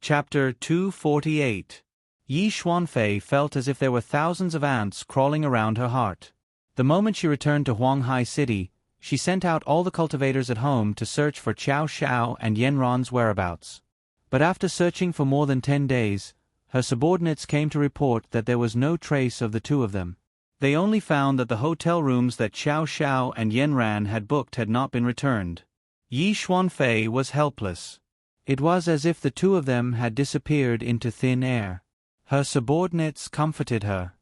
Chapter 248. Yi Xuanfei felt as if there were thousands of ants crawling around her heart. The moment she returned to Huanghai City, she sent out all the cultivators at home to search for Qiao Xiao and Yanran's whereabouts. But after searching for more than 10 days, her subordinates came to report that there was no trace of the two of them. They only found that the hotel rooms that Qiao Xiao and Yanran had booked had not been returned. Yi Xuanfei was helpless. It was as if the two of them had disappeared into thin air. Her subordinates comforted her.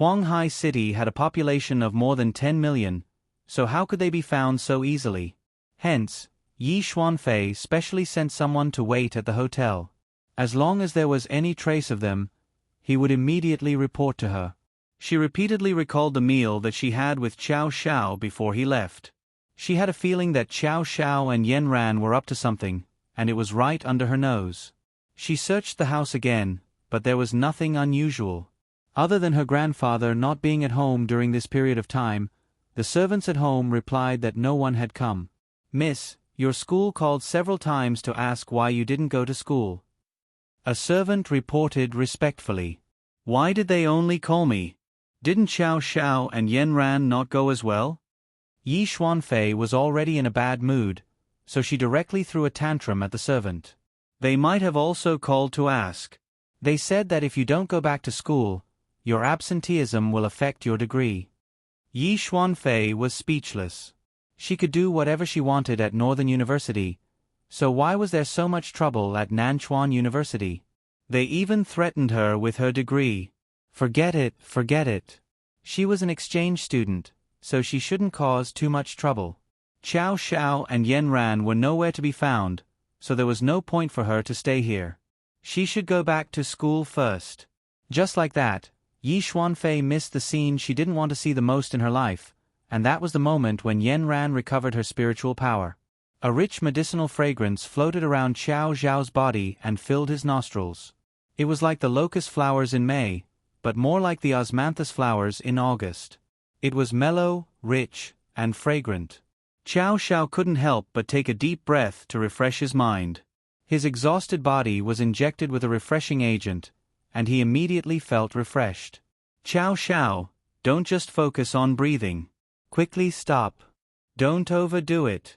Huanghai City had a population of more than 10 million, so how could they be found so easily? Hence, Yi Xuanfei specially sent someone to wait at the hotel. As long as there was any trace of them, he would immediately report to her. She repeatedly recalled the meal that she had with Qiao Xiao before he left. She had a feeling that Qiao Xiao and Yanran were up to something, and it was right under her nose. She searched the house again, but there was nothing unusual. Other than her grandfather not being at home during this period of time, the servants at home replied that no one had come. "Miss, your school called several times to ask why you didn't go to school." A servant reported respectfully. "Why did they only call me? Didn't Qiao Xiao and Yanran not go as well?" Yi Xuanfei was already in a bad mood, so she directly threw a tantrum at the servant. "They might have also called to ask. They said that if you don't go back to school, your absenteeism will affect your degree." Yi Xuanfei was speechless. She could do whatever she wanted at Northern University, so why was there so much trouble at Nanchuan University? They even threatened her with her degree. Forget it, forget it. She was an exchange student, so she shouldn't cause too much trouble. Qiao Xiao and Yanran were nowhere to be found, so there was no point for her to stay here. She should go back to school first. Just like that, Yi Xuanfei missed the scene she didn't want to see the most in her life, and that was the moment when Yanran recovered her spiritual power. A rich medicinal fragrance floated around Qiao Xiao's body and filled his nostrils. It was like the locust flowers in May, but more like the osmanthus flowers in August. It was mellow, rich, and fragrant. Qiao Xiao couldn't help but take a deep breath to refresh his mind. His exhausted body was injected with a refreshing agent, and he immediately felt refreshed. "Qiao Xiao, don't just focus on breathing. Quickly stop. Don't overdo it."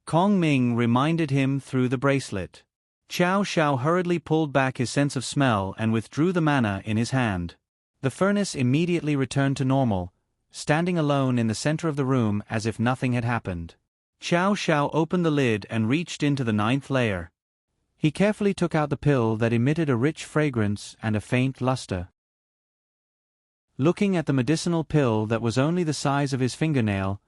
Kong Ming reminded him through the bracelet. Qiao Xiao hurriedly pulled back his sense of smell and withdrew the mana in his hand. The furnace immediately returned to normal, standing alone in the center of the room as if nothing had happened. Qiao Xiao opened the lid and reached into the 9th layer. He carefully took out the pill that emitted a rich fragrance and a faint luster. Looking at the medicinal pill that was only the size of his fingernail,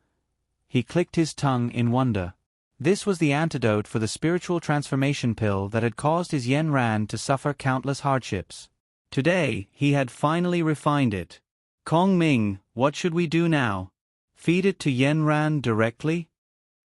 he clicked his tongue in wonder. This was the antidote for the spiritual transformation pill that had caused his Yanran to suffer countless hardships. Today, he had finally refined it. "Kong Ming, what should we do now? Feed it to Yanran directly?"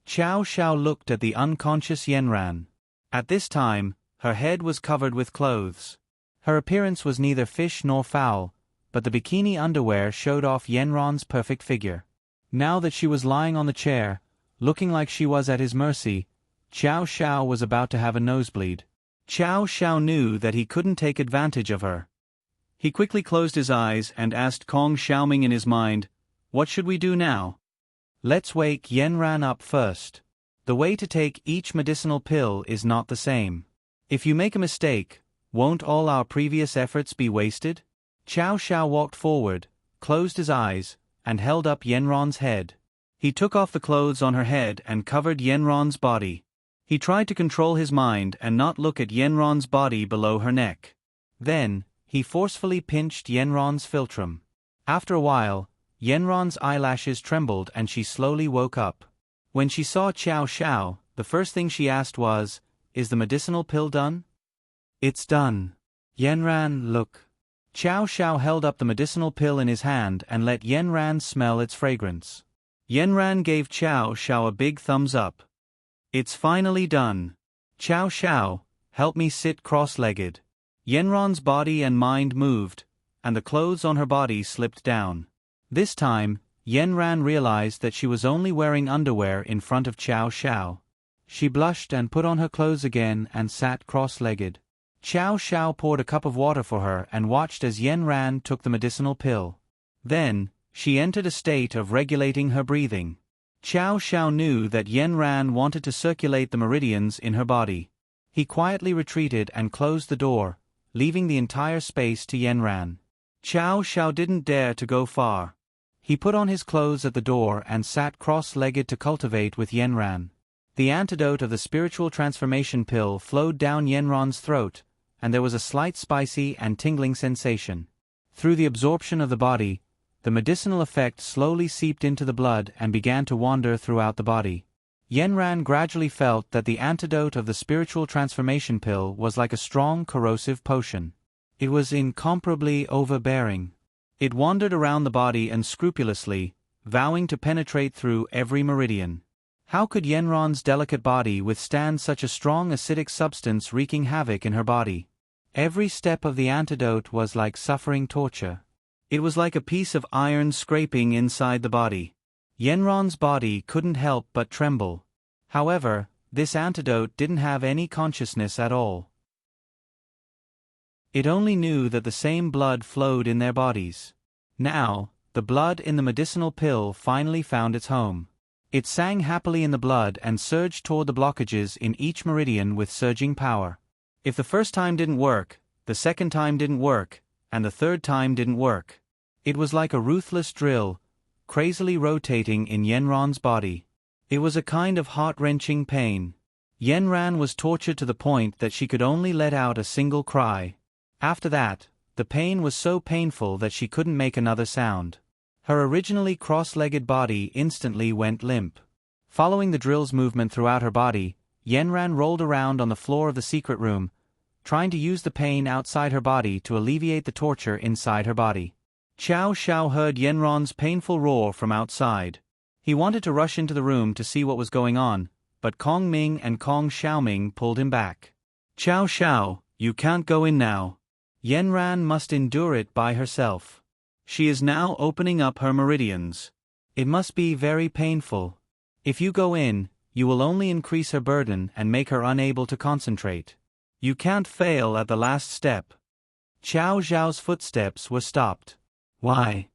Qiao Xiao looked at the unconscious Yanran. At this time, her head was covered with clothes. Her appearance was neither fish nor fowl, but the bikini underwear showed off Yanran's perfect figure. Now that she was lying on the chair, looking like she was at his mercy, Qiao Xiao was about to have a nosebleed. Qiao Xiao knew that he couldn't take advantage of her. He quickly closed his eyes and asked Kong Xiaoming in his mind, "What should we do now?" "Let's wake Yanran up first. The way to take each medicinal pill is not the same. If you make a mistake, won't all our previous efforts be wasted?" Qiao Xiao walked forward, closed his eyes, and held up Yanran's head. He took off the clothes on her head and covered Yanran's body. He tried to control his mind and not look at Yanran's body below her neck. Then, he forcefully pinched Yanran's philtrum. After a while, Yanran's eyelashes trembled and she slowly woke up. When she saw Qiao Xiao, the first thing she asked was, "Is the medicinal pill done?" "It's done. Yanran, look." Qiao Xiao held up the medicinal pill in his hand and let Yanran smell its fragrance. Yanran gave Qiao Xiao a big thumbs up. "It's finally done. Qiao Xiao, help me sit cross-legged." Yanran's body and mind moved, and the clothes on her body slipped down. This time, Yanran realized that she was only wearing underwear in front of Qiao Xiao. She blushed and put on her clothes again and sat cross-legged. Xiao Xiao poured a cup of water for her and watched as Yen Ran took the medicinal pill. Then, she entered a state of regulating her breathing. Xiao Xiao knew that Yen Ran wanted to circulate the meridians in her body. He quietly retreated and closed the door, leaving the entire space to Yen Ran. Xiao Xiao didn't dare to go far. He put on his clothes at the door and sat cross-legged to cultivate with Yen Ran. The antidote of the spiritual transformation pill flowed down Yen Ran's throat, and there was a slight spicy and tingling sensation. Through the absorption of the body, the medicinal effect slowly seeped into the blood and began to wander throughout the body. Yen Ran gradually felt that the antidote of the spiritual transformation pill was like a strong corrosive potion. It was incomparably overbearing. It wandered around the body unscrupulously, vowing to penetrate through every meridian. How could Yen Ran's delicate body withstand such a strong acidic substance wreaking havoc in her body? Every step of the antidote was like suffering torture. It was like a piece of iron scraping inside the body. Yen Ran's body couldn't help but tremble. However, this antidote didn't have any consciousness at all. It only knew that the same blood flowed in their bodies. Now, the blood in the medicinal pill finally found its home. It sang happily in the blood and surged toward the blockages in each meridian with surging power. If the first time didn't work, the second time didn't work, and the third time didn't work. It was like a ruthless drill, crazily rotating in Yen Ran's body. It was a kind of heart-wrenching pain. Yen Ran was tortured to the point that she could only let out a single cry. After that, the pain was so painful that she couldn't make another sound. Her originally cross-legged body instantly went limp. Following the drill's movement throughout her body, Yen Ran rolled around on the floor of the secret room, trying to use the pain outside her body to alleviate the torture inside her body. Xiao Xiao heard Yen Ran's painful roar from outside. He wanted to rush into the room to see what was going on, but Kong Ming and Kong Xiaoming pulled him back. Xiao Xiao, you can't go in now. Yen Ran must endure it by herself. She is now opening up her meridians. It must be very painful. If you go in, you will only increase her burden and make her unable to concentrate. You can't fail at the last step. Xiao Xiao's footsteps were stopped. Why?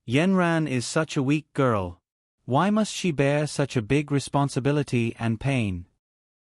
Yen Ran is such a weak girl. Why must she bear such a big responsibility and pain?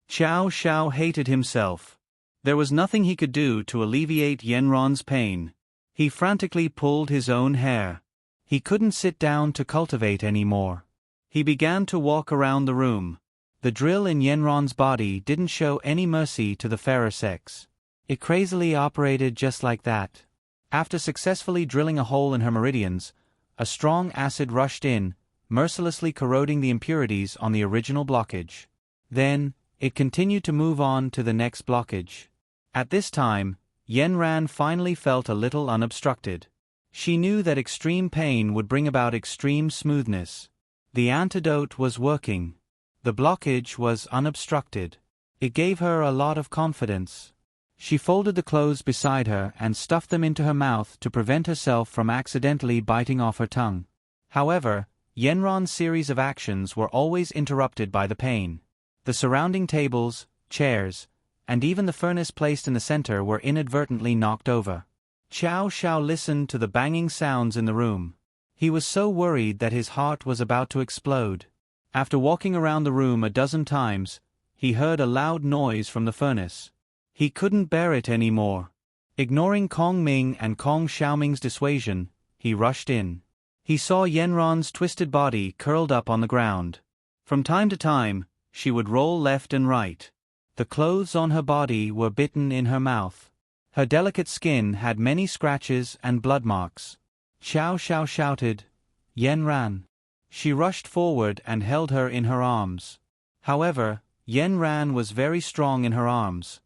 Xiao Xiao hated himself. There was nothing he could do to alleviate Yen Ran's pain. He frantically pulled his own hair. He couldn't sit down to cultivate anymore. He began to walk around the room. The drill in Yen Ran's body didn't show any mercy to the fairer sex. It crazily operated just like that. After successfully drilling a hole in her meridians, a strong acid rushed in, mercilessly corroding the impurities on the original blockage. Then, it continued to move on to the next blockage. At this time, Yen Ran finally felt a little unobstructed. She knew that extreme pain would bring about extreme smoothness. The antidote was working. The blockage was unobstructed. It gave her a lot of confidence. She folded the clothes beside her and stuffed them into her mouth to prevent herself from accidentally biting off her tongue. However, Yen Ran's series of actions were always interrupted by the pain. The surrounding tables, chairs, and even the furnace placed in the center were inadvertently knocked over. Xiao Xiao listened to the banging sounds in the room. He was so worried that his heart was about to explode. After walking around the room a dozen times, he heard a loud noise from the furnace. He couldn't bear it anymore. Ignoring Kong Ming and Kong Xiaoming's dissuasion, he rushed in. He saw Yen Ran's twisted body curled up on the ground. From time to time, she would roll left and right. The clothes on her body were bitten in her mouth. Her delicate skin had many scratches and blood marks. Xiao Xiao shouted, "Yen Ran." She rushed forward and held her in her arms. However, Yen Ran was very strong in her arms.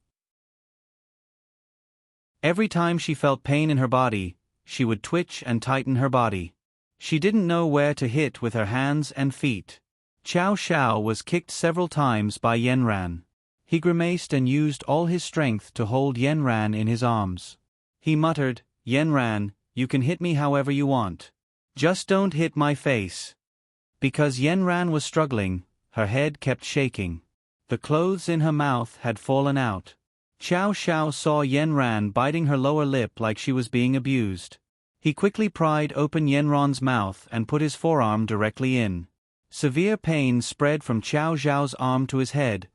Every time she felt pain in her body, she would twitch and tighten her body. She didn't know where to hit with her hands and feet. Xiao Xiao was kicked several times by Yen Ran. He grimaced and used all his strength to hold Yen Ran in his arms. He muttered, "Yen Ran, you can hit me however you want. Just don't hit my face." Because Yen Ran was struggling, her head kept shaking. The clothes in her mouth had fallen out. Xiao Xiao saw Yanran biting her lower lip like she was being abused. He quickly pried open Yanran's mouth and put his forearm directly in. Severe pain spread from Xiao Xiao's arm to his head,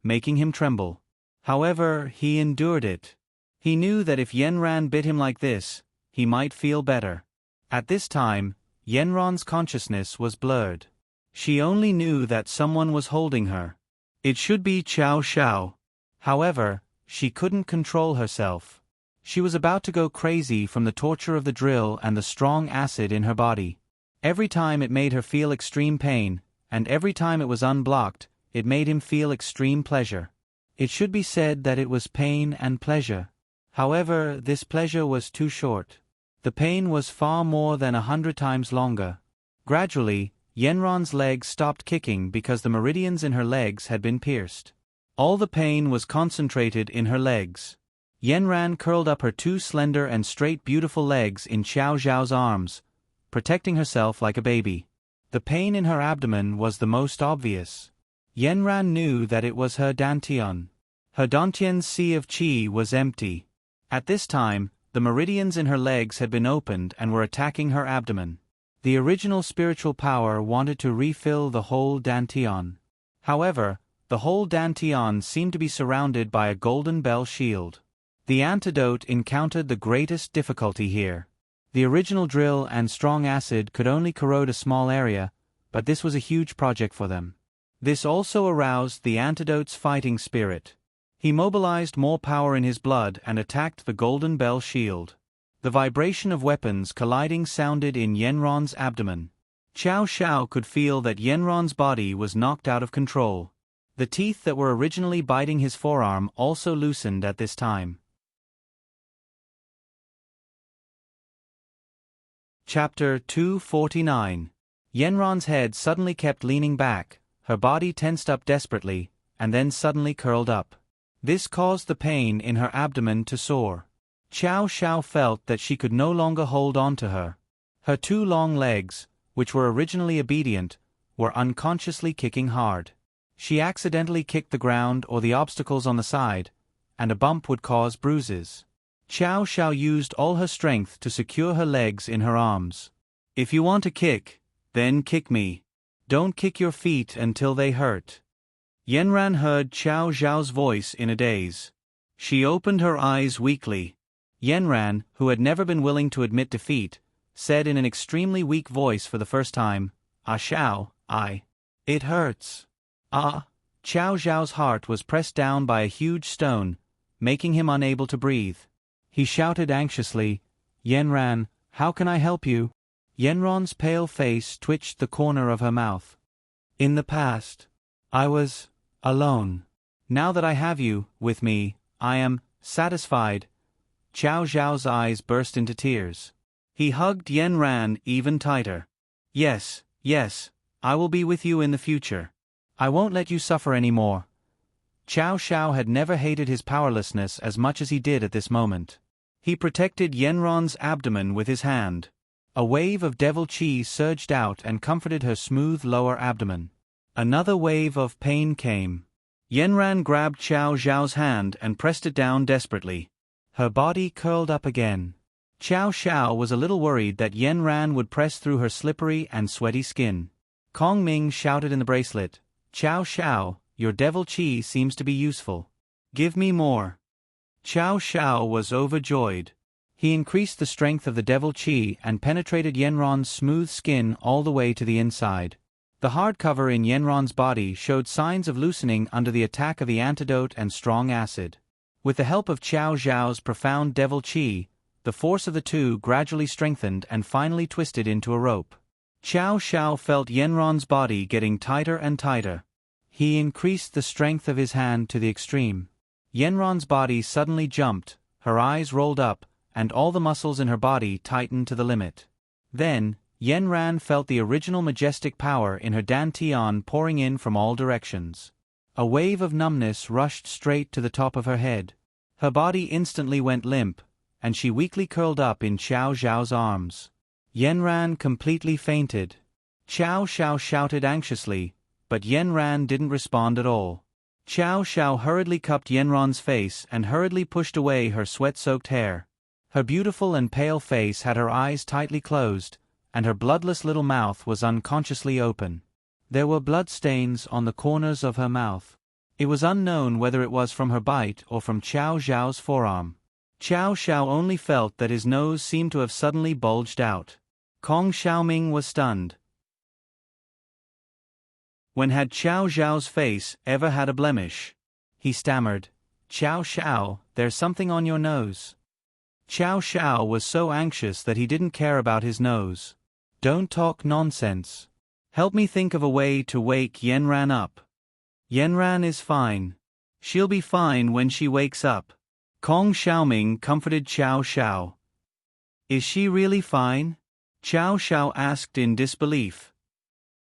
making him tremble. However, he endured it. He knew that if Yanran bit him like this, he might feel better. At this time, Yanran's consciousness was blurred. She only knew that someone was holding her. It should be Xiao Xiao. However, she couldn't control herself. She was about to go crazy from the torture of the drill and the strong acid in her body. Every time it made her feel extreme pain, and every time it was unblocked, it made him feel extreme pleasure. It should be said that it was pain and pleasure. However, this pleasure was too short. The pain was far more than 100 times longer. Gradually, Yanran's legs stopped kicking because the meridians in her legs had been pierced. All the pain was concentrated in her legs. Yanran curled up her two slender and straight beautiful legs in Xiao Xiao's arms, protecting herself like a baby. The pain in her abdomen was the most obvious. Yanran knew that it was her dantian. Her dantian's sea of qi was empty. At this time, the meridians in her legs had been opened and were attacking her abdomen. The original spiritual power wanted to refill the whole dantian. However, the whole dantian seemed to be surrounded by a golden bell shield. The antidote encountered the greatest difficulty here. The original drill and strong acid could only corrode a small area, but this was a huge project for them. This also aroused the antidote's fighting spirit. He mobilized more power in his blood and attacked the golden bell shield. The vibration of weapons colliding sounded in Yanran's abdomen. Xiao Xiao could feel that Yanran's body was knocked out of control. The teeth that were originally biting his forearm also loosened at this time. Chapter 249. Yanran's head suddenly kept leaning back, her body tensed up desperately, and then suddenly curled up. This caused the pain in her abdomen to soar. Xiao Xiao felt that she could no longer hold on to her. Her two long legs, which were originally obedient, were unconsciously kicking hard. She accidentally kicked the ground or the obstacles on the side, and a bump would cause bruises. Xiao Xiao used all her strength to secure her legs in her arms. If you want to kick, then kick me. Don't kick your feet until they hurt. Yanran heard Xiao Xiao's voice in a daze. She opened her eyes weakly. Yanran, who had never been willing to admit defeat, said in an extremely weak voice for the first time, "Ah Xiao, it hurts." Ah! Xiao Xiao's heart was pressed down by a huge stone, making him unable to breathe. He shouted anxiously, "Yanran, how can I help you?" Yanran's pale face twitched the corner of her mouth. "In the past, I was alone. Now that I have you with me, I am satisfied." Xiao Xiao's eyes burst into tears. He hugged Yanran even tighter. Yes, I will be with you in the future. I won't let you suffer any more." Xiao Xiao had never hated his powerlessness as much as he did at this moment. He protected Yanran's abdomen with his hand. A wave of devil qi surged out and comforted her smooth lower abdomen. Another wave of pain came. Yanran grabbed Xiao Xiao's hand and pressed it down desperately. Her body curled up again. Xiao Xiao was a little worried that Yanran would press through her slippery and sweaty skin. Kong Ming shouted in the bracelet, "Xiao Xiao, your devil qi seems to be useful. Give me more." Xiao Xiao was overjoyed. He increased the strength of the devil qi and penetrated Yanran's smooth skin all the way to the inside. The hard cover in Yanran's body showed signs of loosening under the attack of the antidote and strong acid. With the help of Xiao Xiao's profound devil qi, the force of the two gradually strengthened and finally twisted into a rope. Xiao Xiao felt Yanran's body getting tighter and tighter. He increased the strength of his hand to the extreme. Yanran's body suddenly jumped, her eyes rolled up, and all the muscles in her body tightened to the limit. Then, Yanran felt the original majestic power in her dantian pouring in from all directions. A wave of numbness rushed straight to the top of her head. Her body instantly went limp, and she weakly curled up in Xiao Xiao's arms. Yanran completely fainted. Xiao Xiao shouted anxiously, but Yanran didn't respond at all. Xiao Xiao hurriedly cupped Yenron's face and hurriedly pushed away her sweat-soaked hair. Her beautiful and pale face had her eyes tightly closed, and her bloodless little mouth was unconsciously open. There were blood stains on the corners of her mouth. It was unknown whether it was from her bite or from Xiao Xiao's forearm. Xiao Xiao only felt that his nose seemed to have suddenly bulged out. Kong Xiaoming was stunned. When had Xiao Xiao's face ever had a blemish? He stammered, "Xiao Xiao, there's something on your nose." Xiao Xiao was so anxious that he didn't care about his nose. "Don't talk nonsense. Help me think of a way to wake Yenran up." "Yenran is fine. She'll be fine when she wakes up." Kong Xiaoming comforted Xiao Xiao. "Is she really fine?" Xiao Xiao asked in disbelief.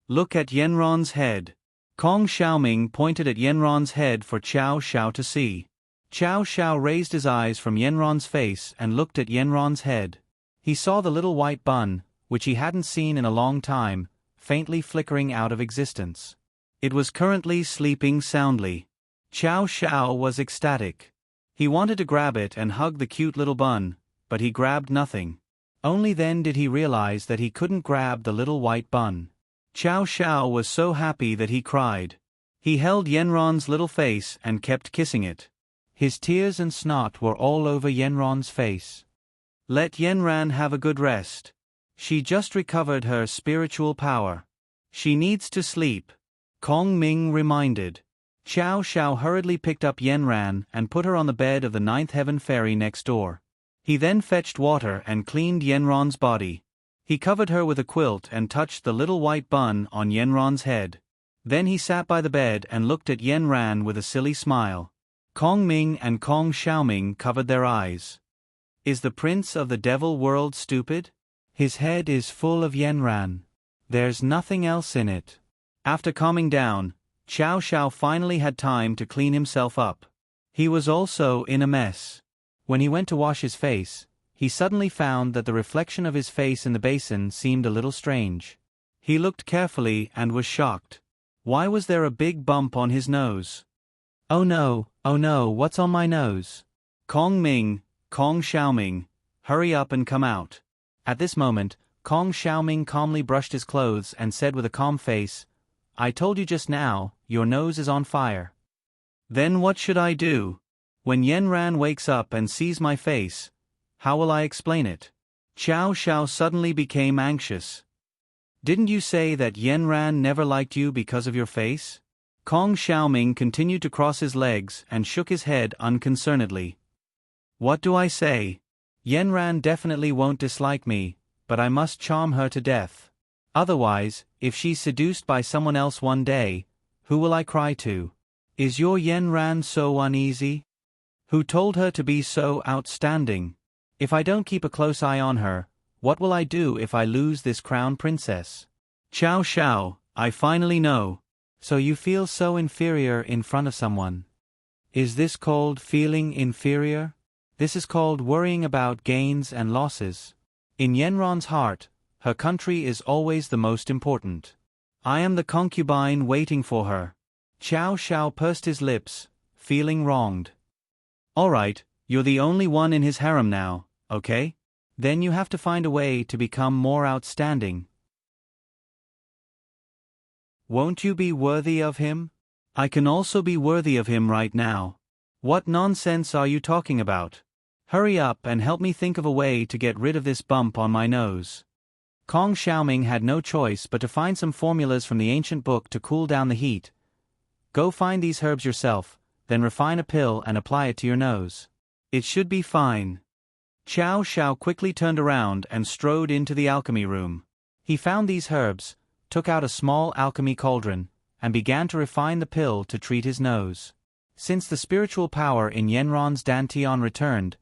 "Look at Yenron's head." Kong Xiaoming pointed at Yenron's head for Xiao Xiao to see. Xiao Xiao raised his eyes from Yenron's face and looked at Yenron's head. He saw the little white bun, which he hadn't seen in a long time, faintly flickering out of existence. It was currently sleeping soundly. Xiao Xiao was ecstatic. He wanted to grab it and hug the cute little bun, but he grabbed nothing. Only then did he realize that he couldn't grab the little white bun. Xiao Xiao was so happy that he cried. He held Yenron's little face and kept kissing it. His tears and snot were all over Yenron's face. "Let Yenran have a good rest. She just recovered her spiritual power. She needs to sleep," Kong Ming reminded. Xiao Xiao hurriedly picked up Yenran and put her on the bed of the ninth heaven fairy next door. He then fetched water and cleaned Yenron's body. He covered her with a quilt and touched the little white bun on Yenron's head. Then he sat by the bed and looked at Yenran with a silly smile. Kong Ming and Kong Xiaoming covered their eyes. Is the prince of the devil world stupid? His head is full of Yenran. There's nothing else in it. After calming down, Xiao Xiao finally had time to clean himself up. He was also in a mess. When he went to wash his face, he suddenly found that the reflection of his face in the basin seemed a little strange. He looked carefully and was shocked. Why was there a big bump on his nose? Oh no, what's on my nose? Kong Ming, Kong Xiaoming, hurry up and come out. At this moment, Kong Xiaoming calmly brushed his clothes and said with a calm face, "I told you just now, your nose is on fire." "Then what should I do? When Yenran wakes up and sees my face, how will I explain it?" Xiao Xiao suddenly became anxious. "Didn't you say that Yenran never liked you because of your face?" Kong Xiaoming continued to cross his legs and shook his head unconcernedly. "What do I say? Yenran definitely won't dislike me, but I must charm her to death. Otherwise, if she's seduced by someone else one day, who will I cry to? Is your Yenran so uneasy? Who told her to be so outstanding? If I don't keep a close eye on her, what will I do if I lose this crown princess?" "Xiao Xiao, I finally know. So you feel so inferior in front of someone. Is this called feeling inferior? This is called worrying about gains and losses. In Yenron's heart, her country is always the most important. I am the concubine waiting for her." Xiao Xiao pursed his lips, feeling wronged. "Alright, you're the only one in his harem now, okay? Then you have to find a way to become more outstanding. Won't you be worthy of him? I can also be worthy of him right now. What nonsense are you talking about? Hurry up and help me think of a way to get rid of this bump on my nose." Kong Xiaoming had no choice but to find some formulas from the ancient book to cool down the heat. "Go find these herbs yourself, then refine a pill and apply it to your nose. It should be fine." Xiao Xiao quickly turned around and strode into the alchemy room. He found these herbs, took out a small alchemy cauldron, and began to refine the pill to treat his nose. Since the spiritual power in Yenron's dantian returned,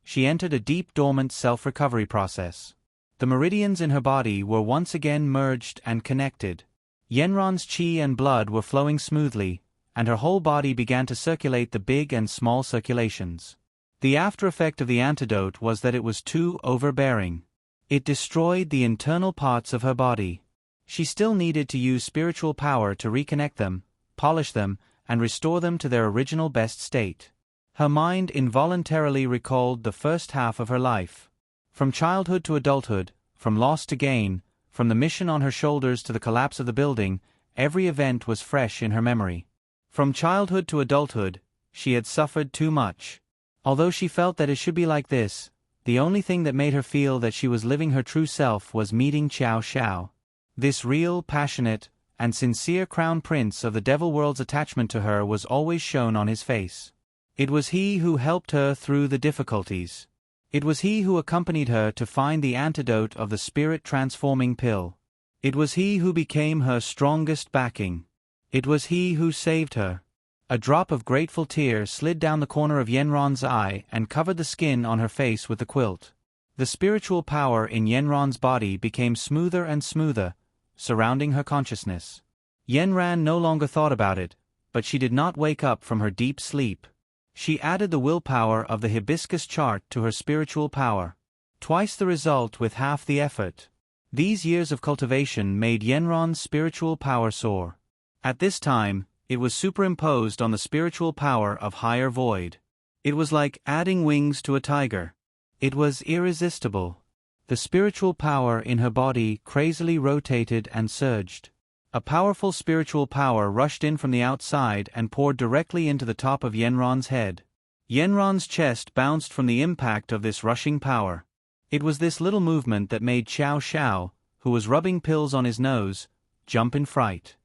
she entered a deep dormant self-recovery process. The meridians in her body were once again merged and connected. Yenron's qi and blood were flowing smoothly, and her whole body began to circulate the big and small circulations. The after effect of the antidote was that it was too overbearing. It destroyed the internal parts of her body. She still needed to use spiritual power to reconnect them, polish them, and restore them to their original best state. Her mind involuntarily recalled the first half of her life. From childhood to adulthood, from loss to gain, from the mission on her shoulders to the collapse of the building, every event was fresh in her memory. From childhood to adulthood, she had suffered too much. Although she felt that it should be like this, the only thing that made her feel that she was living her true self was meeting Xiao Xiao. This real, passionate, and sincere crown prince of the devil world's attachment to her was always shown on his face. It was he who helped her through the difficulties. It was he who accompanied her to find the antidote of the spirit-transforming pill. It was he who became her strongest backing. It was he who saved her. A drop of grateful tear slid down the corner of Yenron's eye and covered the skin on her face with the quilt. The spiritual power in Yenron's body became smoother and smoother, surrounding her consciousness. Yenran no longer thought about it, but she did not wake up from her deep sleep. She added the willpower of the hibiscus chart to her spiritual power. Twice the result with half the effort. These years of cultivation made Yenron's spiritual power soar. At this time, it was superimposed on the spiritual power of higher void. It was like adding wings to a tiger. It was irresistible. The spiritual power in her body crazily rotated and surged. A powerful spiritual power rushed in from the outside and poured directly into the top of Yenron's head. Yenron's chest bounced from the impact of this rushing power. It was this little movement that made Xiao Xiao, who was rubbing pills on his nose, jump in fright.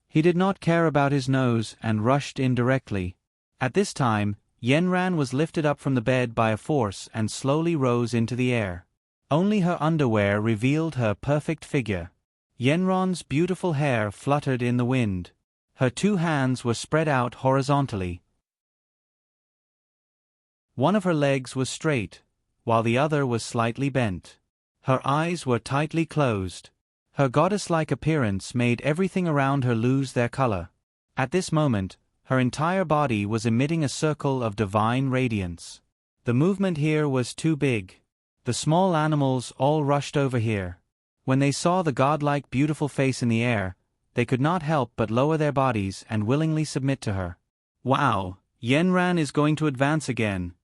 He did not care about his nose and rushed in directly. At this time, Yenran was lifted up from the bed by a force and slowly rose into the air. Only her underwear revealed her perfect figure. Yenron's beautiful hair fluttered in the wind. Her two hands were spread out horizontally. One of her legs was straight, while the other was slightly bent. Her eyes were tightly closed. Her goddess-like appearance made everything around her lose their color. At this moment, her entire body was emitting a circle of divine radiance. The movement here was too big. The small animals all rushed over here. When they saw the godlike beautiful face in the air, they could not help but lower their bodies and willingly submit to her. Wow, Yenran is going to advance again.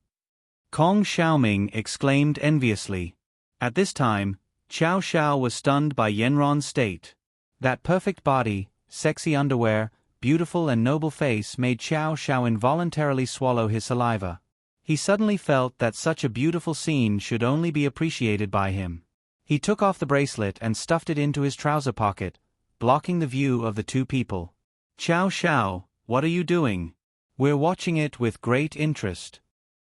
Kong Xiaoming exclaimed enviously. At this time, Xiao Xiao was stunned by Yenron's state. That perfect body, sexy underwear, beautiful and noble face made Xiao Xiao involuntarily swallow his saliva. He suddenly felt that such a beautiful scene should only be appreciated by him. He took off the bracelet and stuffed it into his trouser pocket, blocking the view of the two people. Xiao Xiao, what are you doing? We're watching it with great interest.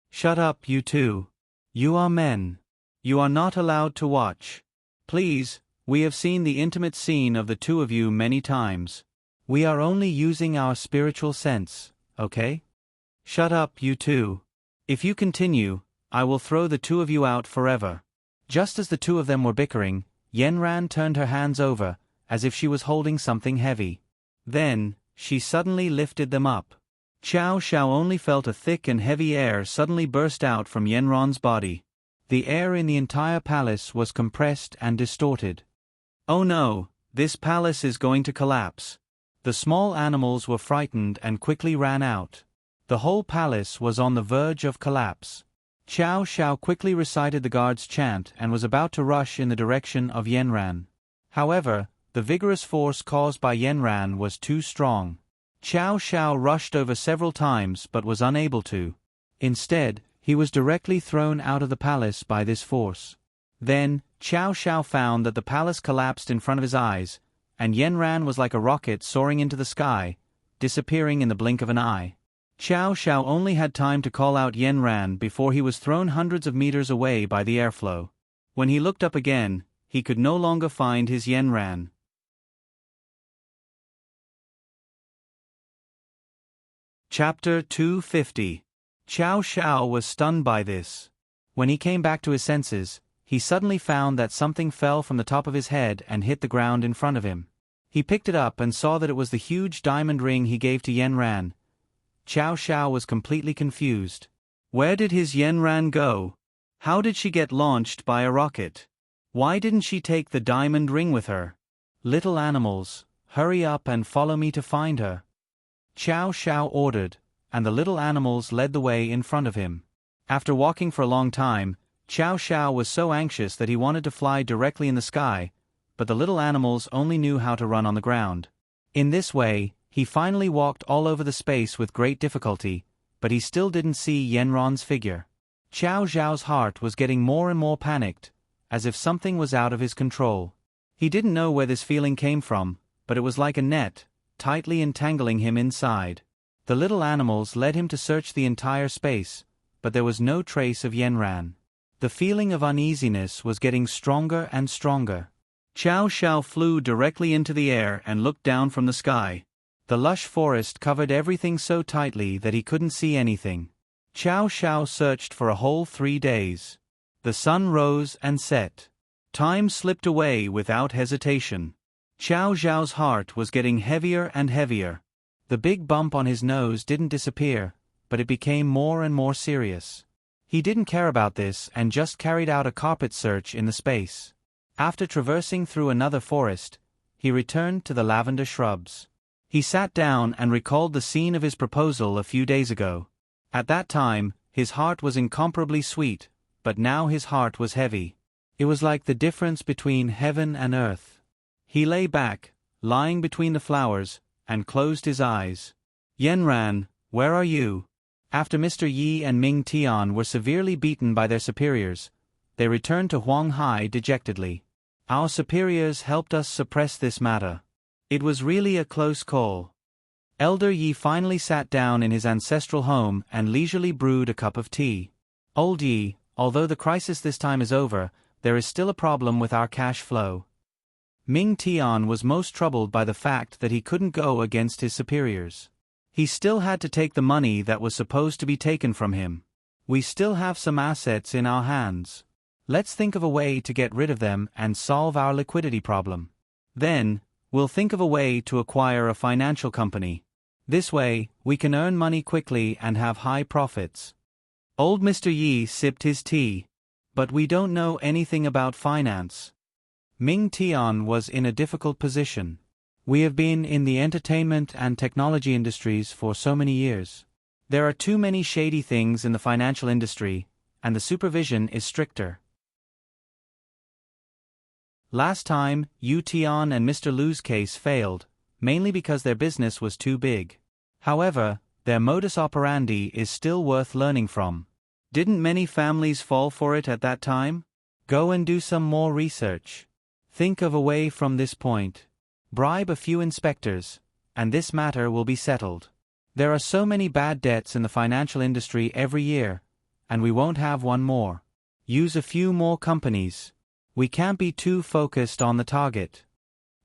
Shut up, you two. You are men. You are not allowed to watch. Please, we have seen the intimate scene of the two of you many times. We are only using our spiritual sense, okay? Shut up, you two. If you continue, I will throw the two of you out forever. Just as the two of them were bickering, Yenran turned her hands over, as if she was holding something heavy. Then, she suddenly lifted them up. Xiao Xiao only felt a thick and heavy air suddenly burst out from Yenron's body. The air in the entire palace was compressed and distorted. Oh no, this palace is going to collapse. The small animals were frightened and quickly ran out. The whole palace was on the verge of collapse. Xiao Xiao quickly recited the guard's chant and was about to rush in the direction of Yenran. However, the vigorous force caused by Yenran was too strong. Xiao Xiao rushed over several times but was unable to. Instead, he was directly thrown out of the palace by this force. Then, Xiao Xiao found that the palace collapsed in front of his eyes, and Yenran was like a rocket soaring into the sky, disappearing in the blink of an eye. Xiao Xiao only had time to call out Yenran before he was thrown hundreds of meters away by the airflow. When he looked up again, he could no longer find his Yenran. Chapter 250. Xiao Xiao was stunned by this. When he came back to his senses, he suddenly found that something fell from the top of his head and hit the ground in front of him. He picked it up and saw that it was the huge diamond ring he gave to Yenran. Xiao Xiao was completely confused. Where did his Yenran go? How did she get launched by a rocket? Why didn't she take the diamond ring with her? Little animals, hurry up and follow me to find her. Chow Chow ordered, and the little animals led the way in front of him. After walking for a long time, Chow Chow was so anxious that he wanted to fly directly in the sky, but the little animals only knew how to run on the ground. In this way, he finally walked all over the space with great difficulty, but he still didn't see Yenron's figure. Chow Chow's heart was getting more and more panicked, as if something was out of his control. He didn't know where this feeling came from, but it was like a net, tightly entangling him inside. The little animals led him to search the entire space, but there was no trace of Yenran. The feeling of uneasiness was getting stronger and stronger. Chow Chow flew directly into the air and looked down from the sky. The lush forest covered everything so tightly that he couldn't see anything. Chow Chow searched for a whole 3 days. The sun rose and set. Time slipped away without hesitation. Chow Chow's heart was getting heavier and heavier. The big bump on his nose didn't disappear, but it became more and more serious. He didn't care about this and just carried out a carpet search in the space. After traversing through another forest, he returned to the lavender shrubs. He sat down and recalled the scene of his proposal a few days ago. At that time, his heart was incomparably sweet, but now his heart was heavy. It was like the difference between heaven and earth. He lay back, lying between the flowers, and closed his eyes. Yenran, where are you? After Mr. Yi and Ming Tian were severely beaten by their superiors, they returned to Huang Hai dejectedly. Our superiors helped us suppress this matter. It was really a close call. Elder Yi finally sat down in his ancestral home and leisurely brewed a cup of tea. Old Yi, although the crisis this time is over, there is still a problem with our cash flow. Ming Tian was most troubled by the fact that he couldn't go against his superiors. He still had to take the money that was supposed to be taken from him. We still have some assets in our hands. Let's think of a way to get rid of them and solve our liquidity problem. Then, we'll think of a way to acquire a financial company. This way, we can earn money quickly and have high profits. Old Mr. Yi sipped his tea. But we don't know anything about finance. Ming Tian was in a difficult position. We have been in the entertainment and technology industries for so many years. There are too many shady things in the financial industry, and the supervision is stricter. Last time, Yu Tian and Mr. Lu's case failed, mainly because their business was too big. However, their modus operandi is still worth learning from. Didn't many families fall for it at that time? Go and do some more research. Think of a way from this point. Bribe a few inspectors, and this matter will be settled. There are so many bad debts in the financial industry every year, and we won't have one more. Use a few more companies. We can't be too focused on the target.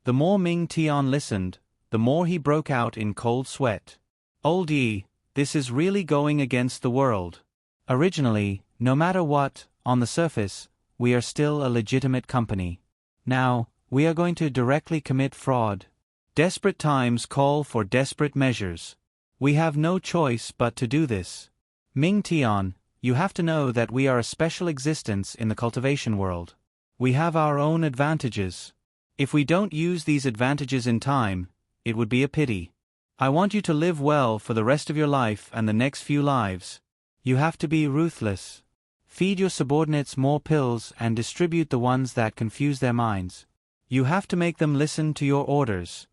The more Ming Tian listened, the more he broke out in cold sweat. Old Yi, this is really going against the world. Originally, no matter what, on the surface, we are still a legitimate company. Now, we are going to directly commit fraud. Desperate times call for desperate measures. We have no choice but to do this. Ming Tian, you have to know that we are a special existence in the cultivation world. We have our own advantages. If we don't use these advantages in time, it would be a pity. I want you to live well for the rest of your life and the next few lives. You have to be ruthless. Feed your subordinates more pills and distribute the ones that confuse their minds. You have to make them listen to your orders.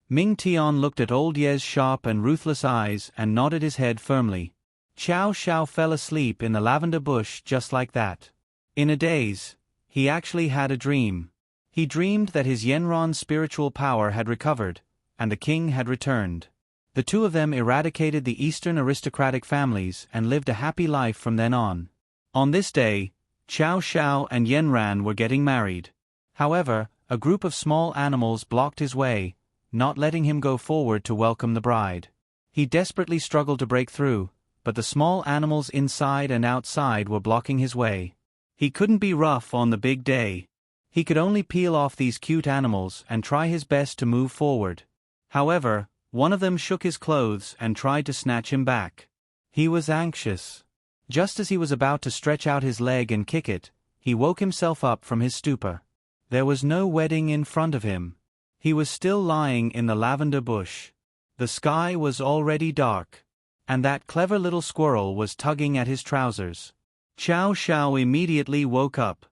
Ming Tian looked at old Ye's sharp and ruthless eyes and nodded his head firmly. Chow Chow fell asleep in the lavender bush just like that. In a daze, he actually had a dream. He dreamed that his Yenron's spiritual power had recovered, and the king had returned. The two of them eradicated the Eastern aristocratic families and lived a happy life from then on. On this day, Chow Chow and Yenran were getting married. However, a group of small animals blocked his way, not letting him go forward to welcome the bride. He desperately struggled to break through, but the small animals inside and outside were blocking his way. He couldn't be rough on the big day. He could only peel off these cute animals and try his best to move forward. However, one of them shook his clothes and tried to snatch him back. He was anxious. Just as he was about to stretch out his leg and kick it, he woke himself up from his stupor. There was no wedding in front of him. He was still lying in the lavender bush. The sky was already dark. And that clever little squirrel was tugging at his trousers. Chow Chow immediately woke up.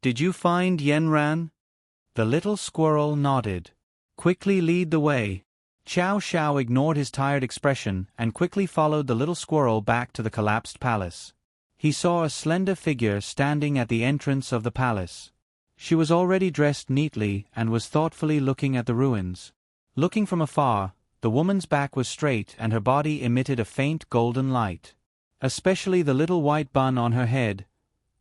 Did you find Yenran? The little squirrel nodded. Quickly lead the way. Chow Chow ignored his tired expression and quickly followed the little squirrel back to the collapsed palace. He saw a slender figure standing at the entrance of the palace. She was already dressed neatly and was thoughtfully looking at the ruins. Looking from afar, the woman's back was straight and her body emitted a faint golden light. Especially the little white bun on her head.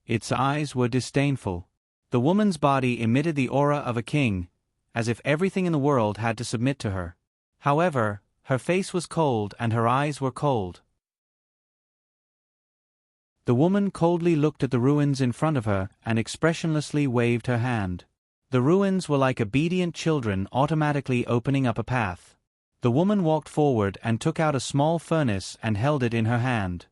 Its eyes were disdainful. The woman's body emitted the aura of a king, as if everything in the world had to submit to her. However, her face was cold and her eyes were cold. The woman coldly looked at the ruins in front of her and expressionlessly waved her hand. The ruins were like obedient children automatically opening up a path. The woman walked forward and took out a small furnace and held it in her hand.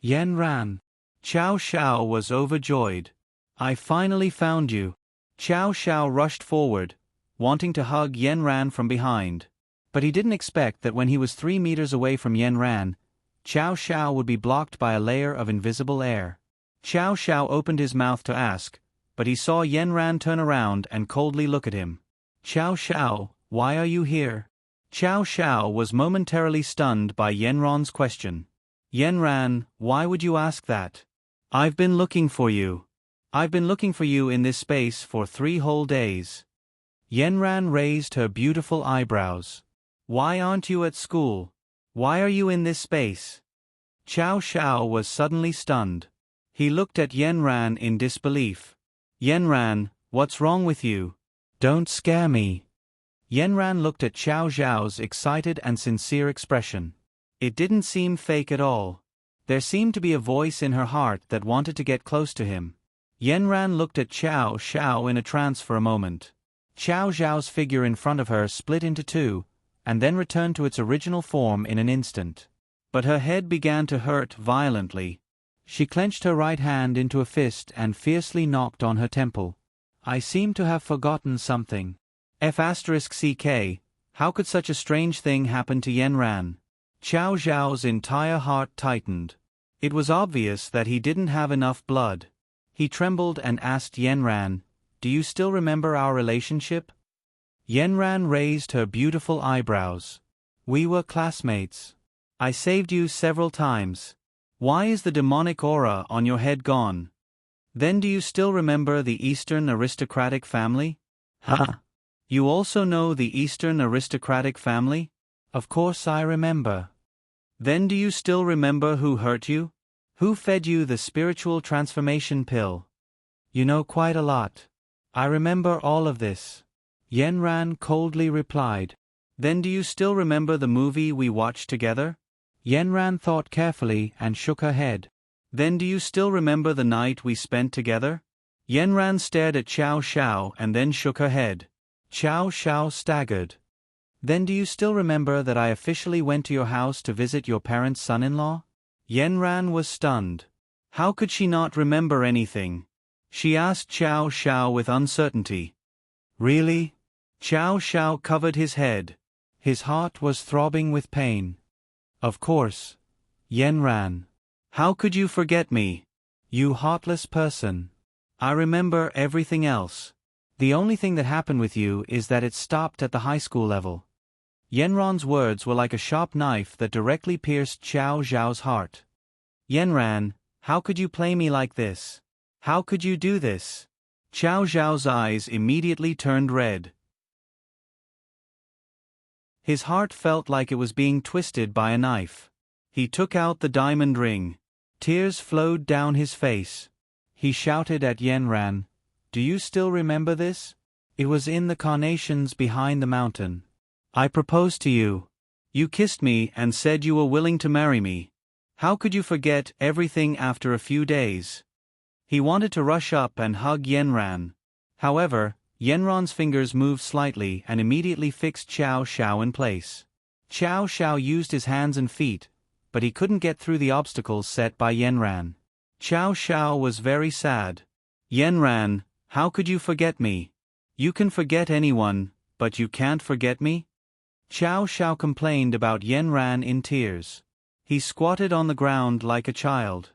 Yenran. Chow Chow was overjoyed. I finally found you. Chow Chow rushed forward, wanting to hug Yenran from behind. But he didn't expect that when he was 3 meters away from Yenran, Chow Chow would be blocked by a layer of invisible air. Chow Chow opened his mouth to ask, but he saw Yenran turn around and coldly look at him. Chow Chow, why are you here? Chow Chow was momentarily stunned by Yenran's question. Yenran, why would you ask that? I've been looking for you. I've been looking for you in this space for 3 whole days. Yenran raised her beautiful eyebrows. Why aren't you at school? Why are you in this space? Chow Chow was suddenly stunned. He looked at Yenran in disbelief. Yenran, what's wrong with you? Don't scare me. Yenran looked at Chow Zhao's excited and sincere expression. It didn't seem fake at all. There seemed to be a voice in her heart that wanted to get close to him. Yenran looked at Chow Chow in a trance for a moment. Chow Zhao's figure in front of her split into 2, and then returned to its original form in an instant. But her head began to hurt violently. She clenched her right hand into a fist and fiercely knocked on her temple. I seem to have forgotten something. F***ck, how could such a strange thing happen to Yenran? Chow Zhao's entire heart tightened. It was obvious that he didn't have enough blood. He trembled and asked Yenran, do you still remember our relationship? Yenran raised her beautiful eyebrows. We were classmates. I saved you several times. Why is the demonic aura on your head gone? Then do you still remember the Eastern aristocratic family? Huh? You also know the Eastern aristocratic family? Of course I remember. Then do you still remember who hurt you? Who fed you the spiritual transformation pill? You know quite a lot. I remember all of this. Yenran coldly replied. Then do you still remember the movie we watched together? Yenran thought carefully and shook her head. Then do you still remember the night we spent together? Yenran stared at Chow Chow and then shook her head. Chow Chow staggered. Then do you still remember that I officially went to your house to visit your parents' son-in-law? Yenran was stunned. How could she not remember anything? She asked Chow Chow with uncertainty. Really? Chow Chow covered his head. His heart was throbbing with pain. Of course. Yenran. How could you forget me? You heartless person. I remember everything else. The only thing that happened with you is that it stopped at the high school level. Yenran's words were like a sharp knife that directly pierced Chow Zhao's heart. Yenran, how could you play me like this? How could you do this? Chow Zhao's eyes immediately turned red. His heart felt like it was being twisted by a knife. He took out the diamond ring. Tears flowed down his face. He shouted at Yenran, do you still remember this? It was in the carnations behind the mountain. I proposed to you. You kissed me and said you were willing to marry me. How could you forget everything after a few days? He wanted to rush up and hug Yenran. However, Yenran's fingers moved slightly and immediately fixed Chow Chow in place. Chow Chow used his hands and feet, but he couldn't get through the obstacles set by Yenran. Chow Chow was very sad. Yenran, how could you forget me? You can forget anyone, but you can't forget me? Xiao Xiao complained about Yanran in tears. He squatted on the ground like a child.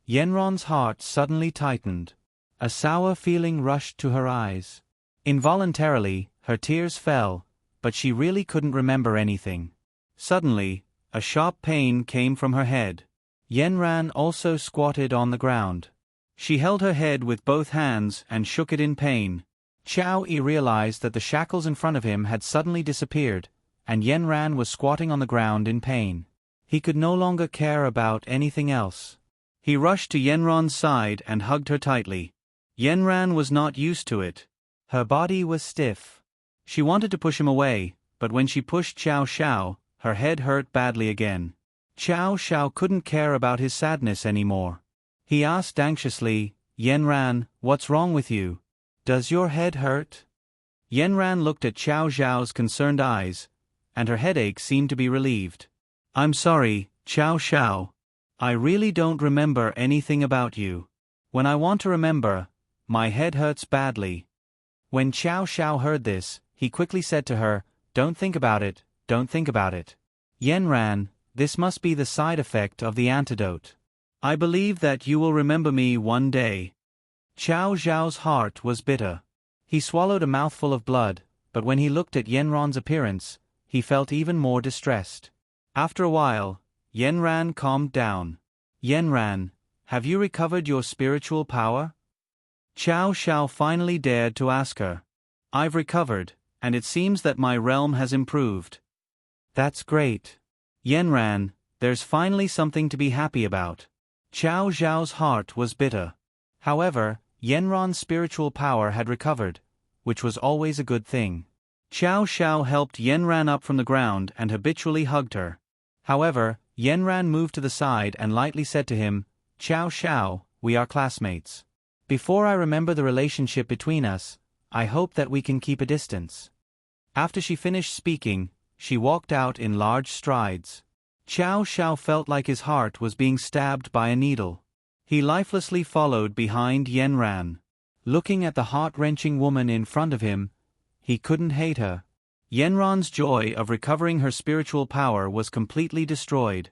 Yanran's heart suddenly tightened. A sour feeling rushed to her eyes. Involuntarily, her tears fell, but she really couldn't remember anything. Suddenly, a sharp pain came from her head. Yanran also squatted on the ground. She held her head with both hands and shook it in pain. Xiao Yi realized that the shackles in front of him had suddenly disappeared, and Yanran was squatting on the ground in pain. He could no longer care about anything else. He rushed to Yanran's side and hugged her tightly. Yanran was not used to it. Her body was stiff. She wanted to push him away, but when she pushed Xiao Xiao, her head hurt badly again. Xiao Xiao couldn't care about his sadness anymore. He asked anxiously, "Yanran, what's wrong with you? Does your head hurt?" Yanran looked at Xiao Xiao's concerned eyes, and her headache seemed to be relieved. "I'm sorry, Xiao Xiao. I really don't remember anything about you. When I want to remember, my head hurts badly." When Xiao Xiao heard this, he quickly said to her, "Don't think about it, don't think about it. Yanran, this must be the side effect of the antidote. I believe that you will remember me one day." Xiao Xiao's heart was bitter. He swallowed a mouthful of blood, but when he looked at Yanran's appearance, he felt even more distressed. After a while, Yanran calmed down. "Yanran, have you recovered your spiritual power?" Xiao Xiao finally dared to ask her. "I've recovered, and it seems that my realm has improved." "That's great. Yanran, there's finally something to be happy about." Xiao Xiao's heart was bitter. However, Yanran's spiritual power had recovered, which was always a good thing. Xiao Xiao helped Yanran up from the ground and habitually hugged her. However, Yanran moved to the side and lightly said to him, "Xiao Xiao, we are classmates. Before I remember the relationship between us, I hope that we can keep a distance." After she finished speaking, she walked out in large strides. Xiao Xiao felt like his heart was being stabbed by a needle. He lifelessly followed behind Yanran. Looking at the heart-wrenching woman in front of him, he couldn't hate her. Yanran's joy of recovering her spiritual power was completely destroyed.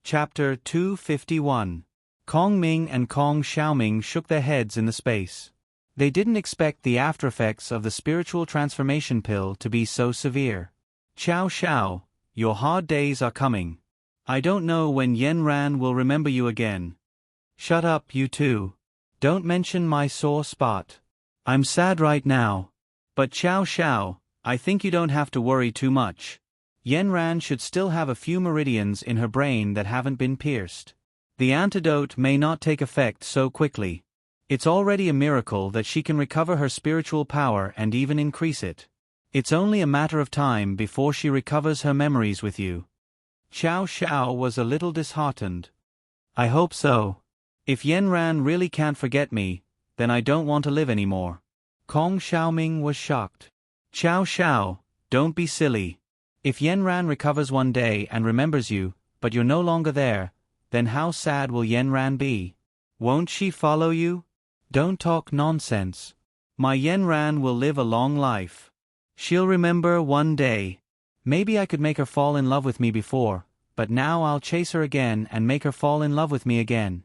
Chapter 251. Kong Ming and Kong Xiaoming shook their heads in the space. They didn't expect the aftereffects of the spiritual transformation pill to be so severe. "Xiao Xiao, your hard days are coming. I don't know when Yanran will remember you again." "Shut up, you two. Don't mention my sore spot. I'm sad right now. But Xiao Xiao, I think you don't have to worry too much. Yanran should still have a few meridians in her brain that haven't been pierced. The antidote may not take effect so quickly. It's already a miracle that she can recover her spiritual power and even increase it. It's only a matter of time before she recovers her memories with you." Xiao Xiao was a little disheartened. "I hope so. If Yanran really can't forget me, then I don't want to live anymore." Kong Xiaoming was shocked. "Xiao Xiao, don't be silly. If Yanran recovers one day and remembers you, but you're no longer there, then how sad will Yanran be? Won't she follow you? Don't talk nonsense. My Yanran will live a long life. She'll remember one day. Maybe I could make her fall in love with me before, but now I'll chase her again and make her fall in love with me again."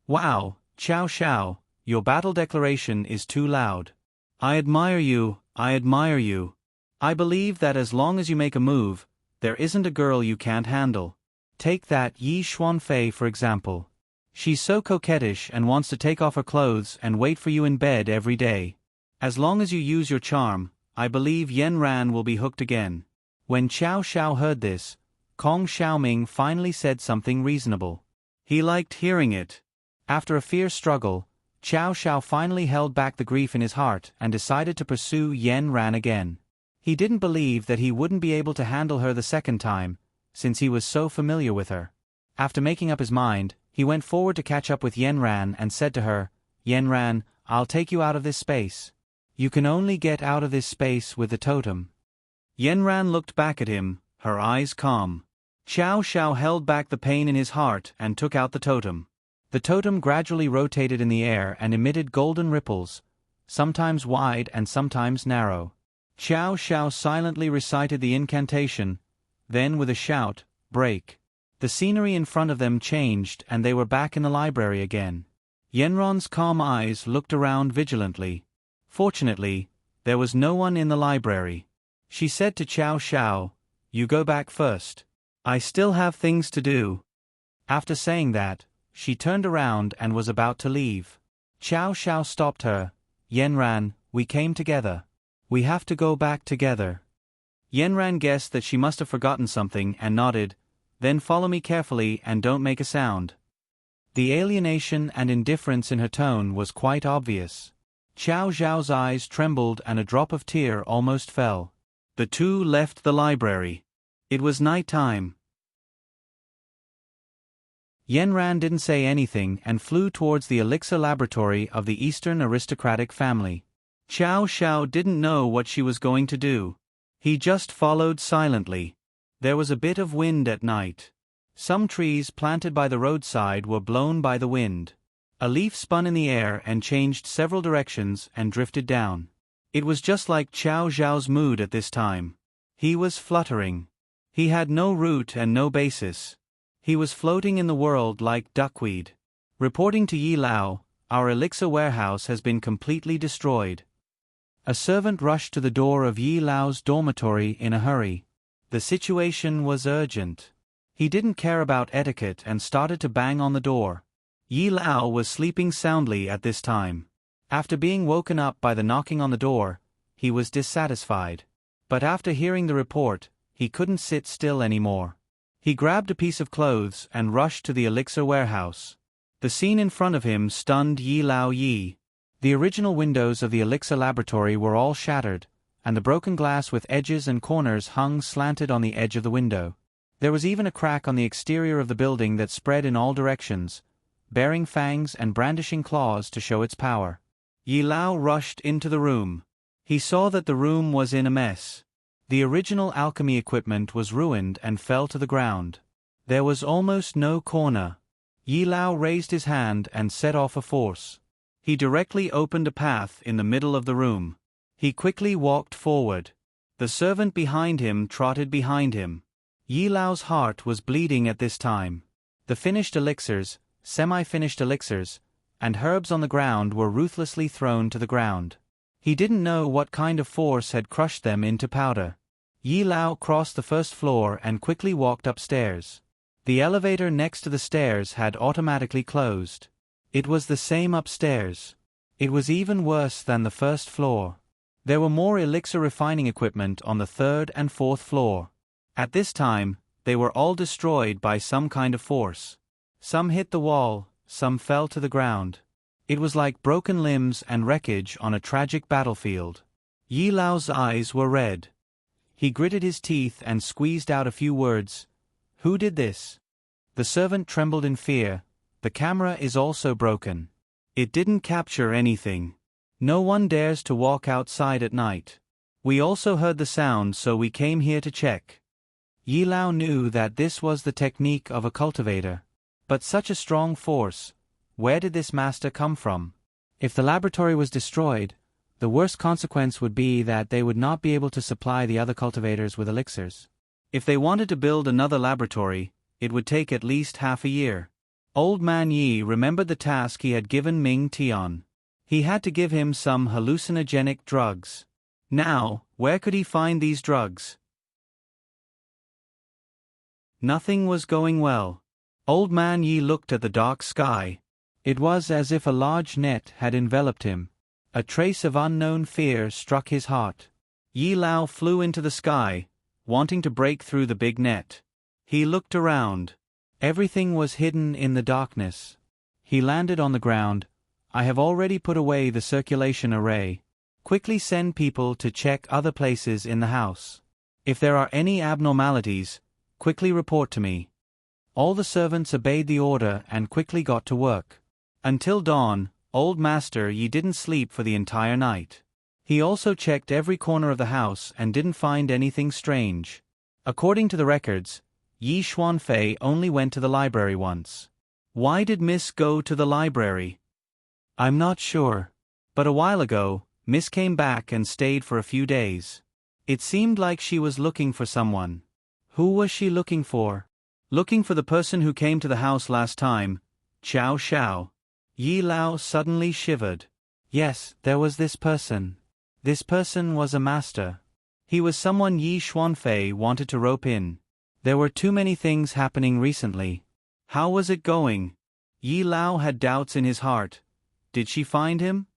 "Wow, Xiao Xiao, your battle declaration is too loud. I admire you, I admire you. I believe that as long as you make a move, there isn't a girl you can't handle. Take that Yi Xuanfei for example. She's so coquettish and wants to take off her clothes and wait for you in bed every day. As long as you use your charm, I believe Yanran will be hooked again." When Xiao Xiao heard this, Kong Xiaoming finally said something reasonable. He liked hearing it. After a fierce struggle, Xiao Xiao finally held back the grief in his heart and decided to pursue Yanran again. He didn't believe that he wouldn't be able to handle her the second time, since he was so familiar with her. After making up his mind, he went forward to catch up with Yanran and said to her, "Yanran, I'll take you out of this space. You can only get out of this space with the totem." Yanran looked back at him, her eyes calm. Xiao Xiao held back the pain in his heart and took out the totem. The totem gradually rotated in the air and emitted golden ripples, sometimes wide and sometimes narrow. Xiao Xiao silently recited the incantation, then with a shout, "Break!" The scenery in front of them changed and they were back in the library again. Yenron's calm eyes looked around vigilantly. Fortunately, there was no one in the library. She said to Xiao Xiao, "You go back first. I still have things to do." After saying that, she turned around and was about to leave. Xiao Xiao stopped her. "Yenran, we came together. We have to go back together." Yenran guessed that she must have forgotten something and nodded, "Then follow me carefully and don't make a sound." The alienation and indifference in her tone was quite obvious. Xiao Zhao's eyes trembled and a drop of tear almost fell. The two left the library. It was night time. Yenran didn't say anything and flew towards the elixir laboratory of the Eastern aristocratic family. Xiao Xiao didn't know what she was going to do. He just followed silently. There was a bit of wind at night. Some trees planted by the roadside were blown by the wind. A leaf spun in the air and changed several directions and drifted down. It was just like Xiao Zhao's mood at this time. He was fluttering. He had no root and no basis. He was floating in the world like duckweed. Reporting to Yi Lao, "Our elixir warehouse has been completely destroyed." A servant rushed to the door of Yi Lao's dormitory in a hurry. The situation was urgent. He didn't care about etiquette and started to bang on the door. Yi Lao was sleeping soundly at this time. After being woken up by the knocking on the door, he was dissatisfied. But after hearing the report, he couldn't sit still anymore. He grabbed a piece of clothes and rushed to the elixir warehouse. The scene in front of him stunned Yi Lao Yi. The original windows of the elixir laboratory were all shattered, and the broken glass with edges and corners hung slanted on the edge of the window. There was even a crack on the exterior of the building that spread in all directions, bearing fangs and brandishing claws to show its power. Yi Lao rushed into the room. He saw that the room was in a mess. The original alchemy equipment was ruined and fell to the ground. There was almost no corner. Yi Lao raised his hand and set off a force. He directly opened a path in the middle of the room. He quickly walked forward. The servant behind him trotted behind him. Yi Lao's heart was bleeding at this time. The finished elixirs, semi-finished elixirs, and herbs on the ground were ruthlessly thrown to the ground. He didn't know what kind of force had crushed them into powder. Yi Lao crossed the first floor and quickly walked upstairs. The elevator next to the stairs had automatically closed. It was the same upstairs. It was even worse than the first floor. There were more elixir refining equipment on the third and fourth floor. At this time, they were all destroyed by some kind of force. Some hit the wall, some fell to the ground. It was like broken limbs and wreckage on a tragic battlefield. Yi Lao's eyes were red. He gritted his teeth and squeezed out a few words. "Who did this?" The servant trembled in fear. "The camera is also broken. It didn't capture anything. No one dares to walk outside at night. We also heard the sound, so we came here to check." Yi Lao knew that this was the technique of a cultivator. But such a strong force, where did this master come from? If the laboratory was destroyed, the worst consequence would be that they would not be able to supply the other cultivators with elixirs. If they wanted to build another laboratory, it would take at least half a year. Old Man Yi remembered the task he had given Ming Tian. He had to give him some hallucinogenic drugs. Now, where could he find these drugs? Nothing was going well. Old Man Yi looked at the dark sky. It was as if a large net had enveloped him. A trace of unknown fear struck his heart. Yi Lao flew into the sky, wanting to break through the big net. He looked around. Everything was hidden in the darkness. He landed on the ground. "I have already put away the circulation array. Quickly send people to check other places in the house. If there are any abnormalities, quickly report to me." All the servants obeyed the order and quickly got to work. Until dawn, Old Master Yi didn't sleep for the entire night. He also checked every corner of the house and didn't find anything strange. According to the records, Yi Xuanfei only went to the library once. Why did Miss go to the library? I'm not sure. But a while ago, Miss came back and stayed for a few days. It seemed like she was looking for someone. Who was she looking for? Looking for the person who came to the house last time, Xiao Xiao. Yi Lao suddenly shivered. Yes, there was this person. This person was a master. He was someone Yi Xuanfei wanted to rope in. There were too many things happening recently. How was it going? Yi Lao had doubts in his heart. Did she find him?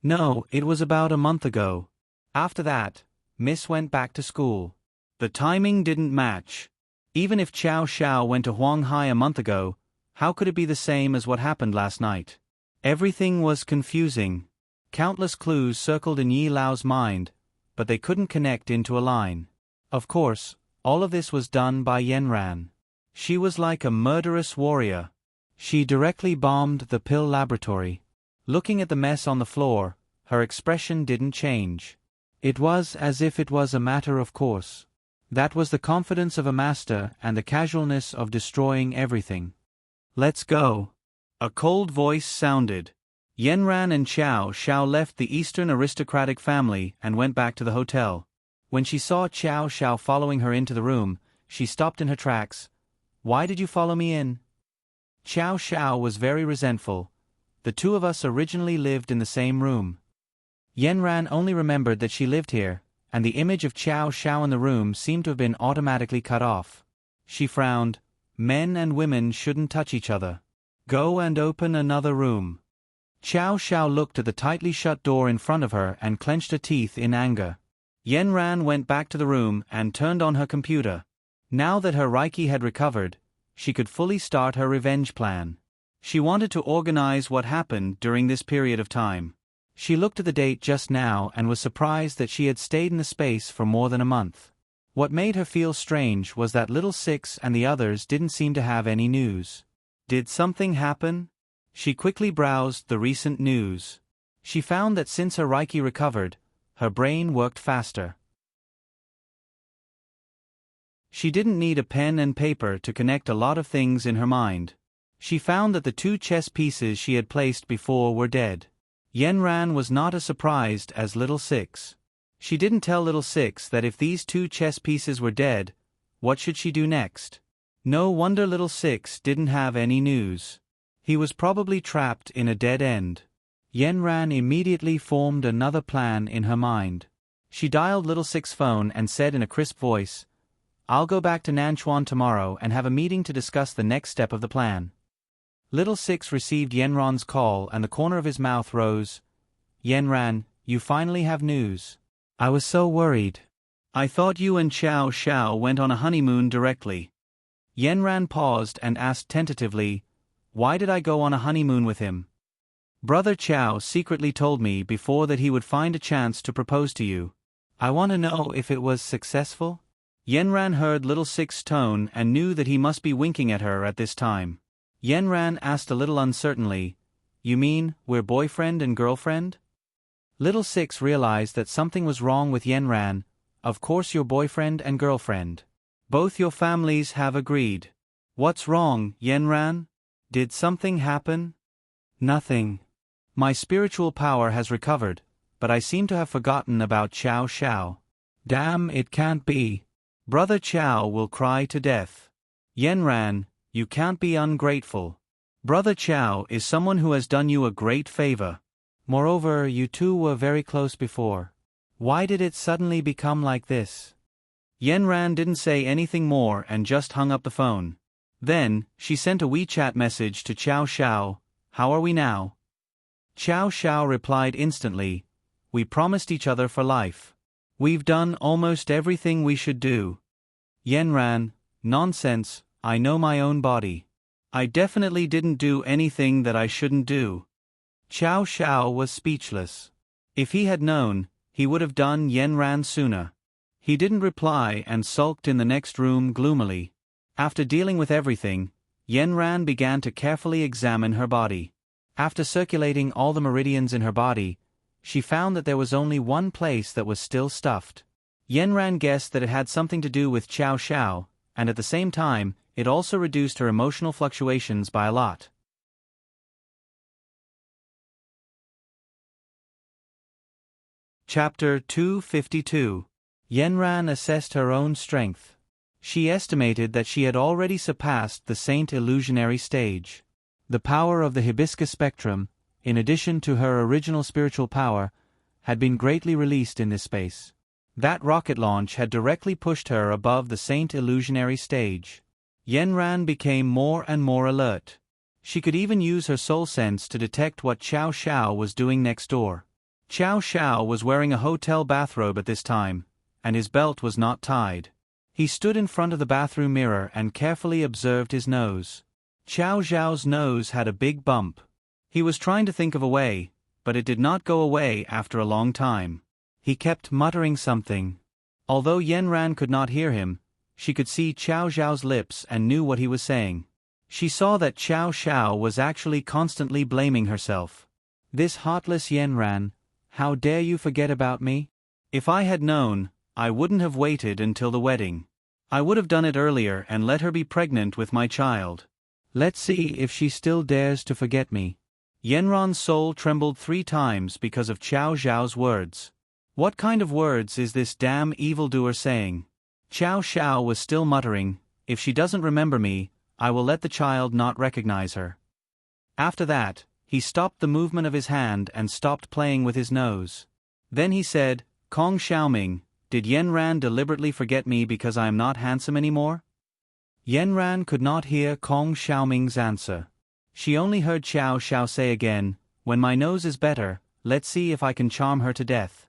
No, it was about a month ago. After that, Miss went back to school. The timing didn't match. Even if Xiao Xiao went to Huanghai a month ago, how could it be the same as what happened last night? Everything was confusing. Countless clues circled in Yi Lao's mind, but they couldn't connect into a line. Of course, all of this was done by Yanran. She was like a murderous warrior. She directly bombed the pill laboratory. Looking at the mess on the floor, her expression didn't change. It was as if it was a matter of course. That was the confidence of a master and the casualness of destroying everything. Let's go. A cold voice sounded. Yanran and Xiao Xiao left the Eastern aristocratic family and went back to the hotel. When she saw Xiao Xiao following her into the room, she stopped in her tracks. Why did you follow me in? Xiao Xiao was very resentful. The two of us originally lived in the same room. Yanran only remembered that she lived here, and the image of Xiao Xiao in the room seemed to have been automatically cut off. She frowned. Men and women shouldn't touch each other. Go and open another room. Xiao Xiao looked at the tightly shut door in front of her and clenched her teeth in anger. Yanran went back to the room and turned on her computer. Now that her Reiki had recovered, she could fully start her revenge plan. She wanted to organize what happened during this period of time. She looked at the date just now and was surprised that she had stayed in the space for more than a month. What made her feel strange was that Little Six and the others didn't seem to have any news. Did something happen? She quickly browsed the recent news. She found that since her Reiki recovered, her brain worked faster. She didn't need a pen and paper to connect a lot of things in her mind. She found that the two chess pieces she had placed before were dead. Yanran was not as surprised as Little Six. She didn't tell Little Six that if these two chess pieces were dead, what should she do next? No wonder Little Six didn't have any news. He was probably trapped in a dead end. Yanran immediately formed another plan in her mind. She dialed Little Six's phone and said in a crisp voice, "I'll go back to Nanchuan tomorrow and have a meeting to discuss the next step of the plan." Little Six received Yanran's call and the corner of his mouth rose. "Yanran, you finally have news. I was so worried. I thought you and Xiao Xiao went on a honeymoon directly." Yanran paused and asked tentatively, "Why did I go on a honeymoon with him?" "Brother Xiao secretly told me before that he would find a chance to propose to you. I want to know if it was successful?" Yanran heard Little Six's tone and knew that he must be winking at her at this time. Yanran asked a little uncertainly, "You mean, we're boyfriend and girlfriend?" Little Six realized that something was wrong with Yanran. "Of course you're boyfriend and girlfriend. Both your families have agreed." "What's wrong, Yanran? Did something happen?" "Nothing. My spiritual power has recovered, but I seem to have forgotten about Xiao Xiao." "Damn, it can't be. Brother Xiao will cry to death." "Yanran, you can't be ungrateful. Brother Xiao is someone who has done you a great favor. Moreover, you two were very close before. Why did it suddenly become like this?" Yanran didn't say anything more and just hung up the phone. Then, she sent a WeChat message to Xiao Xiao, "How are we now?" Xiao Xiao replied instantly, "We promised each other for life. We've done almost everything we should do." Yanran, "Nonsense, I know my own body. I definitely didn't do anything that I shouldn't do." Xiao Xiao was speechless. If he had known, he would have done Yanran sooner. He didn't reply and sulked in the next room gloomily. After dealing with everything, Yanran began to carefully examine her body. After circulating all the meridians in her body, she found that there was only one place that was still stuffed. Yanran guessed that it had something to do with Xiao Xiao, and at the same time, it also reduced her emotional fluctuations by a lot. Chapter 252. Yenran assessed her own strength. She estimated that she had already surpassed the saint illusionary stage. The power of the hibiscus spectrum, in addition to her original spiritual power, had been greatly released in this space. That rocket launch had directly pushed her above the saint illusionary stage. Yenran became more and more alert. She could even use her soul sense to detect what Xiao Xiao was doing next door. Xiao Xiao was wearing a hotel bathrobe at this time, and his belt was not tied. He stood in front of the bathroom mirror and carefully observed his nose. Xiao Xiao's nose had a big bump. He was trying to think of a way, but it did not go away after a long time. He kept muttering something. Although Yenran could not hear him, she could see Xiao Xiao's lips and knew what he was saying. She saw that Xiao Xiao was actually constantly blaming herself. This heartless Yenran, how dare you forget about me? If I had known, I wouldn't have waited until the wedding. I would have done it earlier and let her be pregnant with my child. Let's see if she still dares to forget me. Yenran's soul trembled 3 times because of Xiao Xiao's words. What kind of words is this damn evildoer saying? Xiao Xiao was still muttering, if she doesn't remember me, I will let the child not recognize her. After that, he stopped the movement of his hand and stopped playing with his nose. Then he said, Kong Xiaoming, did Yenran deliberately forget me because I am not handsome anymore? Yenran could not hear Kong Xiaoming's answer. She only heard Xiao Xiao say again, when my nose is better, let's see if I can charm her to death.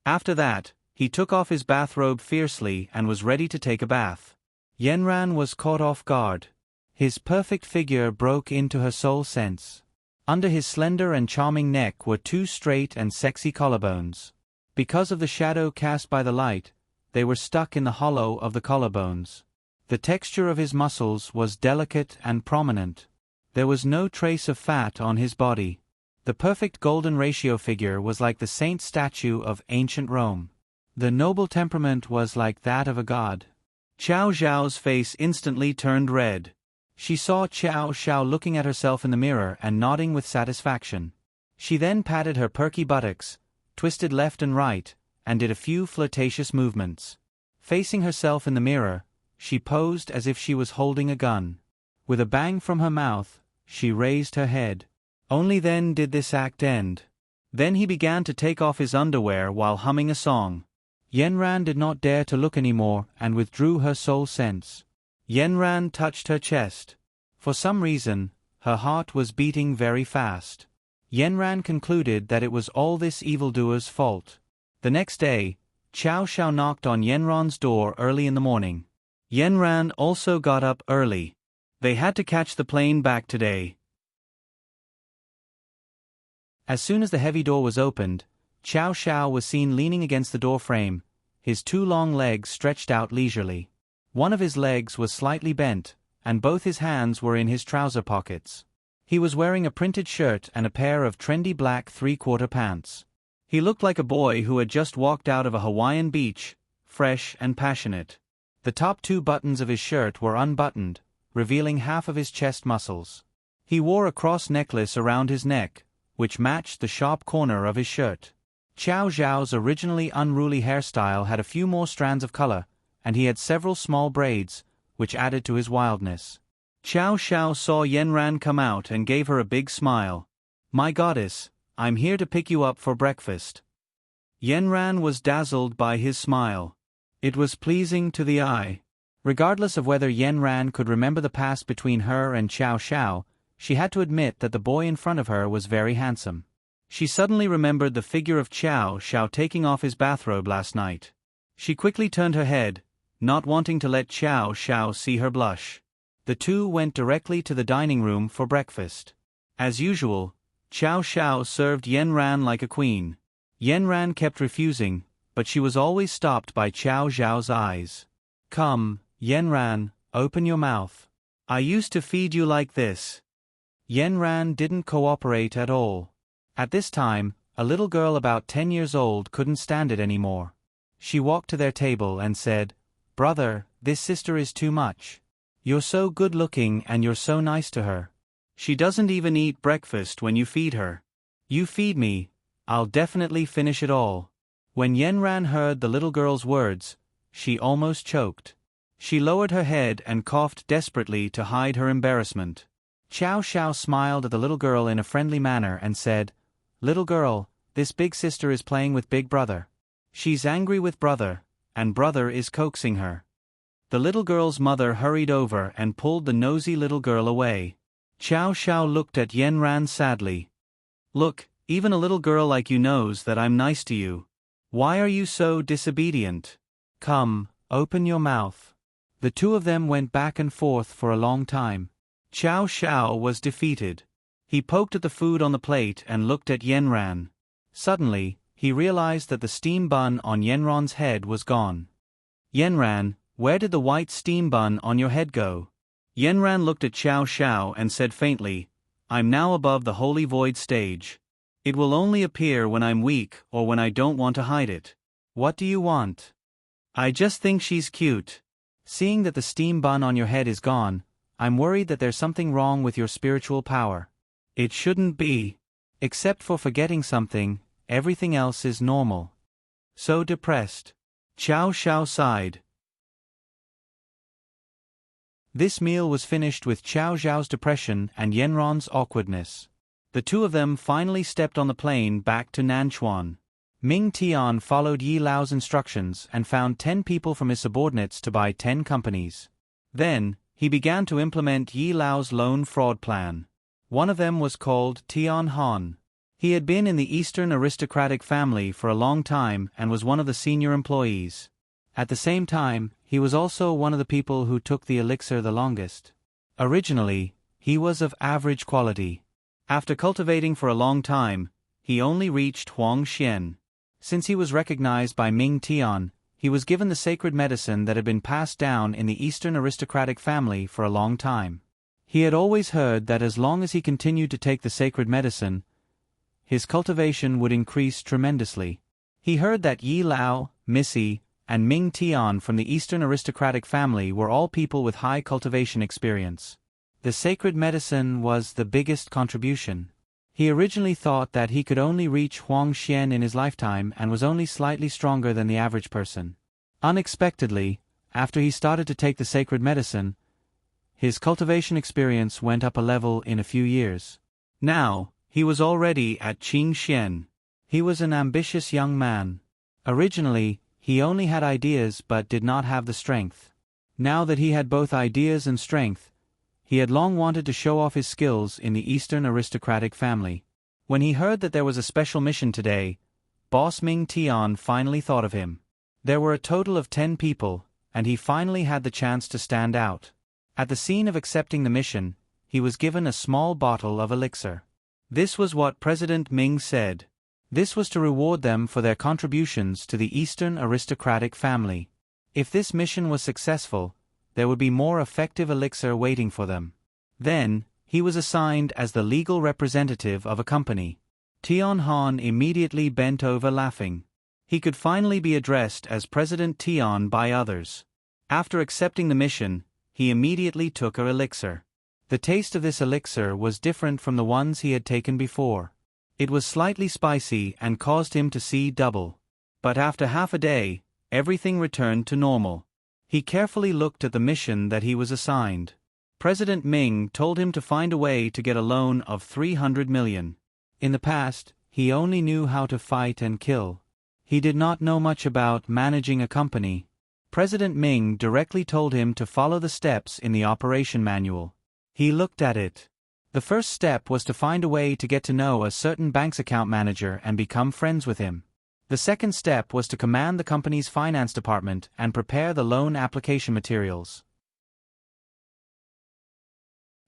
After that, he took off his bathrobe fiercely and was ready to take a bath. Yenran was caught off guard. His perfect figure broke into her soul sense. Under his slender and charming neck were 2 straight and sexy collarbones. Because of the shadow cast by the light, they were stuck in the hollow of the collarbones. The texture of his muscles was delicate and prominent. There was no trace of fat on his body. The perfect golden ratio figure was like the saint statue of ancient Rome. The noble temperament was like that of a god. Xiao Xiao's face instantly turned red. She saw Xiao Xiao looking at herself in the mirror and nodding with satisfaction. She then patted her perky buttocks, twisted left and right, and did a few flirtatious movements. Facing herself in the mirror, she posed as if she was holding a gun. With a bang from her mouth, she raised her head. Only then did this act end. Then he began to take off his underwear while humming a song. Yenran did not dare to look anymore and withdrew her soul sense. Yenran touched her chest. For some reason, her heart was beating very fast. Yenran concluded that it was all this evildoer's fault. The next day, Xiao Xiao knocked on Yenran's door early in the morning. Yenran also got up early. They had to catch the plane back today. As soon as the heavy door was opened, Xiao Xiao was seen leaning against the door frame, his 2 long legs stretched out leisurely. One of his legs was slightly bent, and both his hands were in his trouser pockets. He was wearing a printed shirt and a pair of trendy black 3/4 pants. He looked like a boy who had just walked out of a Hawaiian beach, fresh and passionate. The top 2 buttons of his shirt were unbuttoned, revealing half of his chest muscles. He wore a cross necklace around his neck, which matched the sharp corner of his shirt. Xiao Xiao's originally unruly hairstyle had a few more strands of color, and he had several small braids, which added to his wildness. Xiao Xiao saw Yenran come out and gave her a big smile. My goddess, I'm here to pick you up for breakfast. Yenran was dazzled by his smile. It was pleasing to the eye. Regardless of whether Yenran could remember the past between her and Xiao Xiao, she had to admit that the boy in front of her was very handsome. She suddenly remembered the figure of Xiao Xiao taking off his bathrobe last night. She quickly turned her head, not wanting to let Xiao Xiao see her blush. The 2 went directly to the dining room for breakfast. As usual, Xiao Xiao served Yenran like a queen. Yenran kept refusing, but she was always stopped by Xiao Xiao's eyes. Come, Yenran, open your mouth. I used to feed you like this. Yenran didn't cooperate at all. At this time, a little girl about 10 years old couldn't stand it anymore. She walked to their table and said, Brother, this sister is too much. You're so good-looking and you're so nice to her. She doesn't even eat breakfast when you feed her. You feed me, I'll definitely finish it all. When Yenran heard the little girl's words, she almost choked. She lowered her head and coughed desperately to hide her embarrassment. Xiao Xiao smiled at the little girl in a friendly manner and said, "Little girl, this big sister is playing with big brother. She's angry with brother, and brother is coaxing her." The little girl's mother hurried over and pulled the nosy little girl away. Xiao Xiao looked at Yenran sadly. "Look, even a little girl like you knows that I'm nice to you. Why are you so disobedient? Come, open your mouth." The two of them went back and forth for a long time. Xiao Xiao was defeated. He poked at the food on the plate and looked at Yenran. Suddenly, he realized that the steam bun on Yenran's head was gone. "Yenran, where did the white steam bun on your head go?" Yenran looked at Xiao Xiao and said faintly, "I'm now above the holy void stage. It will only appear when I'm weak or when I don't want to hide it. What do you want?" "I just think she's cute. Seeing that the steam bun on your head is gone, I'm worried that there's something wrong with your spiritual power." "It shouldn't be. Except for forgetting something, everything else is normal." "So depressed." Xiao Xiao sighed. This meal was finished with Xiao Xiao's depression and Yenron's awkwardness. The two of them finally stepped on the plane back to Nanchuan. Ming Tian followed Yi Lao's instructions and found 10 people from his subordinates to buy 10 companies. Then, he began to implement Yi Lao's loan fraud plan. One of them was called Tian Han. He had been in the Eastern aristocratic family for a long time and was one of the senior employees. At the same time, he was also one of the people who took the elixir the longest. Originally, he was of average quality. After cultivating for a long time, he only reached Huang Xian. Since he was recognized by Ming Tian, he was given the sacred medicine that had been passed down in the Eastern aristocratic family for a long time. He had always heard that as long as he continued to take the sacred medicine, his cultivation would increase tremendously. He heard that Yi Lao, Missy, and Ming Tian from the Eastern aristocratic family were all people with high cultivation experience. The sacred medicine was the biggest contribution. He originally thought that he could only reach Huang Xian in his lifetime and was only slightly stronger than the average person. Unexpectedly, after he started to take the sacred medicine, his cultivation experience went up a level in a few years. Now, he was already at Qing Xian. He was an ambitious young man. Originally, he only had ideas but did not have the strength. Now that he had both ideas and strength, he had long wanted to show off his skills in the Eastern aristocratic family. When he heard that there was a special mission today, Boss Ming Tian finally thought of him. There were a total of 10 people, and he finally had the chance to stand out. At the scene of accepting the mission, he was given a small bottle of elixir. This was what President Ming said. This was to reward them for their contributions to the Eastern aristocratic family. If this mission was successful, there would be more effective elixir waiting for them. Then, he was assigned as the legal representative of a company. Tian Han immediately bent over laughing. He could finally be addressed as President Tian by others. After accepting the mission, he immediately took her elixir. The taste of this elixir was different from the ones he had taken before. It was slightly spicy and caused him to see double. But after half a day, everything returned to normal. He carefully looked at the mission that he was assigned. President Ming told him to find a way to get a loan of 300 million. In the past, he only knew how to fight and kill. He did not know much about managing a company. President Ming directly told him to follow the steps in the operation manual. He looked at it. The first step was to find a way to get to know a certain bank's account manager and become friends with him. The second step was to command the company's finance department and prepare the loan application materials.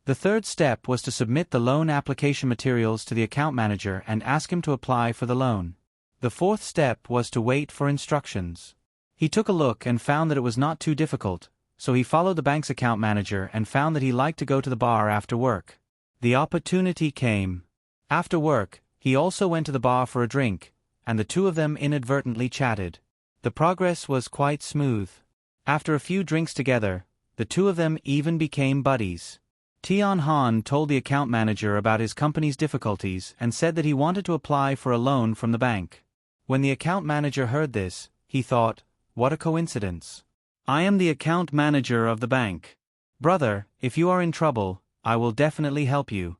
The third step was to submit the loan application materials to the account manager and ask him to apply for the loan. The fourth step was to wait for instructions. He took a look and found that it was not too difficult, so he followed the bank's account manager and found that he liked to go to the bar after work. The opportunity came. After work, he also went to the bar for a drink, and the two of them inadvertently chatted. The progress was quite smooth. After a few drinks together, the two of them even became buddies. Tian Han told the account manager about his company's difficulties and said that he wanted to apply for a loan from the bank. When the account manager heard this, he thought, "What a coincidence. I am the account manager of the bank. Brother, if you are in trouble, I will definitely help you."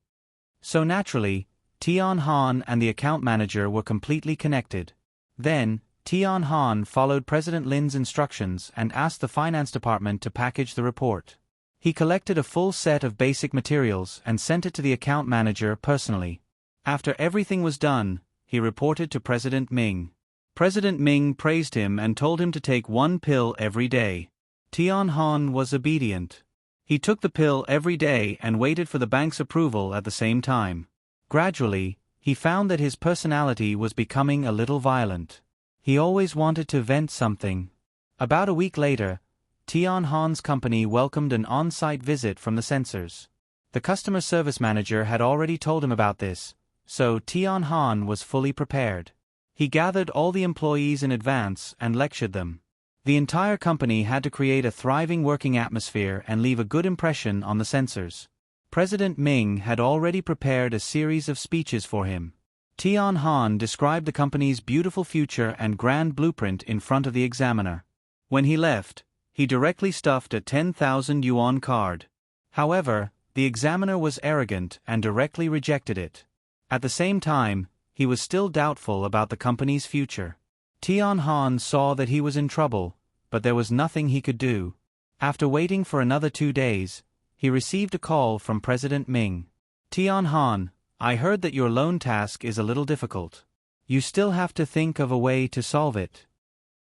So naturally, Tian Han and the account manager were completely connected. Then, Tian Han followed President Lin's instructions and asked the finance department to package the report. He collected a full set of basic materials and sent it to the account manager personally. After everything was done, he reported to President Ming. President Ming praised him and told him to take one pill every day. Tian Han was obedient. He took the pill every day and waited for the bank's approval at the same time. Gradually, he found that his personality was becoming a little violent. He always wanted to vent something. About a week later, Tian Han's company welcomed an on-site visit from the censors. The customer service manager had already told him about this, so Tian Han was fully prepared. He gathered all the employees in advance and lectured them. The entire company had to create a thriving working atmosphere and leave a good impression on the censors. President Ming had already prepared a series of speeches for him. Tian Han described the company's beautiful future and grand blueprint in front of the examiner. When he left, he directly stuffed a 10,000 yuan card. However, the examiner was arrogant and directly rejected it. At the same time, he was still doubtful about the company's future. Tian Han saw that he was in trouble, but there was nothing he could do. After waiting for another 2 days, he received a call from President Ming. "Tian Han, I heard that your loan task is a little difficult. You still have to think of a way to solve it."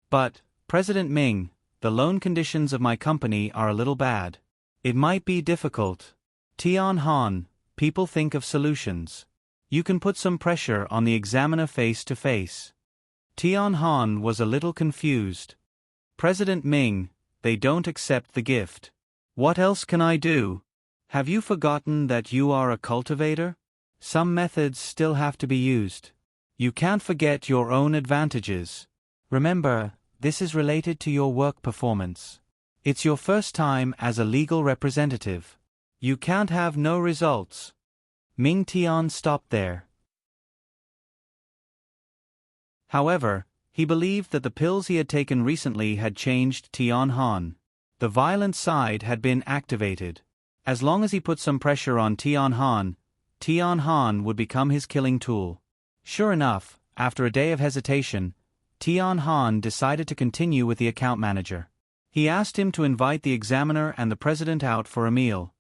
"But, President Ming, the loan conditions of my company are a little bad. It might be difficult." "Tian Han, people think of solutions. You can put some pressure on the examiner face to face." Tian Han was a little confused. "President Ming, they don't accept the gift. What else can I do? Have you forgotten that you are a cultivator? Some methods still have to be used. You can't forget your own advantages. Remember, this is related to your work performance. It's your first time as a legal representative. You can't have no results." Ming Tian stopped there. However, he believed that the pills he had taken recently had changed Tian Han. The violent side had been activated. As long as he put some pressure on Tian Han would become his killing tool. Sure enough, after a day of hesitation, Tian Han decided to continue with the account manager. He asked him to invite the examiner and the president out for a meal.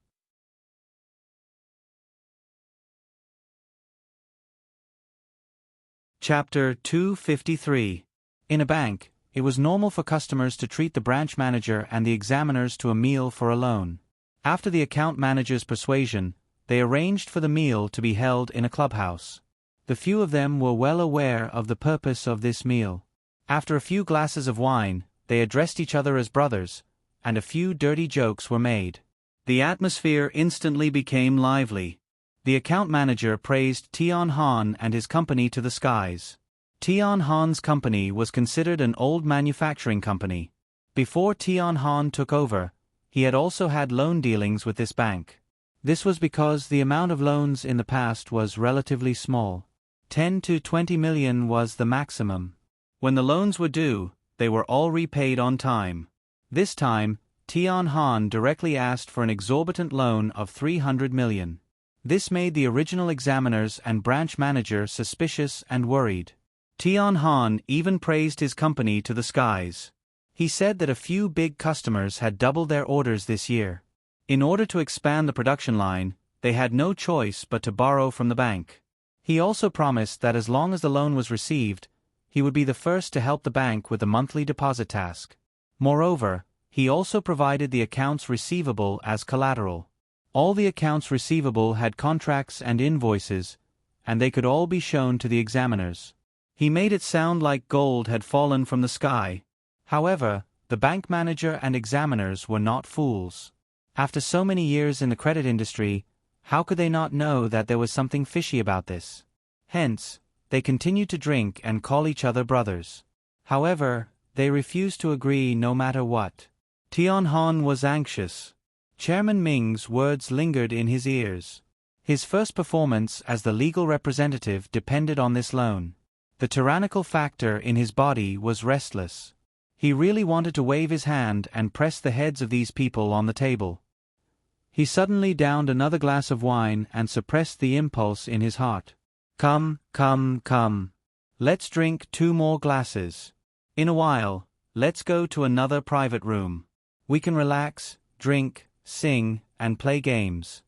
Chapter 253. In a bank, it was normal for customers to treat the branch manager and the examiners to a meal for a loan. After the account manager's persuasion, they arranged for the meal to be held in a clubhouse. The few of them were well aware of the purpose of this meal. After a few glasses of wine, they addressed each other as brothers, and a few dirty jokes were made. The atmosphere instantly became lively. The account manager praised Tian Han and his company to the skies. Tian Han's company was considered an old manufacturing company. Before Tian Han took over, he had also had loan dealings with this bank. This was because the amount of loans in the past was relatively small. 10 to 20 million was the maximum. When the loans were due, they were all repaid on time. This time, Tian Han directly asked for an exorbitant loan of 300 million. This made the original examiners and branch manager suspicious and worried. Tian Han even praised his company to the skies. He said that a few big customers had doubled their orders this year. In order to expand the production line, they had no choice but to borrow from the bank. He also promised that as long as the loan was received, he would be the first to help the bank with the monthly deposit task. Moreover, he also provided the accounts receivable as collateral. All the accounts receivable had contracts and invoices, and they could all be shown to the examiners. He made it sound like gold had fallen from the sky. However, the bank manager and examiners were not fools. After so many years in the credit industry, how could they not know that there was something fishy about this? Hence, they continued to drink and call each other brothers. However, they refused to agree no matter what. Tian Han was anxious. Chairman Ming's words lingered in his ears. His first performance as the legal representative depended on this loan. The tyrannical factor in his body was restless. He really wanted to wave his hand and press the heads of these people on the table. He suddenly downed another glass of wine and suppressed the impulse in his heart. Come, come, come. Let's drink 2 more glasses. In a while, let's go to another private room. We can relax, drink, sing, and play games.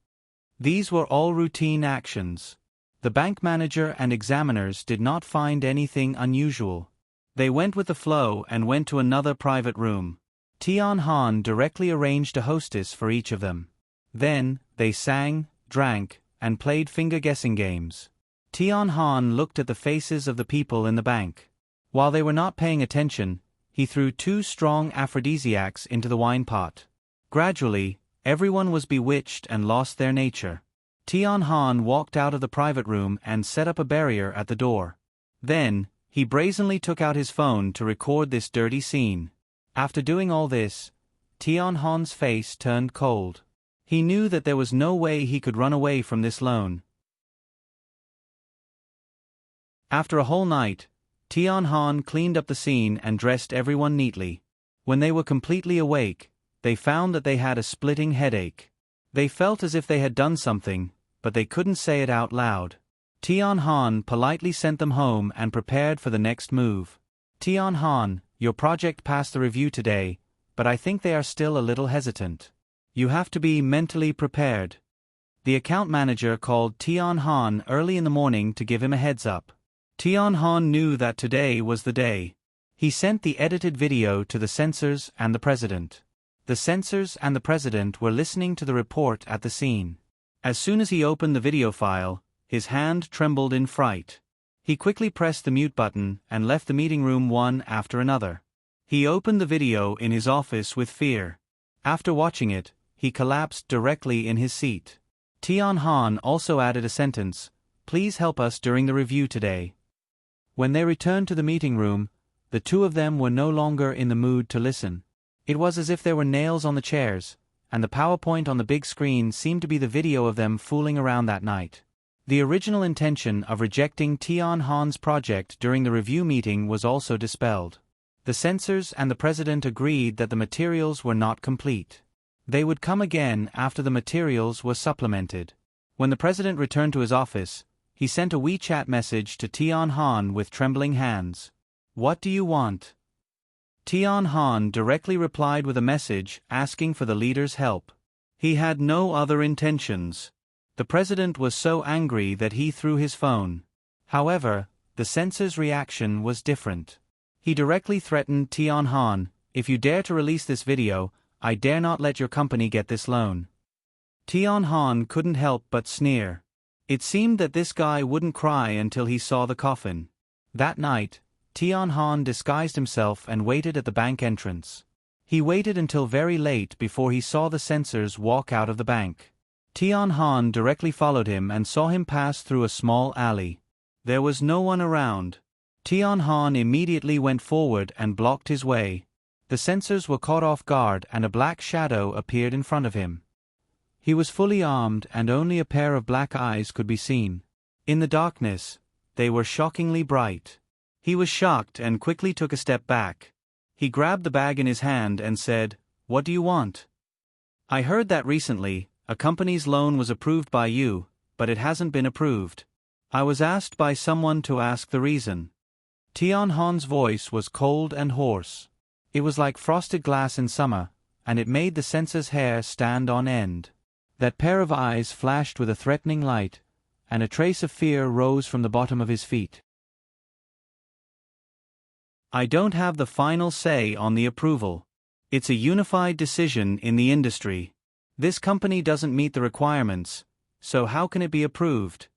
These were all routine actions. The bank manager and examiners did not find anything unusual. They went with the flow and went to another private room. Tian Han directly arranged a hostess for each of them. Then, they sang, drank, and played finger-guessing games. Tian Han looked at the faces of the people in the bank. While they were not paying attention, he threw 2 strong aphrodisiacs into the wine pot. Gradually, everyone was bewitched and lost their nature. Tian Han walked out of the private room and set up a barrier at the door. Then, he brazenly took out his phone to record this dirty scene. After doing all this, Tian Han's face turned cold. He knew that there was no way he could run away from this loan. After a whole night, Tian Han cleaned up the scene and dressed everyone neatly. When they were completely awake, they found that they had a splitting headache. They felt as if they had done something, but they couldn't say it out loud. Tian Han politely sent them home and prepared for the next move. Tian Han, your project passed the review today, but I think they are still a little hesitant. You have to be mentally prepared. The account manager called Tian Han early in the morning to give him a heads up. Tian Han knew that today was the day. He sent the edited video to the censors and the president. The censors and the president were listening to the report at the scene. As soon as he opened the video file, his hand trembled in fright. He quickly pressed the mute button and left the meeting room one after another. He opened the video in his office with fear. After watching it, he collapsed directly in his seat. Tian Han also added a sentence, "Please help us during the review today." When they returned to the meeting room, the 2 of them were no longer in the mood to listen. It was as if there were nails on the chairs, and the PowerPoint on the big screen seemed to be the video of them fooling around that night. The original intention of rejecting Tian Han's project during the review meeting was also dispelled. The censors and the president agreed that the materials were not complete. They would come again after the materials were supplemented. When the president returned to his office, he sent a WeChat message to Tian Han with trembling hands. "What do you want?" Tian Han directly replied with a message asking for the leader's help. He had no other intentions. The president was so angry that he threw his phone. However, the censor's reaction was different. He directly threatened Tian Han, "If you dare to release this video, I dare not let your company get this loan." Tian Han couldn't help but sneer. It seemed that this guy wouldn't cry until he saw the coffin. That night, Tian Han disguised himself and waited at the bank entrance. He waited until very late before he saw the censors walk out of the bank. Tian Han directly followed him and saw him pass through a small alley. There was no one around. Tian Han immediately went forward and blocked his way. The censors were caught off guard and a black shadow appeared in front of him. He was fully armed and only a pair of black eyes could be seen. In the darkness, they were shockingly bright. He was shocked and quickly took a step back. He grabbed the bag in his hand and said, "What do you want?" "I heard that recently, a company's loan was approved by you, but it hasn't been approved. I was asked by someone to ask the reason." Tian Han's voice was cold and hoarse. It was like frosted glass in summer, and it made the censor's hair stand on end. That pair of eyes flashed with a threatening light, and a trace of fear rose from the bottom of his feet. "I don't have the final say on the approval. It's a unified decision in the industry. This company doesn't meet the requirements, so how can it be approved?"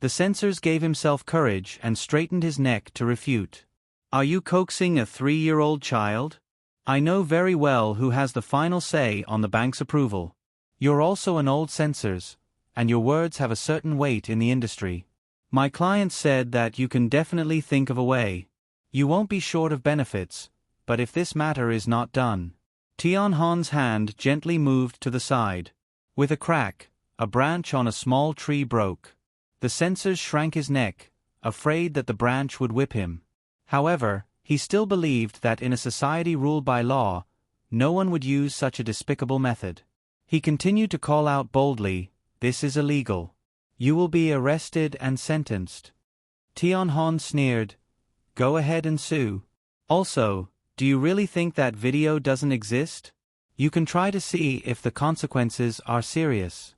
The censors gave himself courage and straightened his neck to refute. "Are you coaxing a 3-year-old child? I know very well who has the final say on the bank's approval. You're also an old censors, and your words have a certain weight in the industry. My client said that you can definitely think of a way. You won't be short of benefits, but if this matter is not done." Tian Han's hand gently moved to the side. With a crack, a branch on a small tree broke. The censors shrank his neck, afraid that the branch would whip him. However, he still believed that in a society ruled by law, no one would use such a despicable method. He continued to call out boldly, "This is illegal. You will be arrested and sentenced." Tianhong sneered, "Go ahead and sue. Also, do you really think that video doesn't exist? You can try to see if the consequences are serious."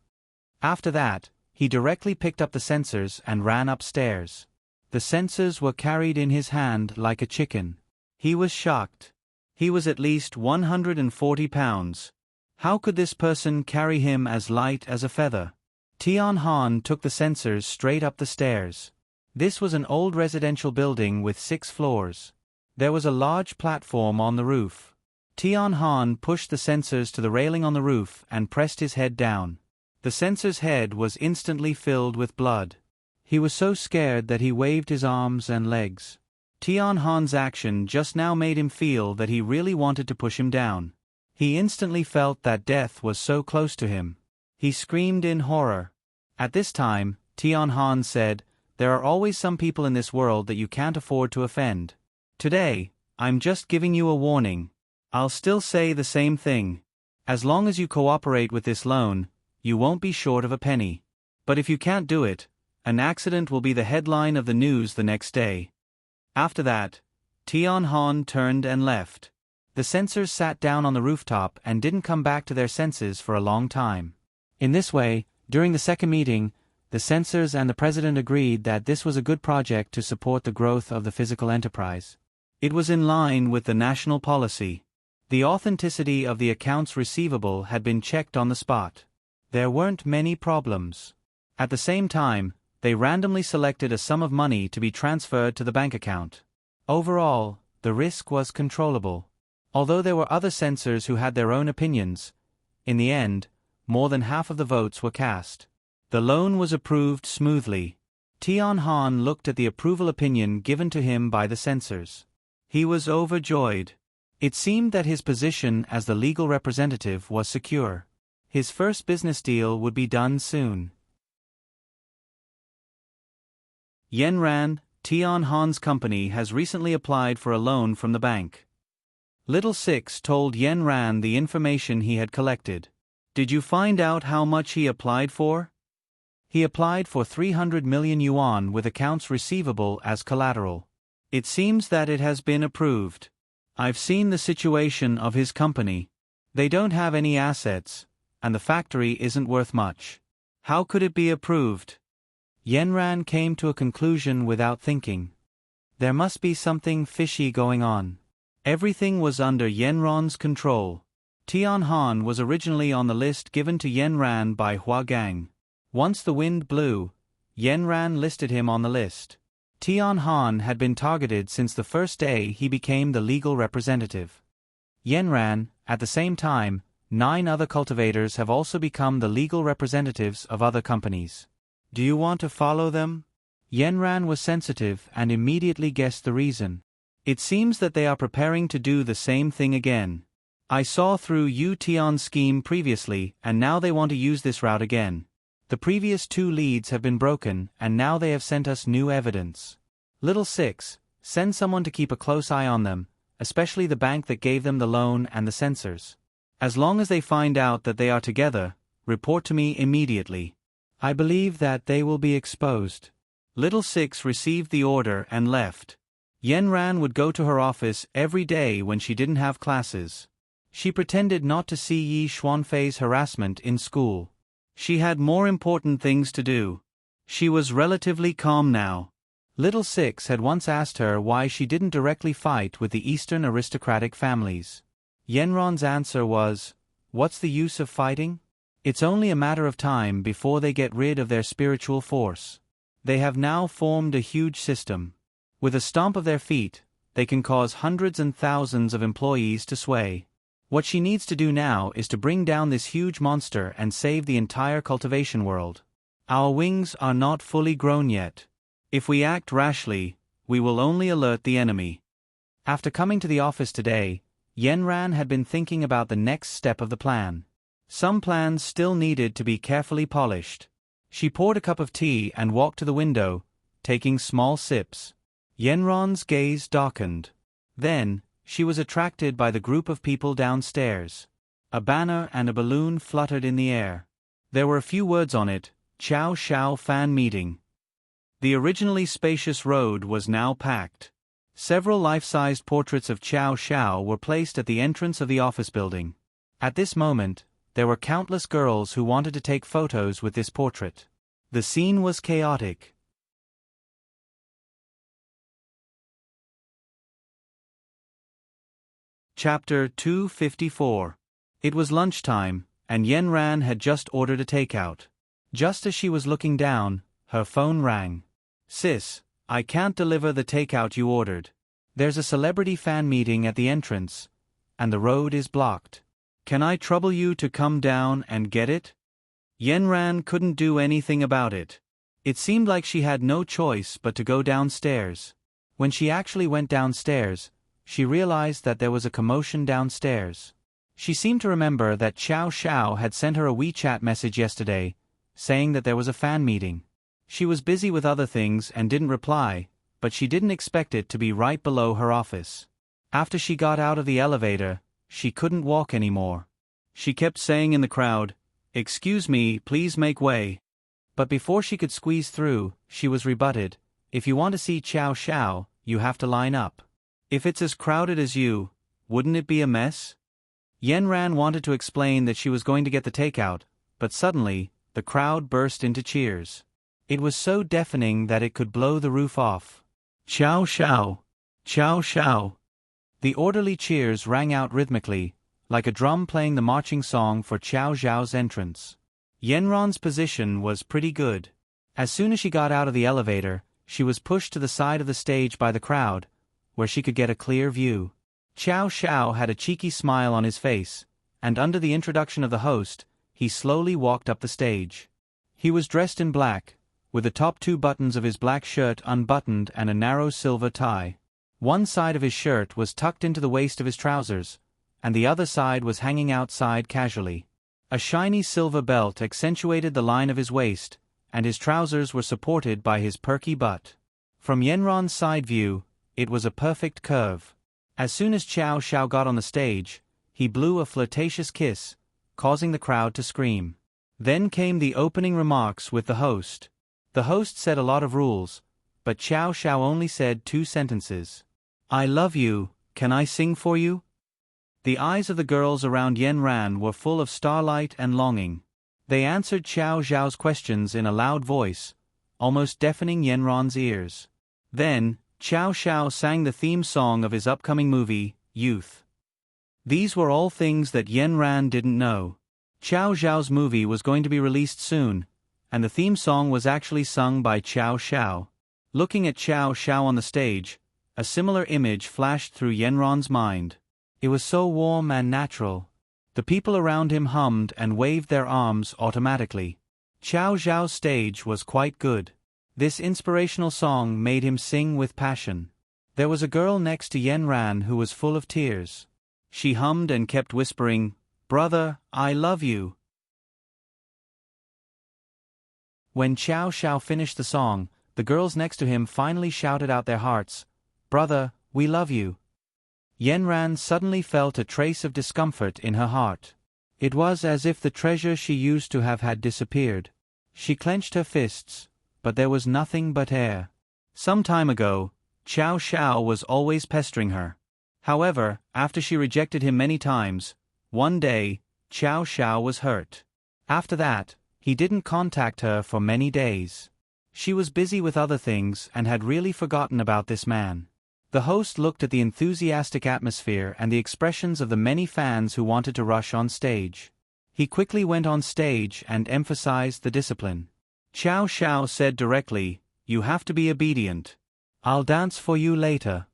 After that, he directly picked up the censers and ran upstairs. The censers were carried in his hand like a chicken. He was shocked. He was at least 140 pounds. How could this person carry him as light as a feather? Tianhong took the censers straight up the stairs. This was an old residential building with 6 floors. There was a large platform on the roof. Tianhong pushed the censers to the railing on the roof and pressed his head down. The censor's head was instantly filled with blood. He was so scared that he waved his arms and legs. Tianhong's action just now made him feel that he really wanted to push him down. He instantly felt that death was so close to him. He screamed in horror. At this time, Tianhong said, "There are always some people in this world that you can't afford to offend. Today, I'm just giving you a warning. I'll still say the same thing. As long as you cooperate with this loan, you won't be short of a penny. But if you can't do it, an accident will be the headline of the news the next day." After that, Tianhong turned and left. The censors sat down on the rooftop and didn't come back to their senses for a long time. In this way, during the second meeting, the censors and the president agreed that this was a good project to support the growth of the physical enterprise. It was in line with the national policy. The authenticity of the accounts receivable had been checked on the spot. There weren't many problems. At the same time, they randomly selected a sum of money to be transferred to the bank account. Overall, the risk was controllable. Although there were other censors who had their own opinions, in the end, more than half of the votes were cast. The loan was approved smoothly. Tianhong looked at the approval opinion given to him by the censors. He was overjoyed. It seemed that his position as the legal representative was secure. His first business deal would be done soon. Yanran, Tianhong's company, has recently applied for a loan from the bank. Little Six told Yanran the information he had collected. "Did you find out how much he applied for?" "He applied for 300 million yuan with accounts receivable as collateral. It seems that it has been approved. I've seen the situation of his company. They don't have any assets, and the factory isn't worth much. How could it be approved?" Yanran came to a conclusion without thinking. There must be something fishy going on. Everything was under Yanran's control. Tianhong was originally on the list given to Yanran by Huagang. Once the wind blew, Yanran listed him on the list. Tianhong had been targeted since the first day he became the legal representative. Yanran, at the same time, 9 other cultivators have also become the legal representatives of other companies. "Do you want to follow them?" Yanran was sensitive and immediately guessed the reason. "It seems that they are preparing to do the same thing again. I saw through Yu Tian's scheme previously, and now they want to use this route again. The previous 2 leads have been broken, and now they have sent us new evidence. Little Six, send someone to keep a close eye on them, especially the bank that gave them the loan and the censors. As long as they find out that they are together, report to me immediately. I believe that they will be exposed." Little Six received the order and left. Yanran would go to her office every day when she didn't have classes. She pretended not to see Yi Xuanfei's harassment in school. She had more important things to do. She was relatively calm now. Little Six had once asked her why she didn't directly fight with the Eastern aristocratic families. Yanran's answer was, "What's the use of fighting? It's only a matter of time before they get rid of their spiritual force. They have now formed a huge system. With a stomp of their feet, they can cause hundreds and thousands of employees to sway. What she needs to do now is to bring down this huge monster and save the entire cultivation world. Our wings are not fully grown yet. If we act rashly, we will only alert the enemy." After coming to the office today, Yanran had been thinking about the next step of the plan. Some plans still needed to be carefully polished. She poured a cup of tea and walked to the window, taking small sips. Yenron's gaze darkened. Then, she was attracted by the group of people downstairs. A banner and a balloon fluttered in the air. There were a few words on it: Chow Shao Fan Meeting. The originally spacious road was now packed. Several life-sized portraits of Chow Shao were placed at the entrance of the office building. At this moment, there were countless girls who wanted to take photos with this portrait. The scene was chaotic. Chapter 254. It was lunchtime, and Yenran had just ordered a takeout. Just as she was looking down, her phone rang. "Sis, I can't deliver the takeout you ordered. There's a celebrity fan meeting at the entrance, and the road is blocked. Can I trouble you to come down and get it?" Yenran couldn't do anything about it. It seemed like she had no choice but to go downstairs. When she actually went downstairs, she realized that there was a commotion downstairs. She seemed to remember that Chow Shao had sent her a WeChat message yesterday, saying that there was a fan meeting. She was busy with other things and didn't reply, but she didn't expect it to be right below her office. After she got out of the elevator, she couldn't walk anymore. She kept saying in the crowd, "Excuse me, please make way." But before she could squeeze through, she was rebutted. "If you want to see Chow Shao, you have to line up. If it's as crowded as you, wouldn't it be a mess?" Yenran wanted to explain that she was going to get the takeout, but suddenly, the crowd burst into cheers. It was so deafening that it could blow the roof off. "Chow Shao! Chow Shao!" The orderly cheers rang out rhythmically, like a drum playing the marching song for Chow Zhao's entrance. Yenron's position was pretty good. As soon as she got out of the elevator, she was pushed to the side of the stage by the crowd, where she could get a clear view. Chow Shao had a cheeky smile on his face, and under the introduction of the host, he slowly walked up the stage. He was dressed in black, with the top two buttons of his black shirt unbuttoned and a narrow silver tie. One side of his shirt was tucked into the waist of his trousers, and the other side was hanging outside casually. A shiny silver belt accentuated the line of his waist, and his trousers were supported by his perky butt. From Yenron's side view, it was a perfect curve. As soon as Chow Shao got on the stage, he blew a flirtatious kiss, causing the crowd to scream. Then came the opening remarks with the host. The host said a lot of rules, but Chow Shao only said 2 sentences. "I love you, can I sing for you?" The eyes of the girls around Yenran were full of starlight and longing. They answered Chow Zhao's questions in a loud voice, almost deafening Yenron's ears. Then, Chow Shao sang the theme song of his upcoming movie, Youth. These were all things that Yenran didn't know. Chow Zhao's movie was going to be released soon, and the theme song was actually sung by Chow Shao. Looking at Chow Shao on the stage, a similar image flashed through Yenron's mind. It was so warm and natural. The people around him hummed and waved their arms automatically. Chow Zhao's stage was quite good. This inspirational song made him sing with passion. There was a girl next to Yenran who was full of tears. She hummed and kept whispering, "Brother, I love you." When Chow Shao finished the song, the girls next to him finally shouted out their hearts, "Brother, we love you." Yenran suddenly felt a trace of discomfort in her heart. It was as if the treasure she used to have had disappeared. She clenched her fists, but there was nothing but air. Some time ago, Chow Shao was always pestering her. However, after she rejected him many times, one day, Chow Shao was hurt. After that, he didn't contact her for many days. She was busy with other things and had really forgotten about this man. The host looked at the enthusiastic atmosphere and the expressions of the many fans who wanted to rush on stage. He quickly went on stage and emphasized the discipline. Chow Shao said directly, "You have to be obedient. I'll dance for you later."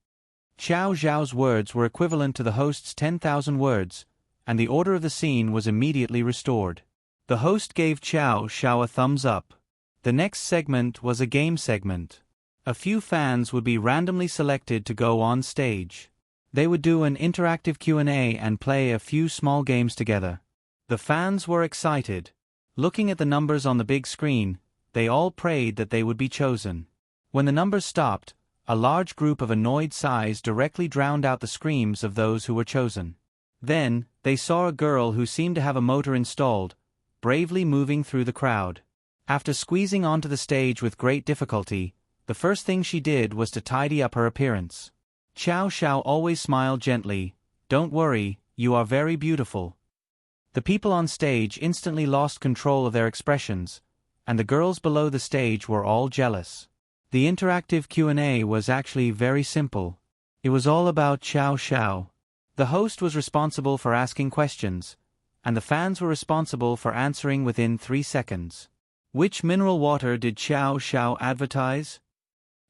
Chow Zhao's words were equivalent to the host's 10,000 words, and the order of the scene was immediately restored. The host gave Chow Shao a thumbs up. The next segment was a game segment. A few fans would be randomly selected to go on stage. They would do an interactive Q&A and play a few small games together. The fans were excited. Looking at the numbers on the big screen, they all prayed that they would be chosen. When the numbers stopped, a large group of annoyed sighs directly drowned out the screams of those who were chosen. Then, they saw a girl who seemed to have a motor installed, bravely moving through the crowd. After squeezing onto the stage with great difficulty, the first thing she did was to tidy up her appearance. Xiao Xiao always smiled gently. "Don't worry, you are very beautiful." The people on stage instantly lost control of their expressions, and the girls below the stage were all jealous. The interactive Q&A was actually very simple. It was all about Xiao Xiao. The host was responsible for asking questions, and the fans were responsible for answering within 3 seconds. Which mineral water did Xiao Xiao advertise?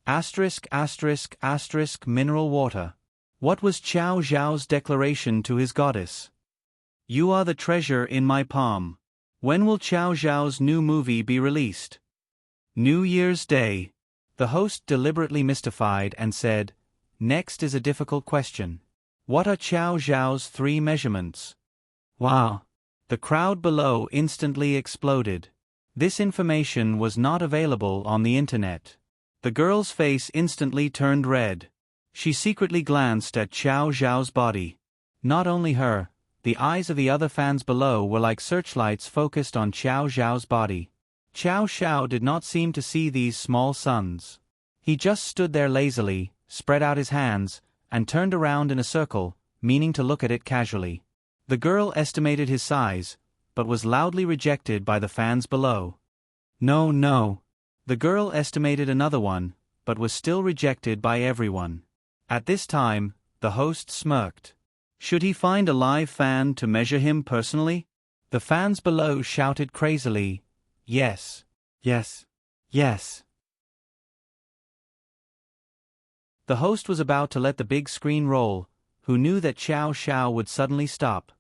**** mineral water. What was Xiao Xiao's declaration to his goddess? "You are the treasure in my palm." When will Xiao Xiao's new movie be released? New Year's Day. The host deliberately mystified and said, "Next is a difficult question. What are Xiao Xiao's 3 measurements?" Wow! The crowd below instantly exploded. This information was not available on the internet. The girl's face instantly turned red. She secretly glanced at Xiao Xiao's body. Not only her, the eyes of the other fans below were like searchlights focused on Xiao Xiao's body. Xiao Xiao did not seem to see these small suns. He just stood there lazily, spread out his hands, and turned around in a circle, meaning to look at it casually. The girl estimated his size, but was loudly rejected by the fans below. No. The girl estimated another one, but was still rejected by everyone. At this time, the host smirked. Should he find a live fan to measure him personally? The fans below shouted crazily, "Yes. Yes. Yes." The host was about to let the big screen roll, who knew that Xiao Xiao would suddenly stop.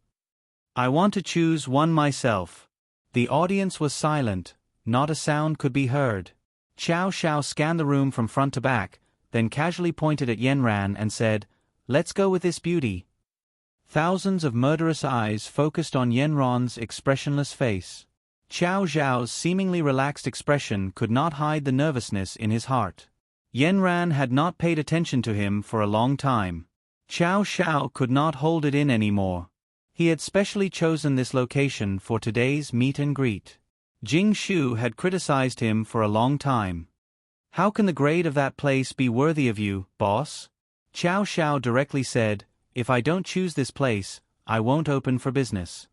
"I want to choose one myself." The audience was silent, not a sound could be heard. Xiao Xiao scanned the room from front to back, then casually pointed at Yanran and said, "Let's go with this beauty." Thousands of murderous eyes focused on Yanran's expressionless face. Xiao Xiao's seemingly relaxed expression could not hide the nervousness in his heart. Yanran had not paid attention to him for a long time. Xiao Xiao could not hold it in anymore. He had specially chosen this location for today's meet and greet. Jing Shu had criticized him for a long time. "How can the grade of that place be worthy of you, boss?" Xiao Xiao directly said, "If I don't choose this place, I won't open for business."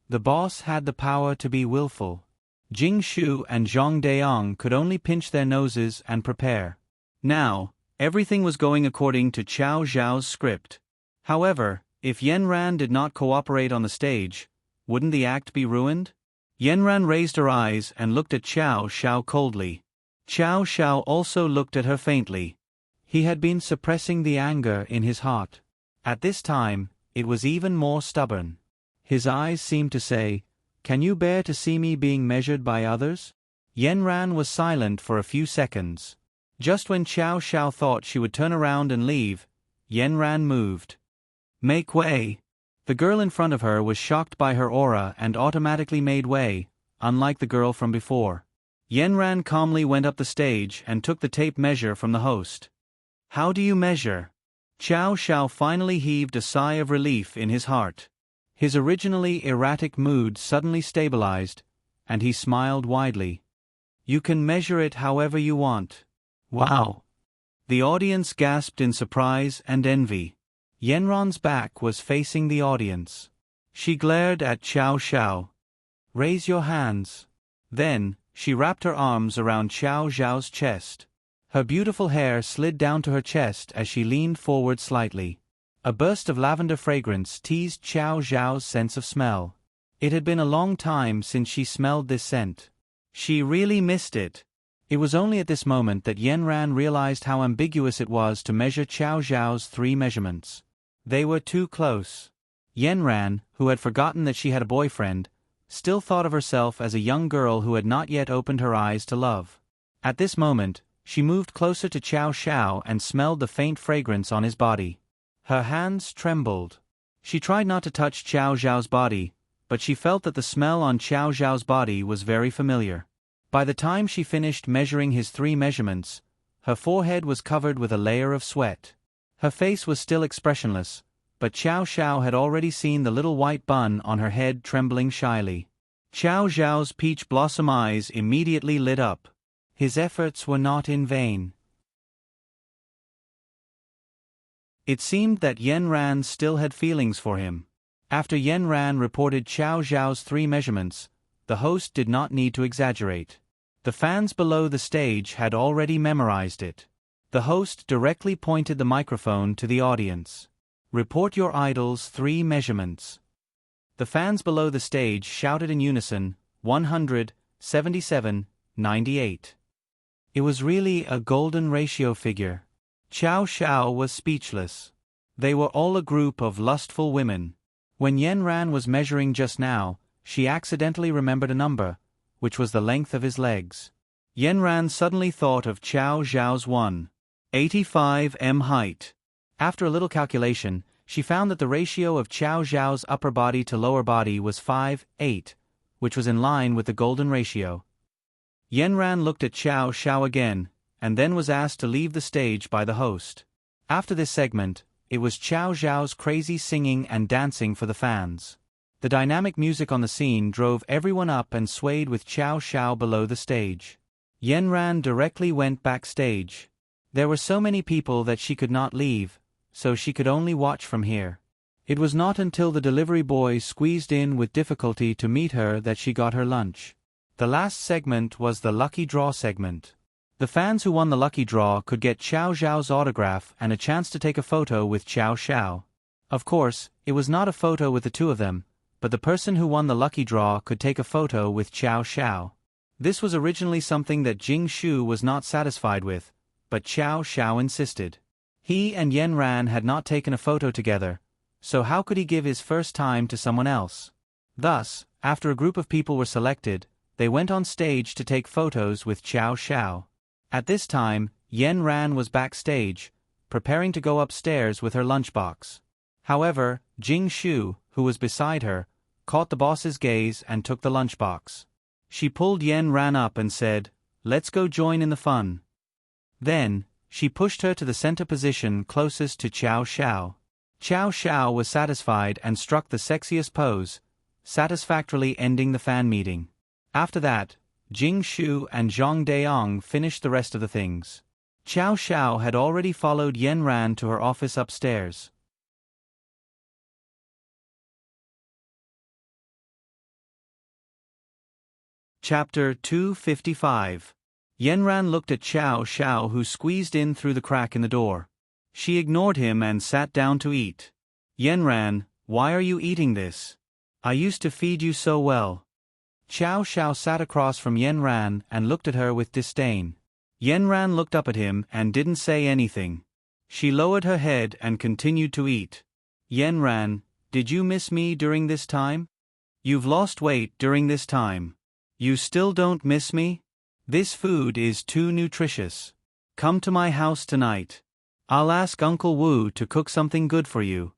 The boss had the power to be willful. Jing Shu and Zhang Deong could only pinch their noses and prepare. Now, everything was going according to Xiao Xiao's script. However, if Yanran did not cooperate on the stage, wouldn't the act be ruined? Yanran raised her eyes and looked at Xiao Xiao coldly. Xiao Xiao also looked at her faintly. He had been suppressing the anger in his heart. At this time, it was even more stubborn. His eyes seemed to say, "Can you bear to see me being measured by others?" Yanran was silent for a few seconds. Just when Xiao Xiao thought she would turn around and leave, Yanran moved. "Make way!" The girl in front of her was shocked by her aura and automatically made way, unlike the girl from before. Yanran calmly went up the stage and took the tape measure from the host. "How do you measure?" Xiao Xiao finally heaved a sigh of relief in his heart. His originally erratic mood suddenly stabilized, and he smiled widely. "You can measure it however you want." Wow! The audience gasped in surprise and envy. Yanran's back was facing the audience. She glared at Xiao Xiao. "Raise your hands." Then, she wrapped her arms around Xiao Xiao's chest. Her beautiful hair slid down to her chest as she leaned forward slightly. A burst of lavender fragrance teased Xiao Xiao's sense of smell. It had been a long time since she smelled this scent. She really missed it. It was only at this moment that Yanran realized how ambiguous it was to measure Xiao Xiao's 3 measurements. They were too close. Yanran, who had forgotten that she had a boyfriend, still thought of herself as a young girl who had not yet opened her eyes to love. At this moment, she moved closer to Xiao Xiao and smelled the faint fragrance on his body. Her hands trembled. She tried not to touch Xiao Xiao's body, but she felt that the smell on Xiao Xiao's body was very familiar. By the time she finished measuring his 3 measurements, Her forehead was covered with a layer of sweat. Her face was still expressionless, but Xiao Xiao had already seen the little white bun on her head trembling shyly. Xiao Xiao's peach blossom eyes immediately lit up. His efforts were not in vain. It seemed that Yen Ran still had feelings for him. After Yen Ran reported Xiao Xiao's 3 measurements, the host did not need to exaggerate. The fans below the stage had already memorized it. The host directly pointed the microphone to the audience. Report your idol's 3 measurements. The fans below the stage shouted in unison, 100, 77, 98. It was really a golden ratio figure. Xiao Xiao was speechless. They were all a group of lustful women. When Yen Ran was measuring just now, she accidentally remembered a number, which was the length of his legs. Yen Ran suddenly thought of Xiao Xiao's 185 m height. After a little calculation, she found that the ratio of Xiao Xiao's upper body to lower body was 5:8, which was in line with the golden ratio. Yen Ran looked at Xiao Xiao again, and then was asked to leave the stage by the host. After this segment, it was Xiao Xiao's crazy singing and dancing for the fans. The dynamic music on the scene drove everyone up and swayed with Xiao Xiao below the stage. Yen Ran directly went backstage. There were so many people that she could not leave, so she could only watch from here. It was not until the delivery boy squeezed in with difficulty to meet her that she got her lunch. The last segment was the lucky draw segment. The fans who won the lucky draw could get Xiao Xiao's autograph and a chance to take a photo with Xiao Xiao. Of course, it was not a photo with the 2 of them, but the person who won the lucky draw could take a photo with Xiao Xiao. This was originally something that Jing Shu was not satisfied with, but Xiao Xiao insisted. He and Yen Ran had not taken a photo together, so how could he give his first time to someone else? Thus, after a group of people were selected, they went on stage to take photos with Xiao Xiao. At this time, Yen Ran was backstage, preparing to go upstairs with her lunchbox. However, Jing Shu, who was beside her, caught the boss's gaze and took the lunchbox. She pulled Yen Ran up and said, "Let's go join in the fun." Then, she pushed her to the center position closest to Xiao Xiao. Xiao Xiao was satisfied and struck the sexiest pose, satisfactorily ending the fan meeting. After that, Jing Shu and Zhang Deong finished the rest of the things. Xiao Xiao had already followed Yen Ran to her office upstairs. Chapter 255. Yen Ran looked at Xiao Xiao, who squeezed in through the crack in the door. She ignored him and sat down to eat. "Yen Ran, why are you eating this? I used to feed you so well." Xiao Xiao sat across from Yen Ran and looked at her with disdain. Yen Ran looked up at him and didn't say anything. She lowered her head and continued to eat. "Yen Ran, did you miss me during this time? You've lost weight during this time. You still don't miss me? This food is too nutritious. Come to my house tonight. I'll ask Uncle Wu to cook something good for you."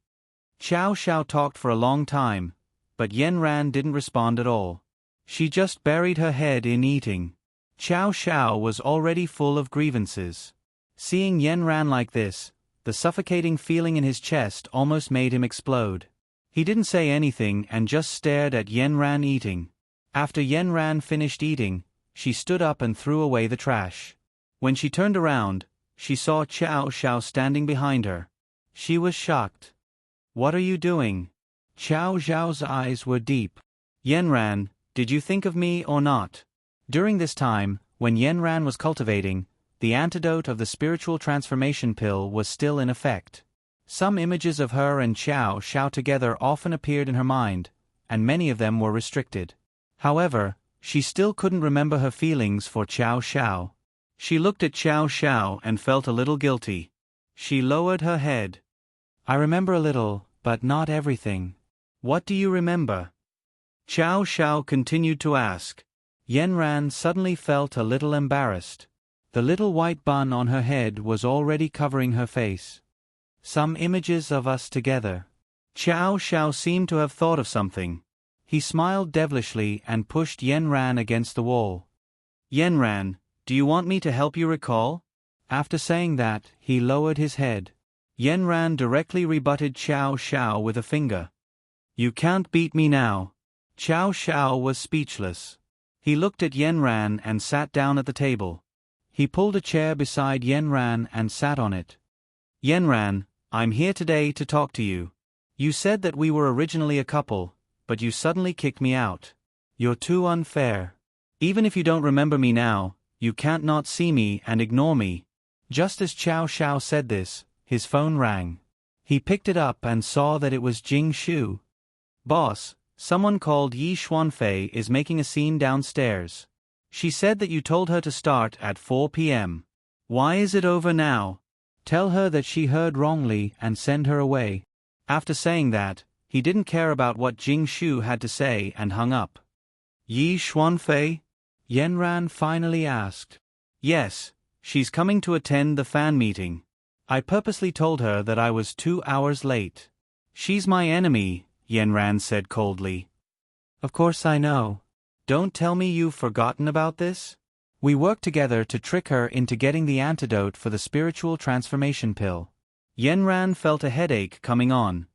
Xiao Xiao talked for a long time, but Yen Ran didn't respond at all. She just buried her head in eating. Xiao Xiao was already full of grievances. Seeing Yen Ran like this, the suffocating feeling in his chest almost made him explode. He didn't say anything and just stared at Yen Ran eating. After Yen Ran finished eating, she stood up and threw away the trash. When she turned around, she saw Xiao Xiao standing behind her. She was shocked. "What are you doing?" Xiao Xiao's eyes were deep. "Yen Ran, did you think of me or not?" During this time, when Yen Ran was cultivating, the antidote of the spiritual transformation pill was still in effect. Some images of her and Xiao Xiao together often appeared in her mind, and many of them were restricted. However, she still couldn't remember her feelings for Xiao Xiao. She looked at Xiao Xiao and felt a little guilty. She lowered her head. "I remember a little, but not everything." "What do you remember?" Xiao Xiao continued to ask. Yen Ran suddenly felt a little embarrassed. The little white bun on her head was already covering her face. "Some images of us together." Xiao Xiao seemed to have thought of something. He smiled devilishly and pushed Yen Ran against the wall. "Yen Ran, do you want me to help you recall?" After saying that, he lowered his head. Yanran directly rebutted Xiao Xiao with a finger. You can't beat me now. Xiao Xiao was speechless. He looked at Yanran and sat down at the table. He pulled a chair beside Yanran and sat on it. Yanran, I'm here today to talk to you. You said that we were originally a couple, but you suddenly kicked me out. You're too unfair. Even if you don't remember me now, you can't not see me and ignore me. Just as Xiao Xiao said this, his phone rang. He picked it up and saw that it was Jing Shu. Boss, someone called Yi Xuanfei is making a scene downstairs. She said that you told her to start at 4 p.m. Why is it over now? Tell her that she heard wrongly and send her away. After saying that, he didn't care about what Jing Shu had to say and hung up. Yi Xuanfei? Yanran finally asked. Yes, she's coming to attend the fan meeting. I purposely told her that I was 2 hours late. She's my enemy, Yanran said coldly. Of course I know. Don't tell me you've forgotten about this? We worked together to trick her into getting the antidote for the spiritual transformation pill. Yanran felt a headache coming on.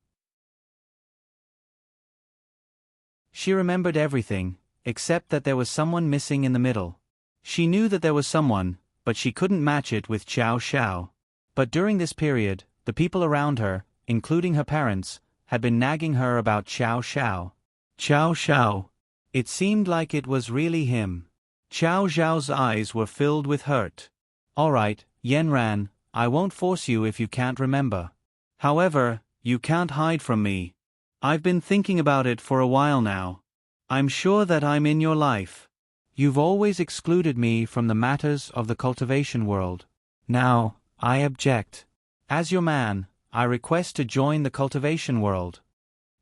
She remembered everything, except that there was someone missing in the middle. She knew that there was someone, but she couldn't match it with Xiao Xiao. But during this period, the people around her, including her parents, had been nagging her about Xiao Xiao. Xiao Xiao. It seemed like it was really him. Xiao Xiao's eyes were filled with hurt. All right, Yanran, I won't force you if you can't remember. However, you can't hide from me. I've been thinking about it for a while now. I'm sure that I'm in your life. You've always excluded me from the matters of the cultivation world. Now, I object. As your man, I request to join the cultivation world.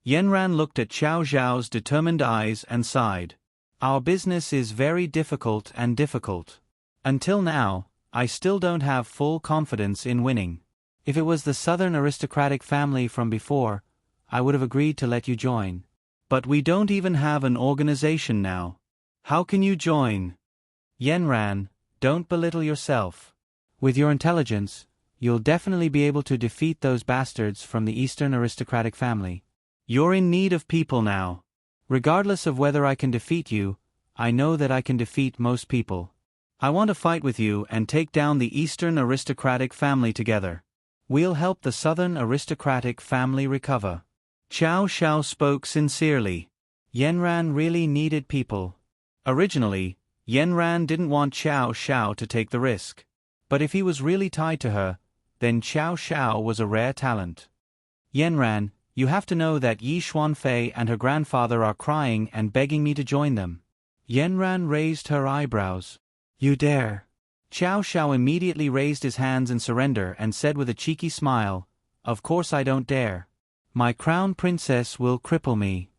Yanran looked at Xiao Zhao's determined eyes and sighed. Our business is very difficult and difficult. Until now, I still don't have full confidence in winning. If it was the southern aristocratic family from before, I would have agreed to let you join. But we don't even have an organization now. How can you join? Yanran, don't belittle yourself. With your intelligence, you'll definitely be able to defeat those bastards from the eastern aristocratic family. You're in need of people now. Regardless of whether I can defeat you, I know that I can defeat most people. I want to fight with you and take down the eastern aristocratic family together. We'll help the southern aristocratic family recover. Xiao Xiao spoke sincerely. Yanran really needed people. Originally, Yanran didn't want Xiao Xiao to take the risk. But if he was really tied to her, then Xiao Xiao was a rare talent. Yanran, you have to know that Yi Xuanfei and her grandfather are crying and begging me to join them. Yanran raised her eyebrows. You dare? Xiao Xiao immediately raised his hands in surrender and said with a cheeky smile, Of course I don't dare. My crown princess will cripple me.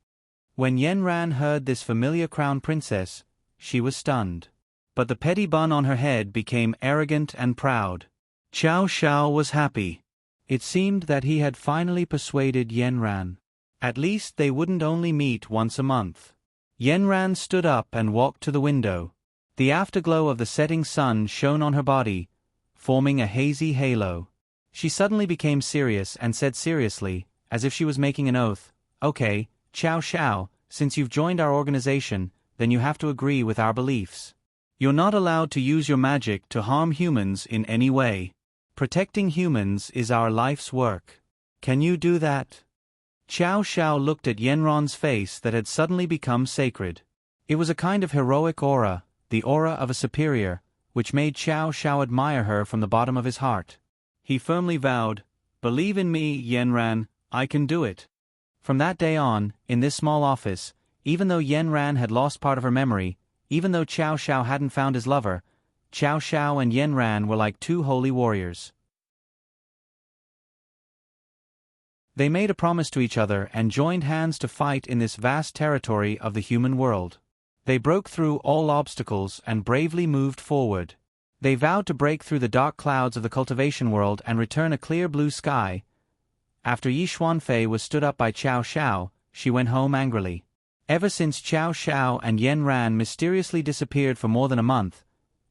When Yanran heard this familiar crown princess, she was stunned. But the petty bun on her head became arrogant and proud. Xiao Xiao was happy. It seemed that he had finally persuaded Yanran. At least they wouldn't only meet once a month. Yanran stood up and walked to the window. The afterglow of the setting sun shone on her body, forming a hazy halo. She suddenly became serious and said seriously, as if she was making an oath, Okay, Xiao Xiao, since you've joined our organization, then you have to agree with our beliefs. You're not allowed to use your magic to harm humans in any way. Protecting humans is our life's work. Can you do that? Xiao Xiao looked at Yanran's face that had suddenly become sacred. It was a kind of heroic aura, the aura of a superior, which made Xiao Xiao admire her from the bottom of his heart. He firmly vowed, Believe in me, Yanran, I can do it. From that day on, in this small office, even though Yanran had lost part of her memory, even though Xiao Xiao hadn't found his lover, Xiao Xiao and Yanran were like two holy warriors. They made a promise to each other and joined hands to fight in this vast territory of the human world. They broke through all obstacles and bravely moved forward. They vowed to break through the dark clouds of the cultivation world and return a clear blue sky. After Yi Xuanfei was stood up by Xiao Xiao, she went home angrily. Ever since Xiao Xiao and Yanran mysteriously disappeared for more than a month,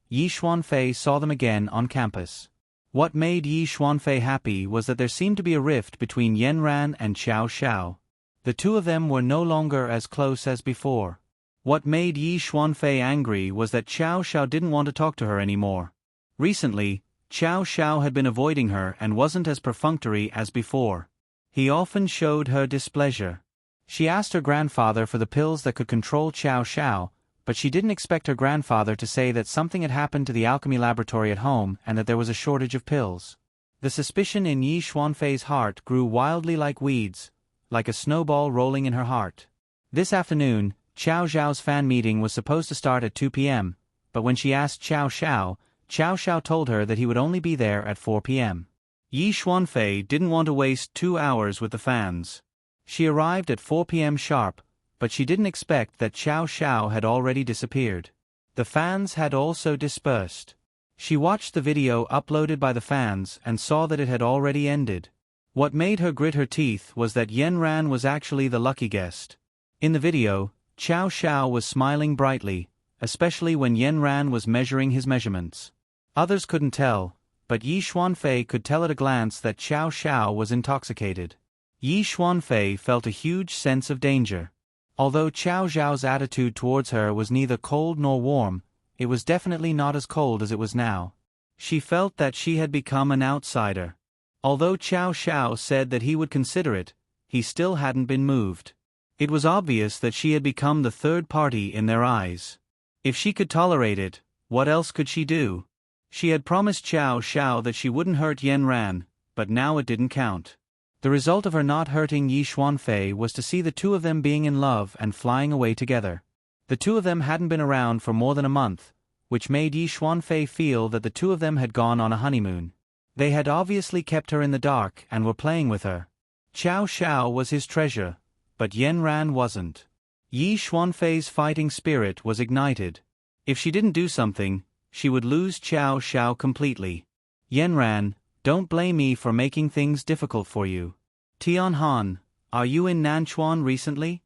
Yi Xuanfei saw them again on campus. What made Yi Xuanfei happy was that there seemed to be a rift between Yan Ran and Xiao Xiao. The two of them were no longer as close as before. What made Yi Xuanfei angry was that Xiao Xiao didn't want to talk to her anymore. Recently, Xiao Xiao had been avoiding her and wasn't as perfunctory as before. He often showed her displeasure. She asked her grandfather for the pills that could control Xiao Xiao, but she didn't expect her grandfather to say that something had happened to the alchemy laboratory at home and that there was a shortage of pills. The suspicion in Yi Xuanfei's heart grew wildly like weeds, like a snowball rolling in her heart. This afternoon, Xiao Xiao's fan meeting was supposed to start at 2 p.m., but when she asked Xiao Xiao, Xiao Xiao told her that he would only be there at 4 p.m. Yi Xuanfei didn't want to waste 2 hours with the fans. She arrived at 4 p.m. sharp, but she didn't expect that Xiao Xiao had already disappeared. The fans had also dispersed. She watched the video uploaded by the fans and saw that it had already ended. What made her grit her teeth was that Yan Ran was actually the lucky guest. In the video, Xiao Xiao was smiling brightly, especially when Yan Ran was measuring his measurements. Others couldn't tell, but Yi Xuanfei could tell at a glance that Xiao Xiao was intoxicated. Yi Xuanfei felt a huge sense of danger. Although Xiao Xiao's attitude towards her was neither cold nor warm, it was definitely not as cold as it was now. She felt that she had become an outsider. Although Xiao Xiao said that he would consider it, he still hadn't been moved. It was obvious that she had become the third party in their eyes. If she could tolerate it, what else could she do? She had promised Xiao Xiao that she wouldn't hurt Yan Ran, but now it didn't count. The result of her not hurting Yi Xuanfei was to see the two of them being in love and flying away together. The two of them hadn't been around for more than a month, which made Yi Xuanfei feel that the two of them had gone on a honeymoon. They had obviously kept her in the dark and were playing with her. Xiao Xiao was his treasure, but Yan Ran wasn't. Yi Xuanfei's fighting spirit was ignited. If she didn't do something, she would lose Xiao Xiao completely. Yan Ran, don't blame me for making things difficult for you. Tian Han, are you in Nanchuan recently?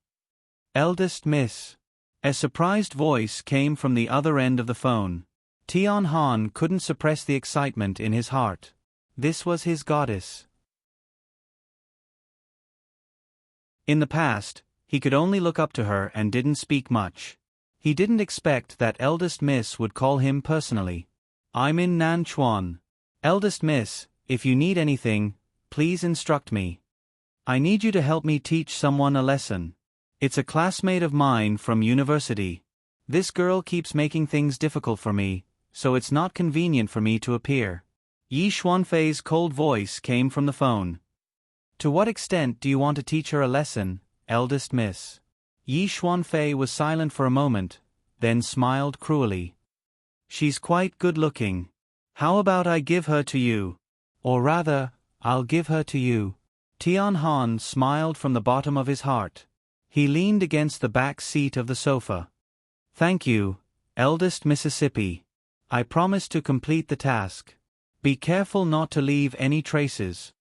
Eldest Miss. A surprised voice came from the other end of the phone. Tian Han couldn't suppress the excitement in his heart. This was his goddess. In the past, he could only look up to her and didn't speak much. He didn't expect that Eldest Miss would call him personally. I'm in Nanchuan. Eldest Miss, if you need anything, please instruct me. I need you to help me teach someone a lesson. It's a classmate of mine from university. This girl keeps making things difficult for me, so it's not convenient for me to appear. Yi Xuanfei's cold voice came from the phone. To what extent do you want to teach her a lesson, Eldest Miss? Yi Xuanfei was silent for a moment, then smiled cruelly. She's quite good-looking. How about I give her to you? Or rather, I'll give her to you. Tian Han smiled from the bottom of his heart. He leaned against the back seat of the sofa. Thank you, Eldest Mississippi. I promise to complete the task. Be careful not to leave any traces.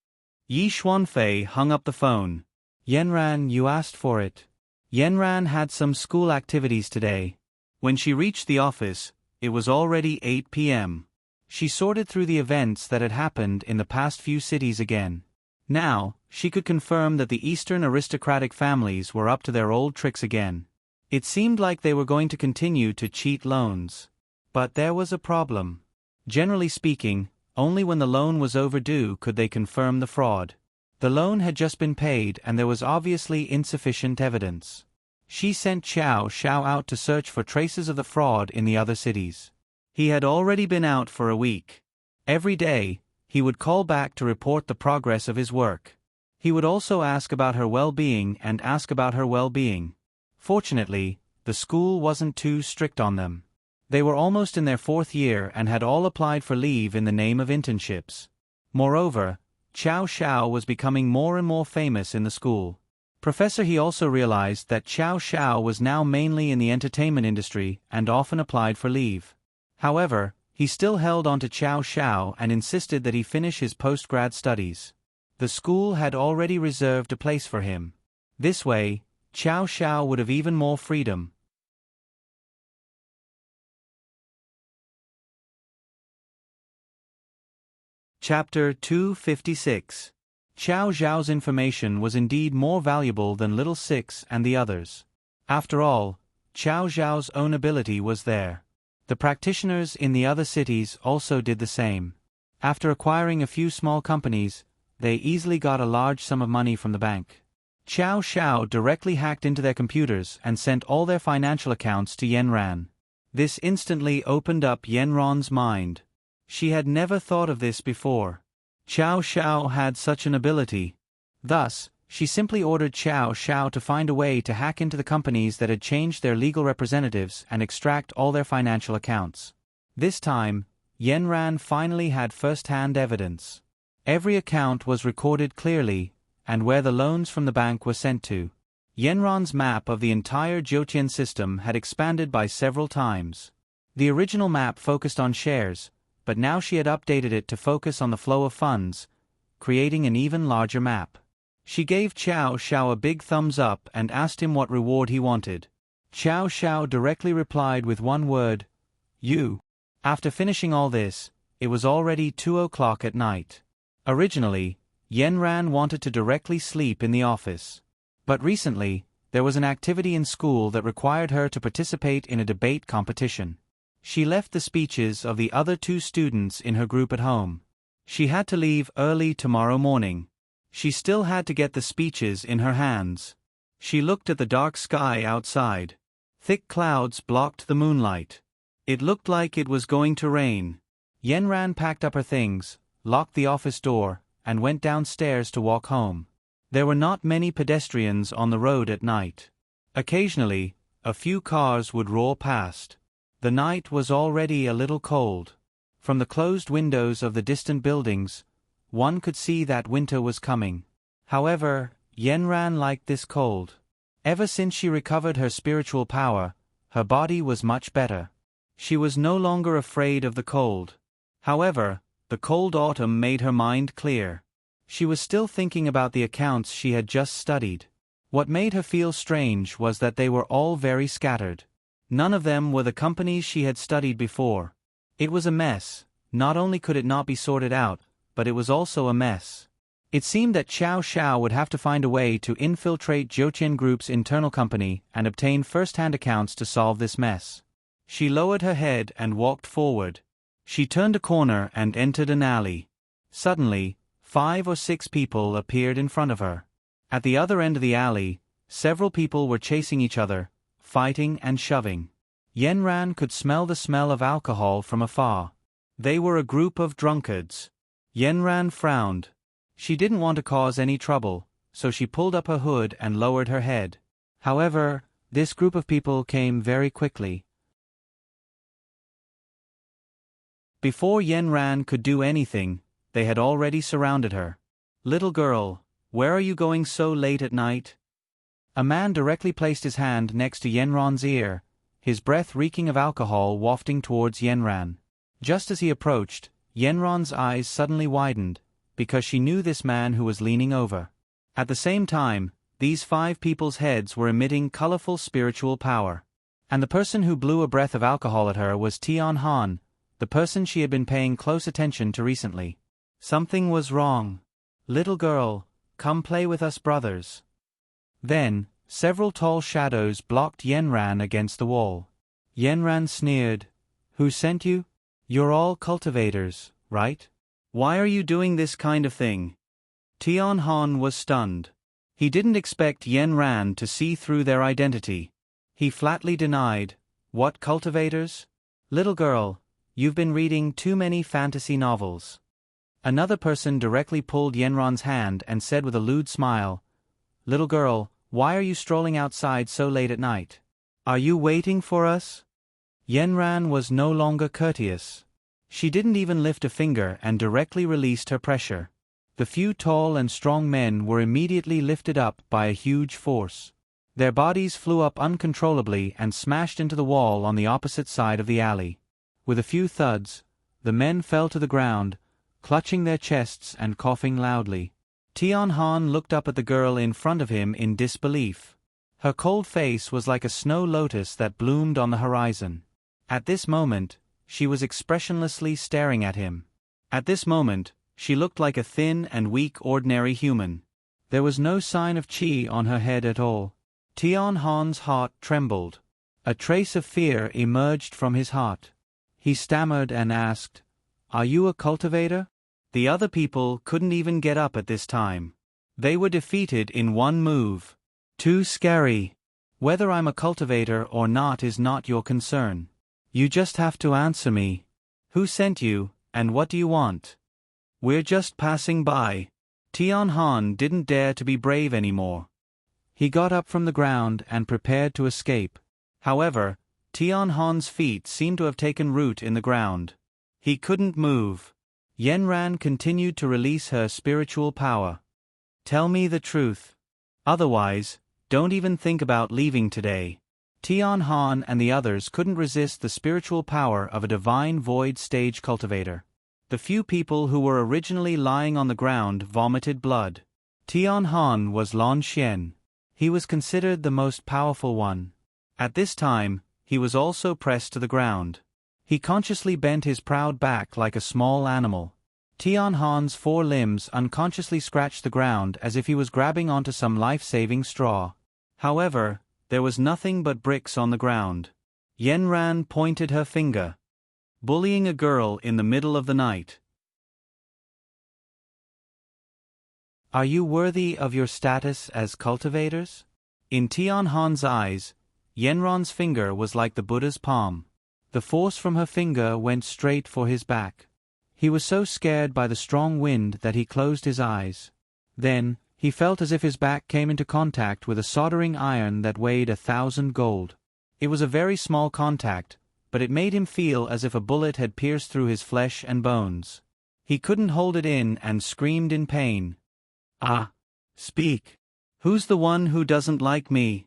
Yi Xuanfei hung up the phone. Yanran, you asked for it. Yanran had some school activities today. When she reached the office, it was already 8 p.m. She sorted through the events that had happened in the past few cities again. Now, she could confirm that the Eastern aristocratic families were up to their old tricks again. It seemed like they were going to continue to cheat loans. But there was a problem. Generally speaking, only when the loan was overdue could they confirm the fraud. The loan had just been paid and there was obviously insufficient evidence. She sent Xiao Xiao out to search for traces of the fraud in the other cities. He had already been out for a week. Every day, he would call back to report the progress of his work. He would also ask about her well-being and ask about her well-being. Fortunately, the school wasn't too strict on them. They were almost in their 4th year and had all applied for leave in the name of internships. Moreover, Xiao Xiao was becoming more and more famous in the school. Professor He also realized that Xiao Xiao was now mainly in the entertainment industry and often applied for leave. However, he still held on to Xiao Xiao and insisted that he finish his post-grad studies. The school had already reserved a place for him. This way, Xiao Xiao would have even more freedom. Chapter 256. Qiao Zhao's information was indeed more valuable than Little Six and the others. After all, Qiao Zhao's own ability was there. The practitioners in the other cities also did the same. After acquiring a few small companies, they easily got a large sum of money from the bank. Qiao Zhao directly hacked into their computers and sent all their financial accounts to Yanran. This instantly opened up Yanran's mind. She had never thought of this before. Qiao Zhao had such an ability. Thus, she simply ordered Qiao Zhao to find a way to hack into the companies that had changed their legal representatives and extract all their financial accounts. This time, Yanran finally had first-hand evidence. Every account was recorded clearly, and where the loans from the bank were sent to. Yanran's map of the entire Jiutian system had expanded by several times. The original map focused on shares, but now she had updated it to focus on the flow of funds, creating an even larger map. She gave Qiao Zhao a big thumbs up and asked him what reward he wanted. Qiao Zhao directly replied with one word, "You." After finishing all this, it was already 2 o'clock at night. Originally, Yanran wanted to directly sleep in the office. But recently, there was an activity in school that required her to participate in a debate competition. She left the speeches of the other 2 students in her group at home. She had to leave early tomorrow morning. She still had to get the speeches in her hands. She looked at the dark sky outside. Thick clouds blocked the moonlight. It looked like it was going to rain. Yanran packed up her things, locked the office door, and went downstairs to walk home. There were not many pedestrians on the road at night. Occasionally, a few cars would roar past. The night was already a little cold. From the closed windows of the distant buildings, one could see that winter was coming. However, Yanran liked this cold. Ever since she recovered her spiritual power, her body was much better. She was no longer afraid of the cold. However, the cold autumn made her mind clear. She was still thinking about the accounts she had just studied. What made her feel strange was that they were all very scattered. None of them were the companies she had studied before. It was a mess. Not only could it not be sorted out, but it was also a mess. It seemed that Qiao Zhao would have to find a way to infiltrate Jiutian Group's internal company and obtain first-hand accounts to solve this mess. She lowered her head and walked forward. She turned a corner and entered an alley. Suddenly, 5 or 6 people appeared in front of her. At the other end of the alley, several people were chasing each other, fighting and shoving. Yanran could smell the smell of alcohol from afar. They were a group of drunkards. Yanran frowned. She didn't want to cause any trouble, so she pulled up her hood and lowered her head. However, this group of people came very quickly. Before Yanran could do anything, they had already surrounded her. "Little girl, where are you going so late at night?" A man directly placed his hand next to Yanran's ear, his breath reeking of alcohol wafting towards Yanran. Just as he approached, Yanran's eyes suddenly widened, because she knew this man who was leaning over. At the same time, these 5 people's heads were emitting colorful spiritual power. And the person who blew a breath of alcohol at her was Tian Han, the person she had been paying close attention to recently. Something was wrong. "Little girl, come play with us brothers." Then, several tall shadows blocked Yanran against the wall. Yanran sneered. "Who sent you? You're all cultivators, right? Why are you doing this kind of thing?" Tian Han was stunned. He didn't expect Yanran to see through their identity. He flatly denied, "What cultivators? Little girl, you've been reading too many fantasy novels." Another person directly pulled Yanran's hand and said with a lewd smile, "Little girl, why are you strolling outside so late at night? Are you waiting for us?" Yanran was no longer courteous. She didn't even lift a finger and directly released her pressure. The few tall and strong men were immediately lifted up by a huge force. Their bodies flew up uncontrollably and smashed into the wall on the opposite side of the alley. With a few thuds, the men fell to the ground, clutching their chests and coughing loudly. Tian Han looked up at the girl in front of him in disbelief. Her cold face was like a snow lotus that bloomed on the horizon. At this moment, she was expressionlessly staring at him. At this moment, She looked like a thin and weak ordinary human. There was no sign of chi on her head at all. Tian Han's heart trembled. A trace of fear emerged from his heart. He stammered and asked, "Are you a cultivator?" The other people couldn't even get up at this time. They were defeated in one move. Too scary. Whether I'm a cultivator or not is not your concern. You just have to answer me. Who sent you, and what do you want? We're just passing by. Tian Han didn't dare to be brave anymore. He got up from the ground and prepared to escape. However, Tian Han's feet seemed to have taken root in the ground. He couldn't move. Yanran continued to release her spiritual power. Tell me the truth. Otherwise, don't even think about leaving today. Tian Han and the others couldn't resist the spiritual power of a divine void stage cultivator. The few people who were originally lying on the ground vomited blood. Tian Han was Lan Xian. He was considered the most powerful one. At this time, he was also pressed to the ground. He consciously bent his proud back like a small animal. Tian Han's 4 limbs unconsciously scratched the ground as if he was grabbing onto some life-saving straw. However, there was nothing but bricks on the ground. Yanran pointed her finger. Bullying a girl in the middle of the night. Are you worthy of your status as cultivators? In Tian Han's eyes, Yanran's finger was like the Buddha's palm. The force from her finger went straight for his back. He was so scared by the strong wind that he closed his eyes. Then, he felt as if his back came into contact with a soldering iron that weighed 1,000 gold. It was a very small contact, but it made him feel as if a bullet had pierced through his flesh and bones. He couldn't hold it in and screamed in pain. Ah! Speak! Who's the one who doesn't like me?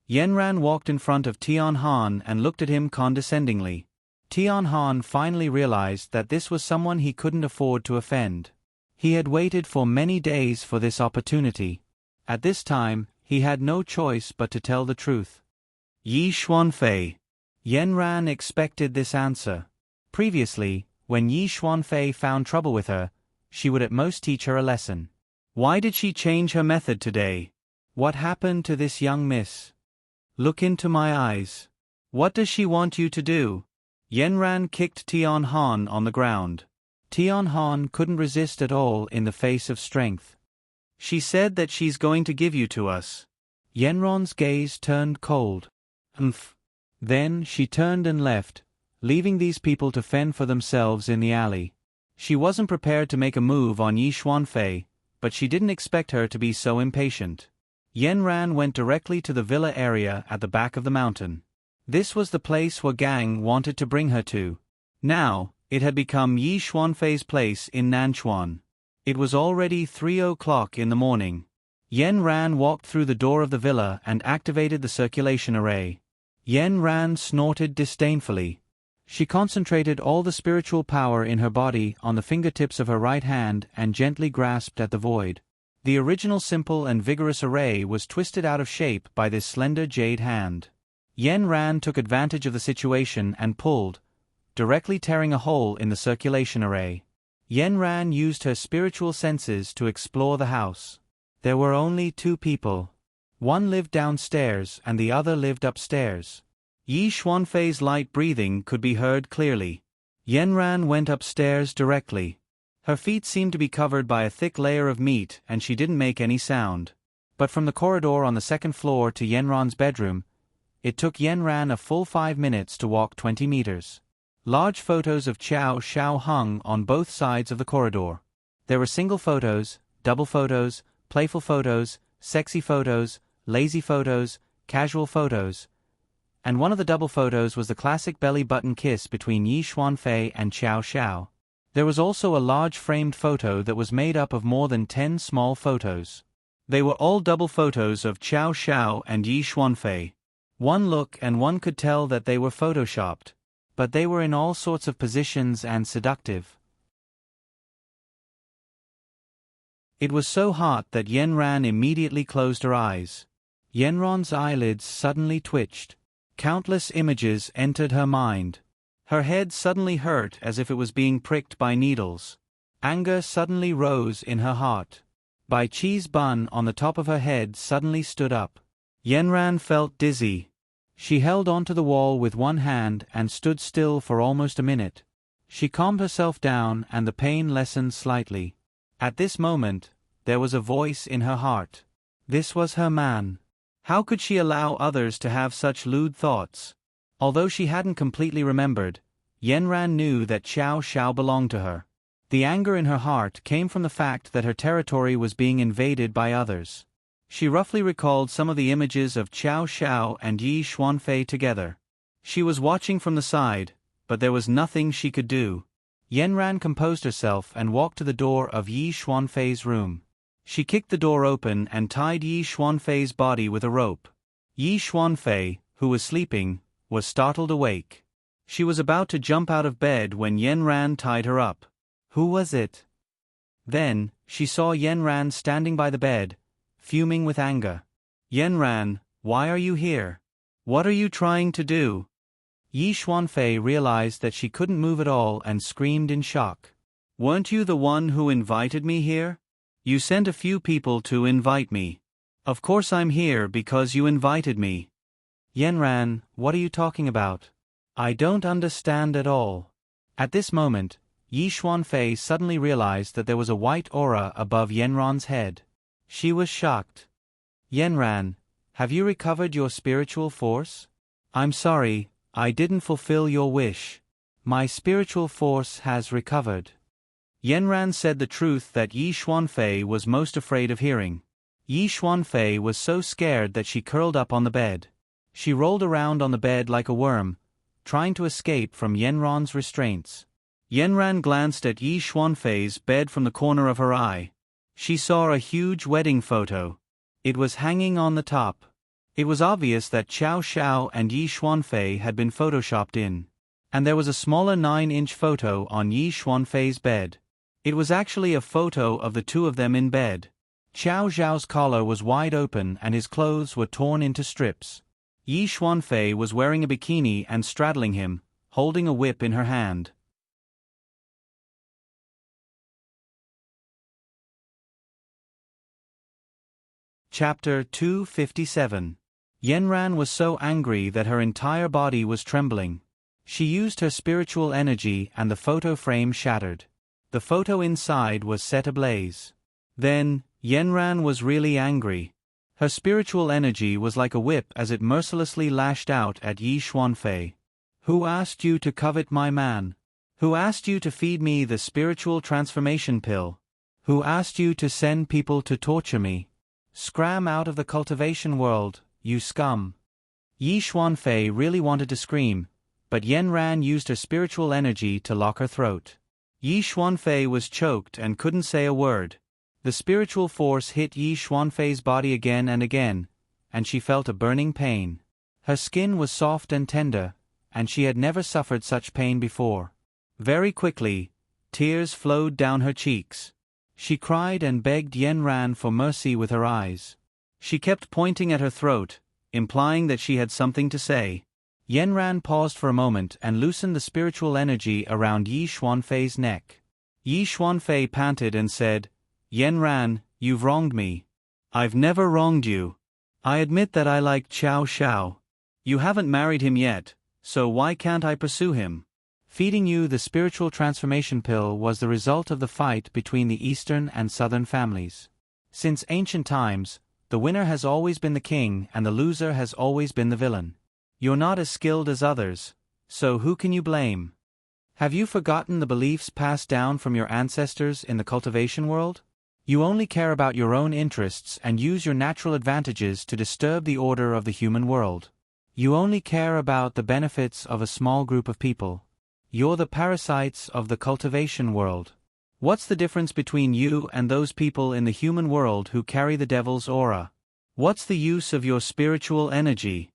Yanran walked in front of Tian Han and looked at him condescendingly. Tian Han finally realized that this was someone he couldn't afford to offend. He had waited for many days for this opportunity. At this time, he had no choice but to tell the truth. Yi Xuanfei. Yanran expected this answer. Previously, when Yi Xuanfei found trouble with her, she would at most teach her a lesson. Why did she change her method today? What happened to this young miss? Look into my eyes. What does she want you to do? Yanran kicked Tian Han on the ground. Tian Han couldn't resist at all in the face of strength. She said that she's going to give you to us. Yanran's gaze turned cold. Umph. Then she turned and left, leaving these people to fend for themselves in the alley. She wasn't prepared to make a move on Yi Xuanfei, but she didn't expect her to be so impatient. Yanran went directly to the villa area at the back of the mountain. This was the place where Gang wanted to bring her to. Now, it had become Yi Xuanfei's place in Nanchuan. It was already 3 o'clock in the morning. Yanran walked through the door of the villa and activated the circulation array. Yanran snorted disdainfully. She concentrated all the spiritual power in her body on the fingertips of her right hand and gently grasped at the void. The original simple and vigorous array was twisted out of shape by this slender jade hand. Yanran took advantage of the situation and pulled, directly tearing a hole in the circulation array. Yanran used her spiritual senses to explore the house. There were only 2 people. One lived downstairs and the other lived upstairs. Yi Xuanfei's light breathing could be heard clearly. Yanran went upstairs directly. Her feet seemed to be covered by a thick layer of meat and she didn't make any sound. But from the corridor on the 2nd floor to Yanran's bedroom, it took Yanran a full 5 minutes to walk 20 meters. Large photos of Qiao Xiao hung on both sides of the corridor. There were single photos, double photos, playful photos, sexy photos, lazy photos, casual photos. And one of the double photos was the classic belly button kiss between Yi Xuanfei and Qiao Xiao. There was also a large framed photo that was made up of more than 10 small photos. They were all double photos of Qiao Xiao and Yi Xuanfei. One look and one could tell that they were photoshopped. But they were in all sorts of positions and seductive. It was so hot that Yanran immediately closed her eyes. Yanran's eyelids suddenly twitched. Countless images entered her mind. Her head suddenly hurt as if it was being pricked by needles. Anger suddenly rose in her heart. Bai Qi's bun on the top of her head suddenly stood up. Yanran felt dizzy. She held onto the wall with one hand and stood still for almost a minute. She calmed herself down and the pain lessened slightly. At this moment, there was a voice in her heart. This was her man. How could she allow others to have such lewd thoughts? Although she hadn't completely remembered, Yanran knew that Xiao Xiao belonged to her. The anger in her heart came from the fact that her territory was being invaded by others. She roughly recalled some of the images of Xiao Xiao and Yi Xuanfei together. She was watching from the side, but there was nothing she could do. Yanran composed herself and walked to the door of Yi Xuanfei's room. She kicked the door open and tied Yi Xuanfei's body with a rope. Yi Xuanfei, who was sleeping, was startled awake. She was about to jump out of bed when Yanran tied her up. Who was it? Then, she saw Yanran standing by the bed, fuming with anger. Yanran, why are you here? What are you trying to do? Yi Xuanfei realized that she couldn't move at all and screamed in shock. Weren't you the one who invited me here? You sent a few people to invite me. Of course I'm here because you invited me. Yanran, what are you talking about? I don't understand at all. At this moment, Yi Xuanfei suddenly realized that there was a white aura above Yanran's head. She was shocked. Yanran, have you recovered your spiritual force? I'm sorry, I didn't fulfill your wish. My spiritual force has recovered. Yanran said the truth that Yi Xuanfei was most afraid of hearing. Yi Xuanfei was so scared that she curled up on the bed. She rolled around on the bed like a worm, trying to escape from Yanran's restraints. Yanran glanced at Yi Xuanfei's bed from the corner of her eye. She saw a huge wedding photo. It was hanging on the top. It was obvious that Xiao Xiao and Yi Xuanfei had been photoshopped in. And there was a smaller 9-inch photo on Yi Xuanfei's bed. It was actually a photo of the two of them in bed. Xiao Xiao's collar was wide open and his clothes were torn into strips. Yi Xuanfei was wearing a bikini and straddling him, holding a whip in her hand. Chapter 257. Yanran was so angry that her entire body was trembling. She used her spiritual energy and the photo frame shattered. The photo inside was set ablaze. Then, Yanran was really angry. Her spiritual energy was like a whip as it mercilessly lashed out at Yi Xuanfei. Who asked you to covet my man? Who asked you to feed me the spiritual transformation pill? Who asked you to send people to torture me? Scram out of the cultivation world, you scum. Yi Xuanfei really wanted to scream, but Yanran used her spiritual energy to lock her throat. Yi Xuanfei was choked and couldn't say a word. The spiritual force hit Yi Xuanfei's body again, and she felt a burning pain. Her skin was soft and tender, and she had never suffered such pain before. Very quickly, tears flowed down her cheeks. She cried and begged Yanran for mercy with her eyes. She kept pointing at her throat, implying that she had something to say. Yanran paused for a moment and loosened the spiritual energy around Yi Xuanfei's neck. Yi Xuanfei panted and said, Yanran, you've wronged me. I've never wronged you. I admit that I like Xiao Xiao. You haven't married him yet, so why can't I pursue him? Feeding you the spiritual transformation pill was the result of the fight between the Eastern and Southern families. Since ancient times, the winner has always been the king and the loser has always been the villain. You're not as skilled as others, so who can you blame? Have you forgotten the beliefs passed down from your ancestors in the cultivation world? You only care about your own interests and use your natural advantages to disturb the order of the human world. You only care about the benefits of a small group of people. You're the parasites of the cultivation world. What's the difference between you and those people in the human world who carry the devil's aura? What's the use of your spiritual energy?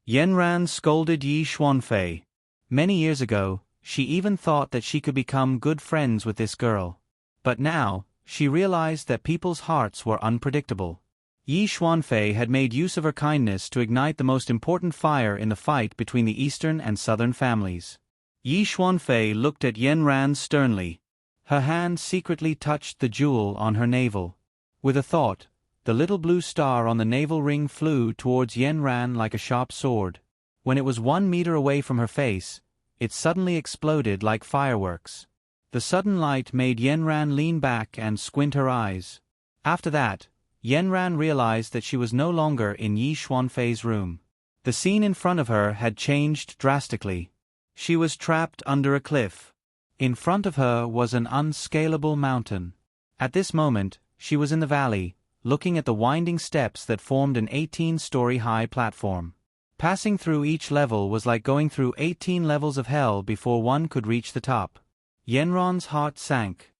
Yanran scolded Yi Xuanfei. Many years ago, she even thought that she could become good friends with this girl. But now, she realized that people's hearts were unpredictable. Yi Xuanfei had made use of her kindness to ignite the most important fire in the fight between the Eastern and Southern families. Yi Xuanfei looked at Yanran sternly. Her hand secretly touched the jewel on her navel. With a thought, the little blue star on the navel ring flew towards Yanran like a sharp sword. When it was 1 meter away from her face, it suddenly exploded like fireworks. The sudden light made Yanran lean back and squint her eyes. After that, Yanran realized that she was no longer in Yi Xuanfei's room. The scene in front of her had changed drastically. She was trapped under a cliff. In front of her was an unscalable mountain. At this moment, she was in the valley, looking at the winding steps that formed an 18-story-high platform. Passing through each level was like going through 18 levels of hell before one could reach the top. Yanran's heart sank.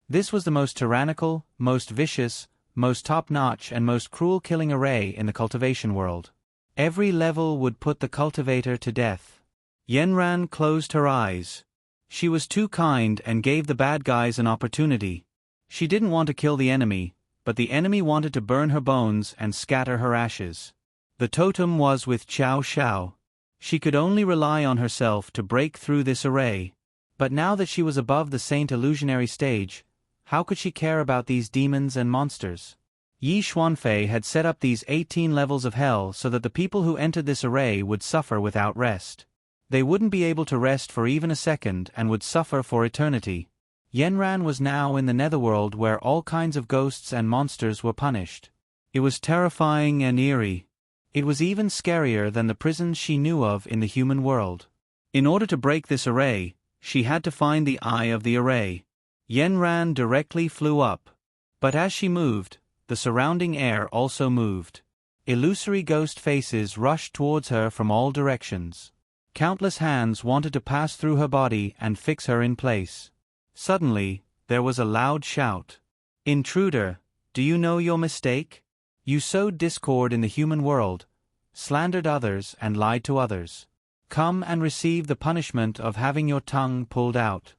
This was the most tyrannical, most vicious, most top-notch and most cruel killing array in the cultivation world. Every level would put the cultivator to death. Yanran closed her eyes. She was too kind and gave the bad guys an opportunity. She didn't want to kill the enemy, but the enemy wanted to burn her bones and scatter her ashes. The totem was with Xiao Xiao. She could only rely on herself to break through this array. But now that she was above the Saint Illusionary stage, how could she care about these demons and monsters? Yi Xuanfei had set up these 18 levels of hell so that the people who entered this array would suffer without rest. They wouldn't be able to rest for even a second and would suffer for eternity. Yanran was now in the netherworld where all kinds of ghosts and monsters were punished. It was terrifying and eerie. It was even scarier than the prisons she knew of in the human world. In order to break this array, she had to find the eye of the array. Yanran directly flew up. But as she moved, the surrounding air also moved. Illusory ghost faces rushed towards her from all directions. Countless hands wanted to pass through her body and fix her in place. Suddenly, there was a loud shout. "Intruder, do you know your mistake? You sowed discord in the human world, slandered others and lied to others. Come and receive the punishment of having your tongue pulled out."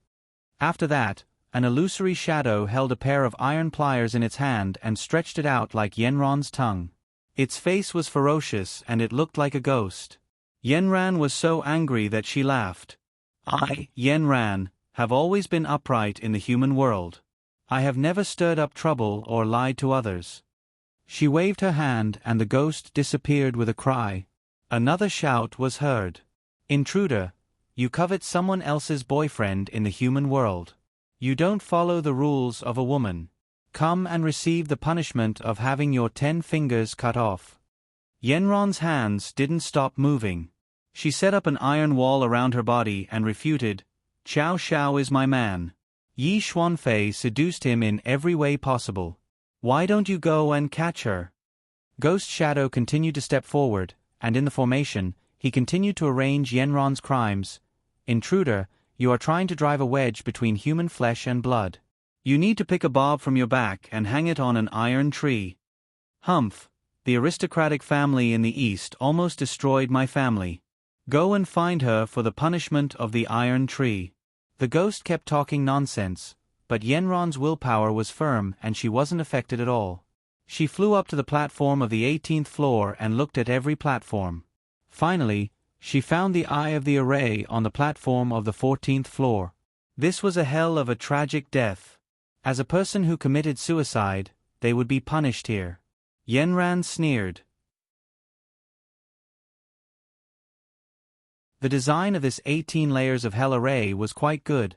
After that, an illusory shadow held a pair of iron pliers in its hand and stretched it out like Yanran's tongue. Its face was ferocious and it looked like a ghost. Yanran was so angry that she laughed. "I, Yanran, have always been upright in the human world. I have never stirred up trouble or lied to others." She waved her hand and the ghost disappeared with a cry. Another shout was heard. "Intruder, you covet someone else's boyfriend in the human world. You don't follow the rules of a woman. Come and receive the punishment of having your 10 fingers cut off." Yanran's hands didn't stop moving. She set up an iron wall around her body and refuted, "Xiao Xiao is my man. Yi Xuanfei seduced him in every way possible. Why don't you go and catch her?" Ghost Shadow continued to step forward, and in the formation, he continued to arrange Yanran's crimes. "Intruder, you are trying to drive a wedge between human flesh and blood. You need to pick a bob from your back and hang it on an iron tree. Humph, the aristocratic family in the East almost destroyed my family. Go and find her for the punishment of the iron tree." The ghost kept talking nonsense, but Yanran's willpower was firm and she wasn't affected at all. She flew up to the platform of the 18th floor and looked at every platform. Finally, she found the eye of the array on the platform of the 14th floor. This was a hell of a tragic death. As a person who committed suicide, they would be punished here. Yanran sneered. The design of this 18 layers of hell array was quite good,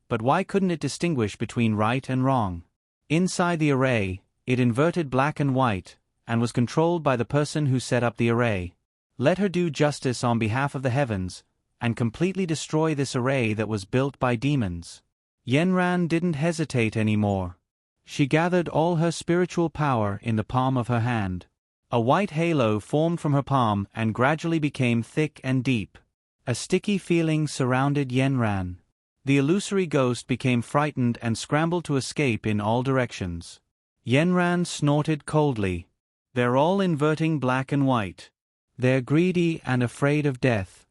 but why couldn't it distinguish between right and wrong? Inside the array, it inverted black and white, and was controlled by the person who set up the array. Let her do justice on behalf of the heavens, and completely destroy this array that was built by demons. Yanran didn't hesitate anymore. She gathered all her spiritual power in the palm of her hand. A white halo formed from her palm and gradually became thick and deep. A sticky feeling surrounded Yanran. The illusory ghost became frightened and scrambled to escape in all directions. Yanran snorted coldly. "They're all inverting black and white. They're greedy and afraid of death."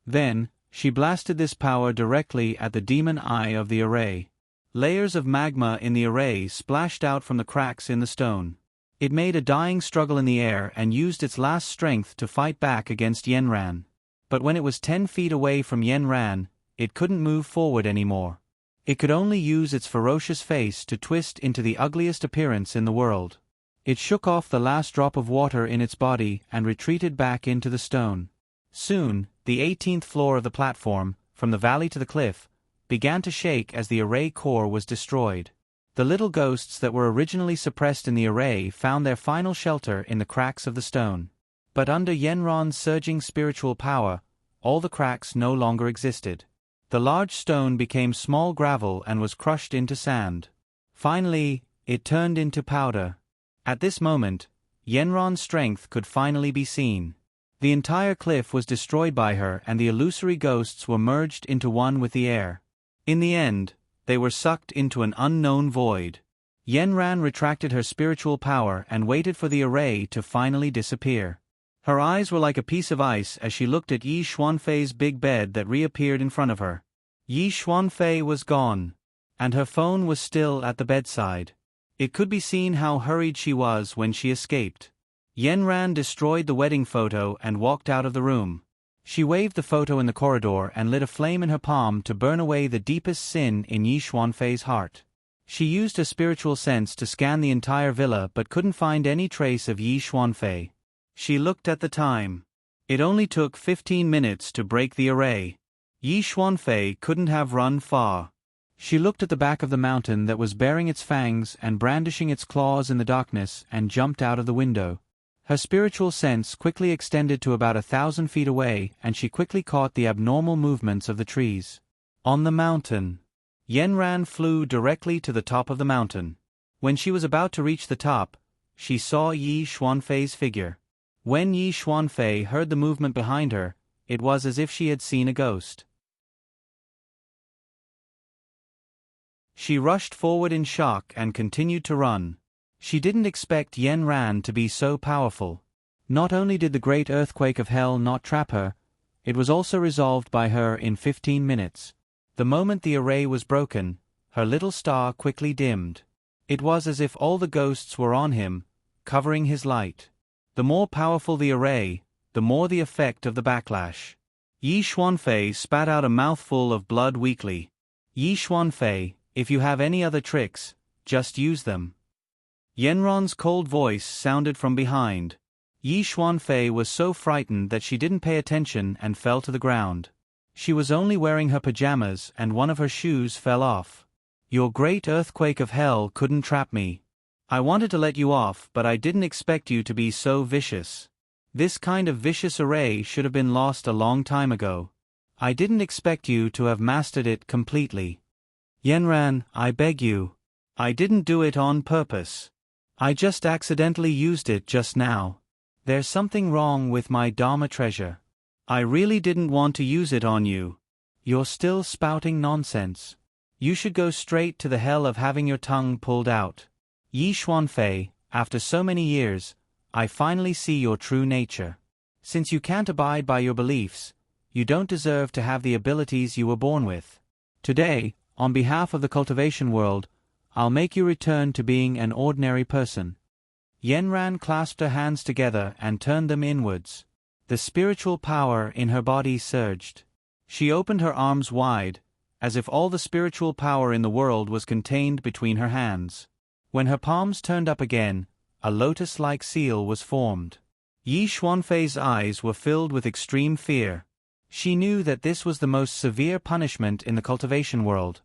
Then, she blasted this power directly at the demon eye of the array. Layers of magma in the array splashed out from the cracks in the stone. It made a dying struggle in the air and used its last strength to fight back against Yanran. But when it was 10 feet away from Yanran, it couldn't move forward anymore. It could only use its ferocious face to twist into the ugliest appearance in the world. It shook off the last drop of water in its body and retreated back into the stone. Soon, the 18th floor of the platform, from the valley to the cliff, began to shake as the array core was destroyed. The little ghosts that were originally suppressed in the array found their final shelter in the cracks of the stone. But under Yenron's surging spiritual power, all the cracks no longer existed. The large stone became small gravel and was crushed into sand. Finally, it turned into powder. At this moment, Yenron's strength could finally be seen. The entire cliff was destroyed by her and the illusory ghosts were merged into one with the air. In the end, they were sucked into an unknown void. Yenran retracted her spiritual power and waited for the array to finally disappear. Her eyes were like a piece of ice as she looked at Yi Xuanfei's big bed that reappeared in front of her. Yi Xuanfei was gone, and her phone was still at the bedside. It could be seen how hurried she was when she escaped. Yenran destroyed the wedding photo and walked out of the room. She waved the photo in the corridor and lit a flame in her palm to burn away the deepest sin in Yi Xuanfei's heart. She used her spiritual sense to scan the entire villa but couldn't find any trace of Yi Xuanfei. She looked at the time. It only took 15 minutes to break the array. Yi Xuanfei couldn't have run far. She looked at the back of the mountain that was baring its fangs and brandishing its claws in the darkness and jumped out of the window. Her spiritual sense quickly extended to about 1,000 feet away and she quickly caught the abnormal movements of the trees. On the mountain. Yenran flew directly to the top of the mountain. When she was about to reach the top, she saw Yi Xuanfei's figure. When Yi Xuanfei heard the movement behind her, it was as if she had seen a ghost. She rushed forward in shock and continued to run. She didn't expect Yenran to be so powerful. Not only did the great earthquake of hell not trap her, it was also resolved by her in 15 minutes. The moment the array was broken, her little star quickly dimmed. It was as if all the ghosts were on him, covering his light. The more powerful the array, the more the effect of the backlash. Yi Xuanfei spat out a mouthful of blood weakly. Yi Xuanfei, if you have any other tricks, just use them. Yenron's cold voice sounded from behind. Yi Xuanfei was so frightened that she didn't pay attention and fell to the ground. She was only wearing her pajamas and one of her shoes fell off. Your great earthquake of hell couldn't trap me. I wanted to let you off but I didn't expect you to be so vicious. This kind of vicious array should have been lost a long time ago. I didn't expect you to have mastered it completely. Yenran, I beg you. I didn't do it on purpose. I just accidentally used it just now. There's something wrong with my Dharma treasure. I really didn't want to use it on you. You're still spouting nonsense. You should go straight to the hell of having your tongue pulled out. Yi Xuanfei, after so many years, I finally see your true nature. Since you can't abide by your beliefs, you don't deserve to have the abilities you were born with. Today, on behalf of the cultivation world, I'll make you return to being an ordinary person. Yenran clasped her hands together and turned them inwards. The spiritual power in her body surged. She opened her arms wide, as if all the spiritual power in the world was contained between her hands. When her palms turned up again, a lotus-like seal was formed. Yi Xuanfei's eyes were filled with extreme fear. She knew that this was the most severe punishment in the cultivation world.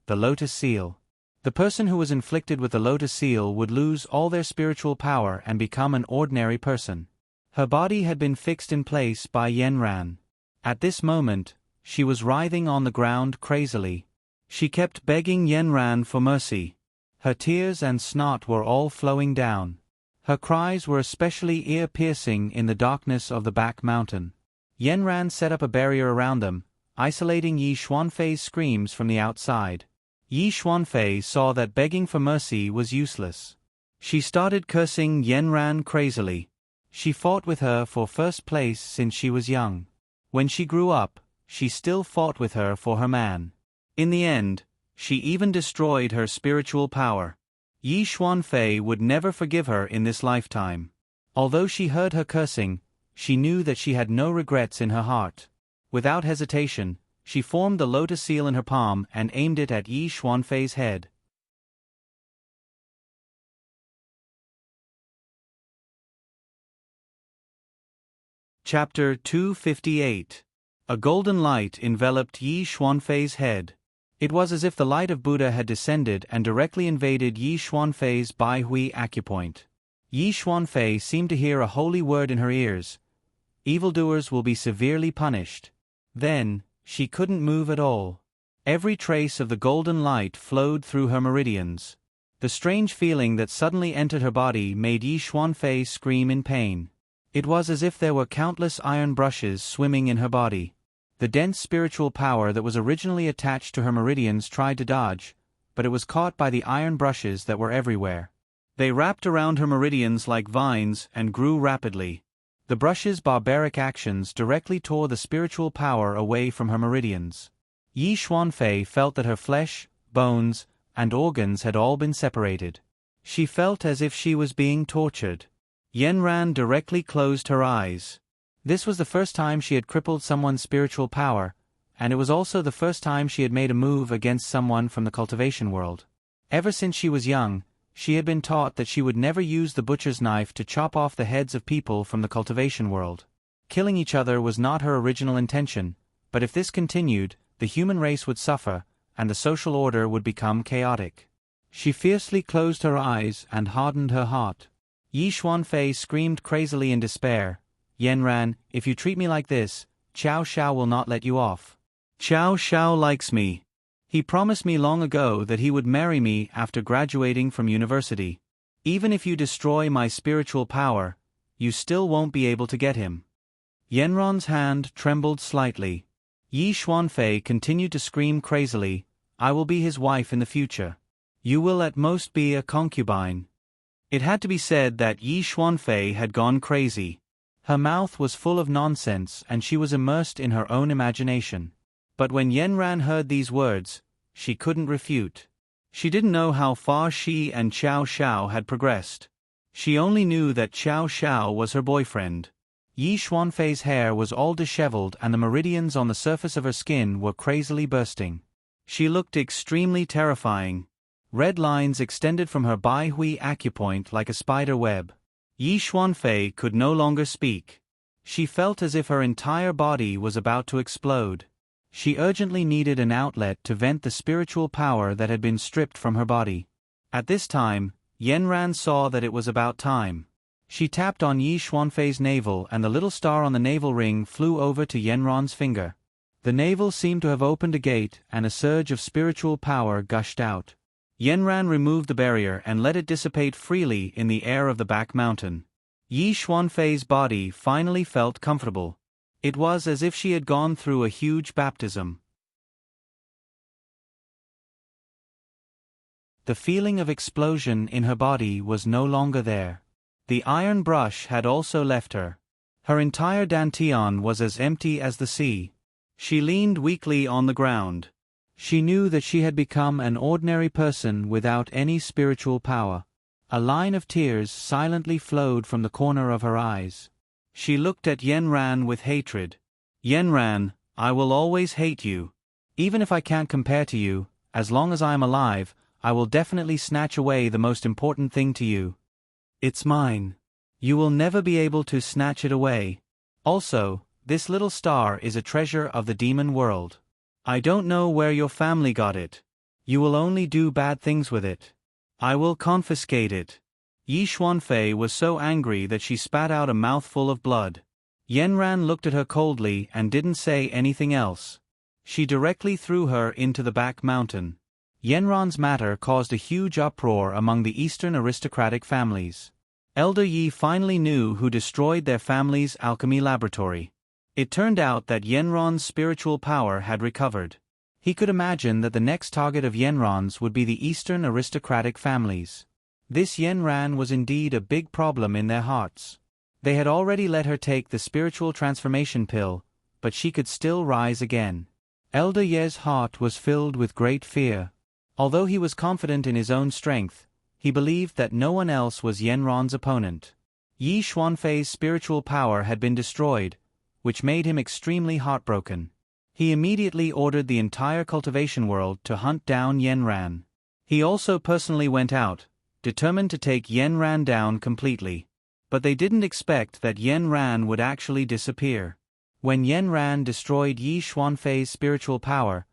The lotus seal. The person who was inflicted with the lotus seal would lose all their spiritual power and become an ordinary person. Her body had been fixed in place by Yenran. At this moment, she was writhing on the ground crazily. She kept begging Yenran for mercy. Her tears and snot were all flowing down. Her cries were especially ear-piercing in the darkness of the back mountain. Yenran set up a barrier around them, isolating Yi Xuanfei's screams from the outside. Yi Xuanfei saw that begging for mercy was useless. She started cursing Yenran crazily. She fought with her for first place since she was young. When she grew up, she still fought with her for her man. In the end, she even destroyed her spiritual power. Yi Xuanfei would never forgive her in this lifetime. Although she heard her cursing, she knew that she had no regrets in her heart. Without hesitation, She formed the lotus seal in her palm and aimed it at Yi Xuanfei's head. Chapter 258. A golden light enveloped Yi Xuanfei's head. It was as if the light of Buddha had descended and directly invaded Yi Xuanfei's Bai Hui acupoint. Yi Xuanfei seemed to hear a holy word in her ears. Evildoers will be severely punished. Then, she couldn't move at all. Every trace of the golden light flowed through her meridians. The strange feeling that suddenly entered her body made Yi Xuanfei scream in pain. It was as if there were countless iron brushes swimming in her body. The dense spiritual power that was originally attached to her meridians tried to dodge, but it was caught by the iron brushes that were everywhere. They wrapped around her meridians like vines and grew rapidly. The brush's barbaric actions directly tore the spiritual power away from her meridians. Yi Xuanfei felt that her flesh, bones, and organs had all been separated. She felt as if she was being tortured. Yanran directly closed her eyes. This was the first time she had crippled someone's spiritual power, and it was also the first time she had made a move against someone from the cultivation world. Ever since she was young, she had been taught that she would never use the butcher's knife to chop off the heads of people from the cultivation world. Killing each other was not her original intention, but if this continued, the human race would suffer, and the social order would become chaotic. She fiercely closed her eyes and hardened her heart. Yi Xuanfei screamed crazily in despair, "Yanran, if you treat me like this, Qiao Shao will not let you off. Qiao Shao likes me. He promised me long ago that he would marry me after graduating from university. Even if you destroy my spiritual power, you still won't be able to get him." Yanran's hand trembled slightly. Yi Xuanfei continued to scream crazily, "I will be his wife in the future. You will at most be a concubine." It had to be said that Yi Xuanfei had gone crazy. Her mouth was full of nonsense and she was immersed in her own imagination. But when Yanran heard these words, she couldn't refute. She didn't know how far she and Qiao Shao had progressed. She only knew that Qiao Shao was her boyfriend. Yi Xuanfei's hair was all disheveled and the meridians on the surface of her skin were crazily bursting. She looked extremely terrifying. Red lines extended from her Bai Hui acupoint like a spider web. Yi Xuanfei could no longer speak. She felt as if her entire body was about to explode. She urgently needed an outlet to vent the spiritual power that had been stripped from her body. At this time, Yanran saw that it was about time. She tapped on Yi Xuanfei's navel and the little star on the navel ring flew over to Yanran's finger. The navel seemed to have opened a gate and a surge of spiritual power gushed out. Yanran removed the barrier and let it dissipate freely in the air of the back mountain. Yi Xuanfei's body finally felt comfortable. It was as if she had gone through a huge baptism. The feeling of explosion in her body was no longer there. The iron brush had also left her. Her entire dantian was as empty as the sea. She leaned weakly on the ground. She knew that she had become an ordinary person without any spiritual power. A line of tears silently flowed from the corner of her eyes. She looked at Yanran with hatred. "Yanran, I will always hate you. Even if I can't compare to you, as long as I am alive, I will definitely snatch away the most important thing to you. It's mine. You will never be able to snatch it away. Also, this little star is a treasure of the demon world. I don't know where your family got it. You will only do bad things with it. I will confiscate it." Yi Xuanfei was so angry that she spat out a mouthful of blood. Yanran looked at her coldly and didn't say anything else. She directly threw her into the back mountain. Yanran's matter caused a huge uproar among the Eastern aristocratic families. Elder Yi finally knew who destroyed their family's alchemy laboratory. It turned out that Yanran's spiritual power had recovered. He could imagine that the next target of Yanran's would be the Eastern aristocratic families. This Yanran was indeed a big problem in their hearts. They had already let her take the spiritual transformation pill, but she could still rise again. Elder Ye's heart was filled with great fear. Although he was confident in his own strength, he believed that no one else was Yanran's opponent. Yi Xuanfei's spiritual power had been destroyed, which made him extremely heartbroken. He immediately ordered the entire cultivation world to hunt down Yanran. He also personally went out, determined to take Yanran down completely. But they didn't expect that Yanran would actually disappear. When Yanran destroyed Yi Xuanfei's spiritual power,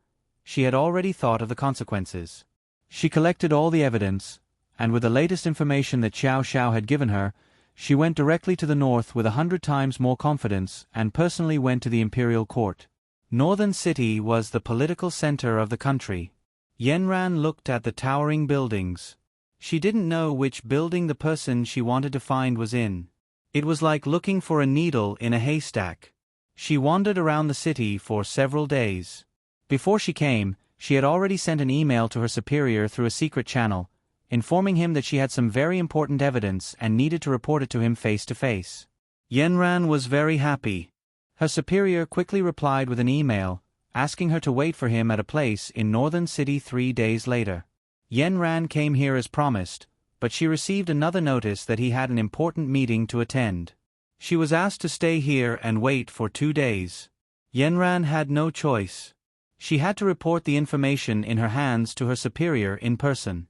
she had already thought of the consequences. She collected all the evidence, and with the latest information that Xiao Xiao had given her, she went directly to the north with 100 times more confidence and personally went to the imperial court. Northern City was the political center of the country. Yanran looked at the towering buildings. She didn't know which building the person she wanted to find was in. It was like looking for a needle in a haystack. She wandered around the city for several days. Before she came, she had already sent an email to her superior through a secret channel, informing him that she had some very important evidence and needed to report it to him face to face. Yanran was very happy. Her superior quickly replied with an email, asking her to wait for him at a place in Northern City 3 days later. Yanran came here as promised, but she received another notice that he had an important meeting to attend. She was asked to stay here and wait for 2 days. Yanran had no choice. She had to report the information in her hands to her superior in person.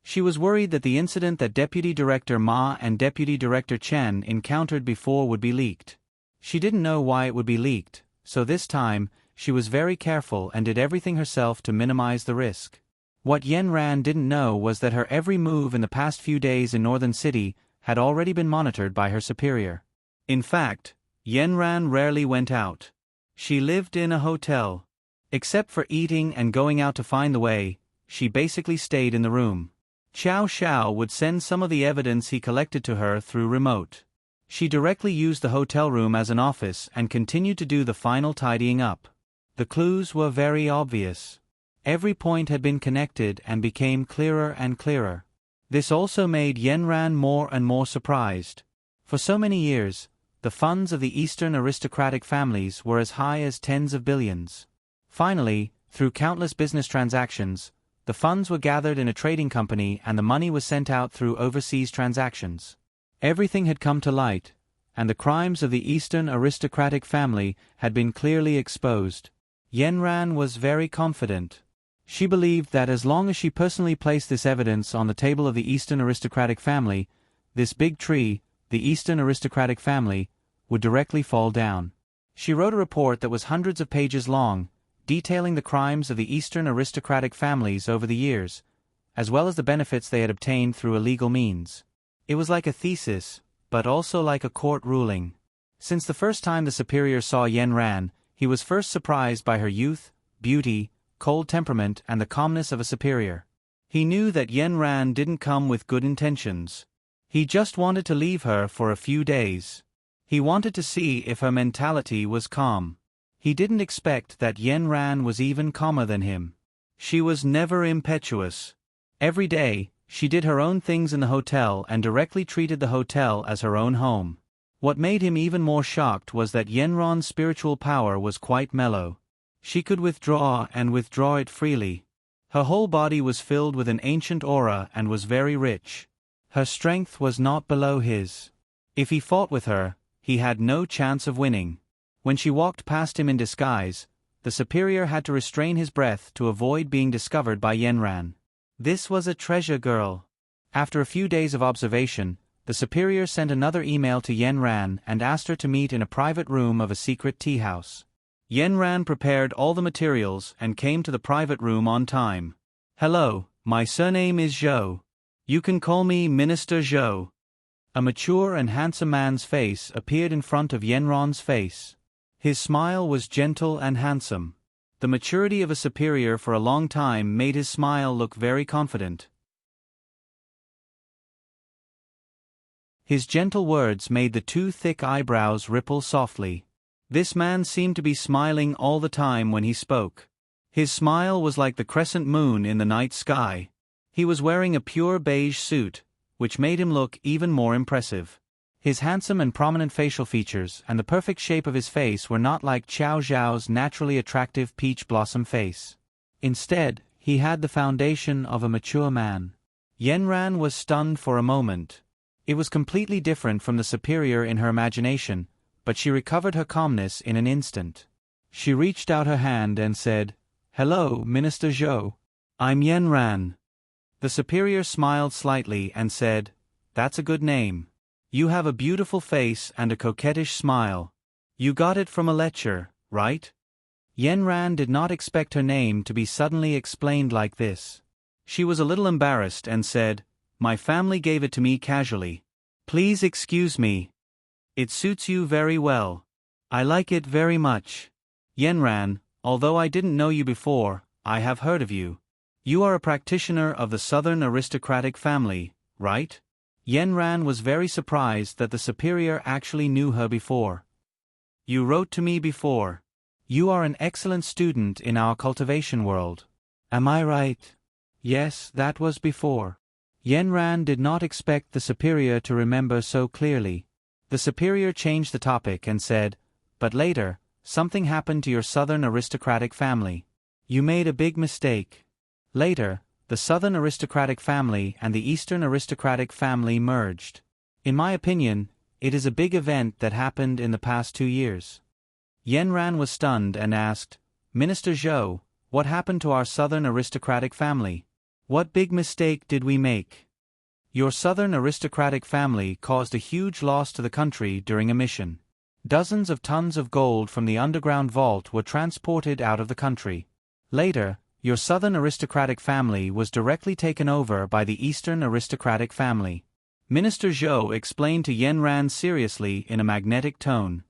She was worried that the incident that Deputy Director Ma and Deputy Director Chen encountered before would be leaked. She didn't know why it would be leaked, so this time, she was very careful and did everything herself to minimize the risk. What Yanran didn't know was that her every move in the past few days in Northern City had already been monitored by her superior. In fact, Yanran rarely went out. She lived in a hotel. Except for eating and going out to find the way, she basically stayed in the room. Xiao Xiao would send some of the evidence he collected to her through remote. She directly used the hotel room as an office and continued to do the final tidying up. The clues were very obvious. Every point had been connected and became clearer and clearer. This also made Yanran more and more surprised. For so many years, the funds of the Eastern aristocratic families were as high as tens of billions. Finally, through countless business transactions, the funds were gathered in a trading company and the money was sent out through overseas transactions. Everything had come to light, and the crimes of the Eastern aristocratic family had been clearly exposed. Yanran was very confident. She believed that as long as she personally placed this evidence on the table of the Eastern aristocratic family, this big tree, the Eastern aristocratic family, would directly fall down. She wrote a report that was hundreds of pages long, detailing the crimes of the Eastern aristocratic families over the years, as well as the benefits they had obtained through illegal means. It was like a thesis, but also like a court ruling. Since the first time the superior saw Yanran, he was first surprised by her youth, beauty, cold temperament and the calmness of a superior. He knew that Yanran didn't come with good intentions. He just wanted to leave her for a few days. He wanted to see if her mentality was calm. He didn't expect that Yanran was even calmer than him. She was never impetuous. Every day, she did her own things in the hotel and directly treated the hotel as her own home. What made him even more shocked was that Yanran's spiritual power was quite mellow. She could withdraw and withdraw it freely. Her whole body was filled with an ancient aura and was very rich. Her strength was not below his. If he fought with her, he had no chance of winning. When she walked past him in disguise, the superior had to restrain his breath to avoid being discovered by Yanran. This was a treasure girl. After a few days of observation, the superior sent another email to Yanran and asked her to meet in a private room of a secret tea house. Yanran prepared all the materials and came to the private room on time. "Hello, my surname is Zhou. You can call me Minister Zhou." A mature and handsome man's face appeared in front of Yanran's face. His smile was gentle and handsome. The maturity of a superior for a long time made his smile look very confident. His gentle words made the two thick eyebrows ripple softly. This man seemed to be smiling all the time when he spoke. His smile was like the crescent moon in the night sky. He was wearing a pure beige suit, which made him look even more impressive. His handsome and prominent facial features and the perfect shape of his face were not like Xiao Zhao's naturally attractive peach blossom face. Instead, he had the foundation of a mature man. Yanran was stunned for a moment. It was completely different from the superior in her imagination, but she recovered her calmness in an instant. She reached out her hand and said, "Hello, Minister Zhou. I'm Yen Ran." The superior smiled slightly and said, "That's a good name. You have a beautiful face and a coquettish smile. You got it from a lecture, right?" Yen Ran did not expect her name to be suddenly explained like this. She was a little embarrassed and said, "My family gave it to me casually. Please excuse me. It suits you very well. I like it very much. Yen Ran, although I didn't know you before, I have heard of you. You are a practitioner of the Southern aristocratic family, right?" Yen Ran was very surprised that the superior actually knew her before. "You wrote to me before. You are an excellent student in our cultivation world. Am I right?" "Yes, that was before." Yen Ran did not expect the superior to remember so clearly. The superior changed the topic and said, "But later, something happened to your Southern aristocratic family. You made a big mistake. Later, the Southern aristocratic family and the Eastern aristocratic family merged. In my opinion, it is a big event that happened in the past 2 years." Yen Ran was stunned and asked, "Minister Zhou, what happened to our Southern aristocratic family? What big mistake did we make?" "Your Southern aristocratic family caused a huge loss to the country during a mission. Dozens of tons of gold from the underground vault were transported out of the country. Later, your Southern aristocratic family was directly taken over by the Eastern aristocratic family." Minister Zhou explained to Yen Ran seriously in a magnetic tone.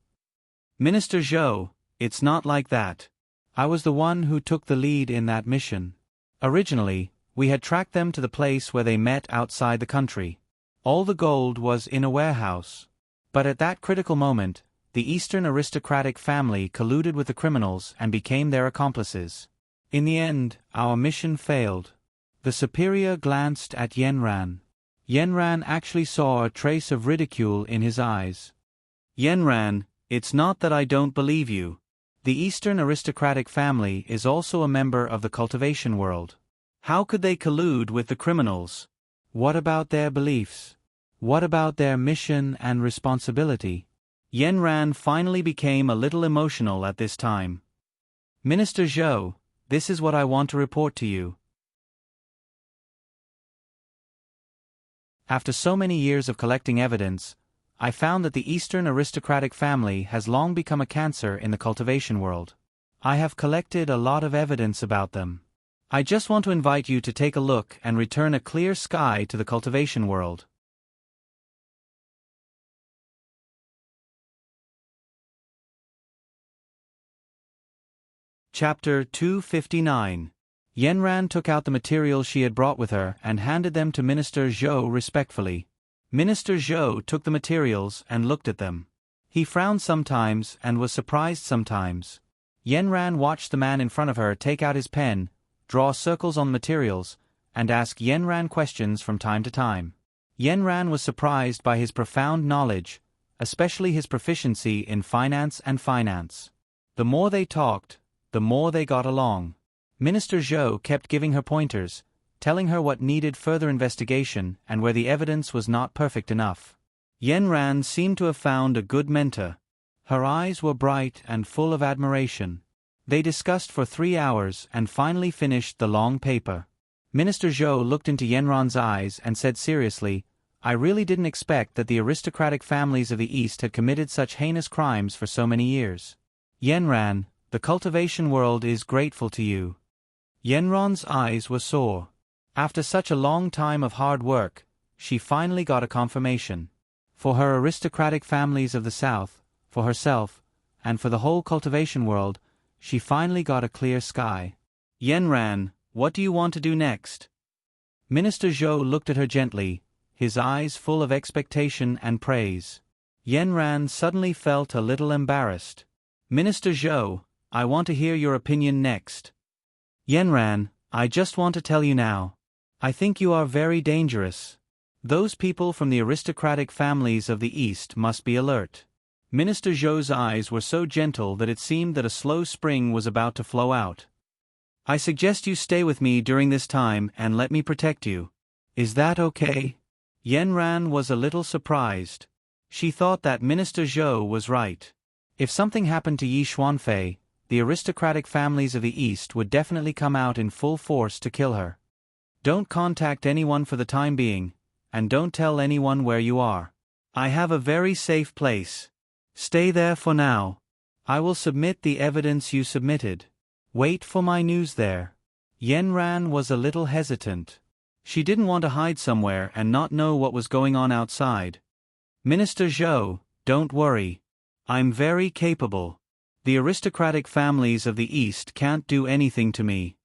"Minister Zhou, it's not like that. I was the one who took the lead in that mission. Originally, we had tracked them to the place where they met outside the country. All the gold was in a warehouse. But at that critical moment, the Eastern aristocratic family colluded with the criminals and became their accomplices. In the end, our mission failed." The superior glanced at Yen Ran. Yen Ran actually saw a trace of ridicule in his eyes. "Yen Ran, it's not that I don't believe you. The Eastern aristocratic family is also a member of the cultivation world. How could they collude with the criminals? What about their beliefs? What about their mission and responsibility?" Yen Ran finally became a little emotional at this time. "Minister Zhou, this is what I want to report to you. After so many years of collecting evidence, I found that the Eastern aristocratic family has long become a cancer in the cultivation world. I have collected a lot of evidence about them. I just want to invite you to take a look and return a clear sky to the cultivation world." Chapter 259. Yen Ran took out the materials she had brought with her and handed them to Minister Zhou respectfully. Minister Zhou took the materials and looked at them. He frowned sometimes and was surprised sometimes. Yen Ran watched the man in front of her take out his pen, draw circles on materials, and ask Yen Ran questions from time to time. Yen Ran was surprised by his profound knowledge, especially his proficiency in finance. The more they talked, the more they got along. Minister Zhou kept giving her pointers, telling her what needed further investigation and where the evidence was not perfect enough. Yen Ran seemed to have found a good mentor. Her eyes were bright and full of admiration. They discussed for 3 hours and finally finished the long paper. Minister Zhou looked into Yen Ran's eyes and said seriously, "I really didn't expect that the aristocratic families of the East had committed such heinous crimes for so many years. Yen Ran, the cultivation world is grateful to you." Yen Ran's eyes were sore. After such a long time of hard work, she finally got a confirmation. For her aristocratic families of the South, for herself, and for the whole cultivation world, she finally got a clear sky. "Yen Ran, what do you want to do next?" Minister Zhou looked at her gently, his eyes full of expectation and praise. Yen Ran suddenly felt a little embarrassed. "Minister Zhou, I want to hear your opinion next." "Yen Ran, I just want to tell you now. I think you are very dangerous. Those people from the aristocratic families of the East must be alert." Minister Zhou's eyes were so gentle that it seemed that a slow spring was about to flow out. "I suggest you stay with me during this time and let me protect you. Is that okay?" Yen Ran was a little surprised. She thought that Minister Zhou was right. If something happened to Yi Xuanfei, the aristocratic families of the East would definitely come out in full force to kill her. Don't contact anyone for the time being, and don't tell anyone where you are. I have a very safe place. Stay there for now. I will submit the evidence you submitted. Wait for my news there. Yanran was a little hesitant. She didn't want to hide somewhere and not know what was going on outside. Minister Zhou, don't worry. I'm very capable. The aristocratic families of the East can't do anything to me.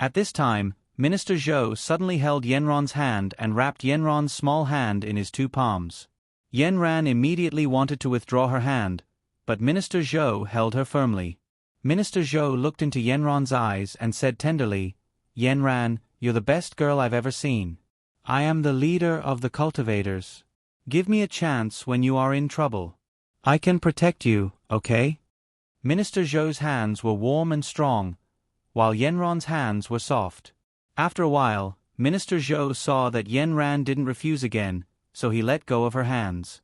At this time, Minister Zhou suddenly held Yanran's hand and wrapped Yanran's small hand in his two palms. Yanran immediately wanted to withdraw her hand, but Minister Zhou held her firmly. Minister Zhou looked into Yanran's eyes and said tenderly, "Yanran, you're the best girl I've ever seen. I am the leader of the cultivators. Give me a chance when you are in trouble. I can protect you, okay?" Minister Zhou's hands were warm and strong, while Yanran's hands were soft. After a while, Minister Zhou saw that Yanran didn't refuse again, so he let go of her hands.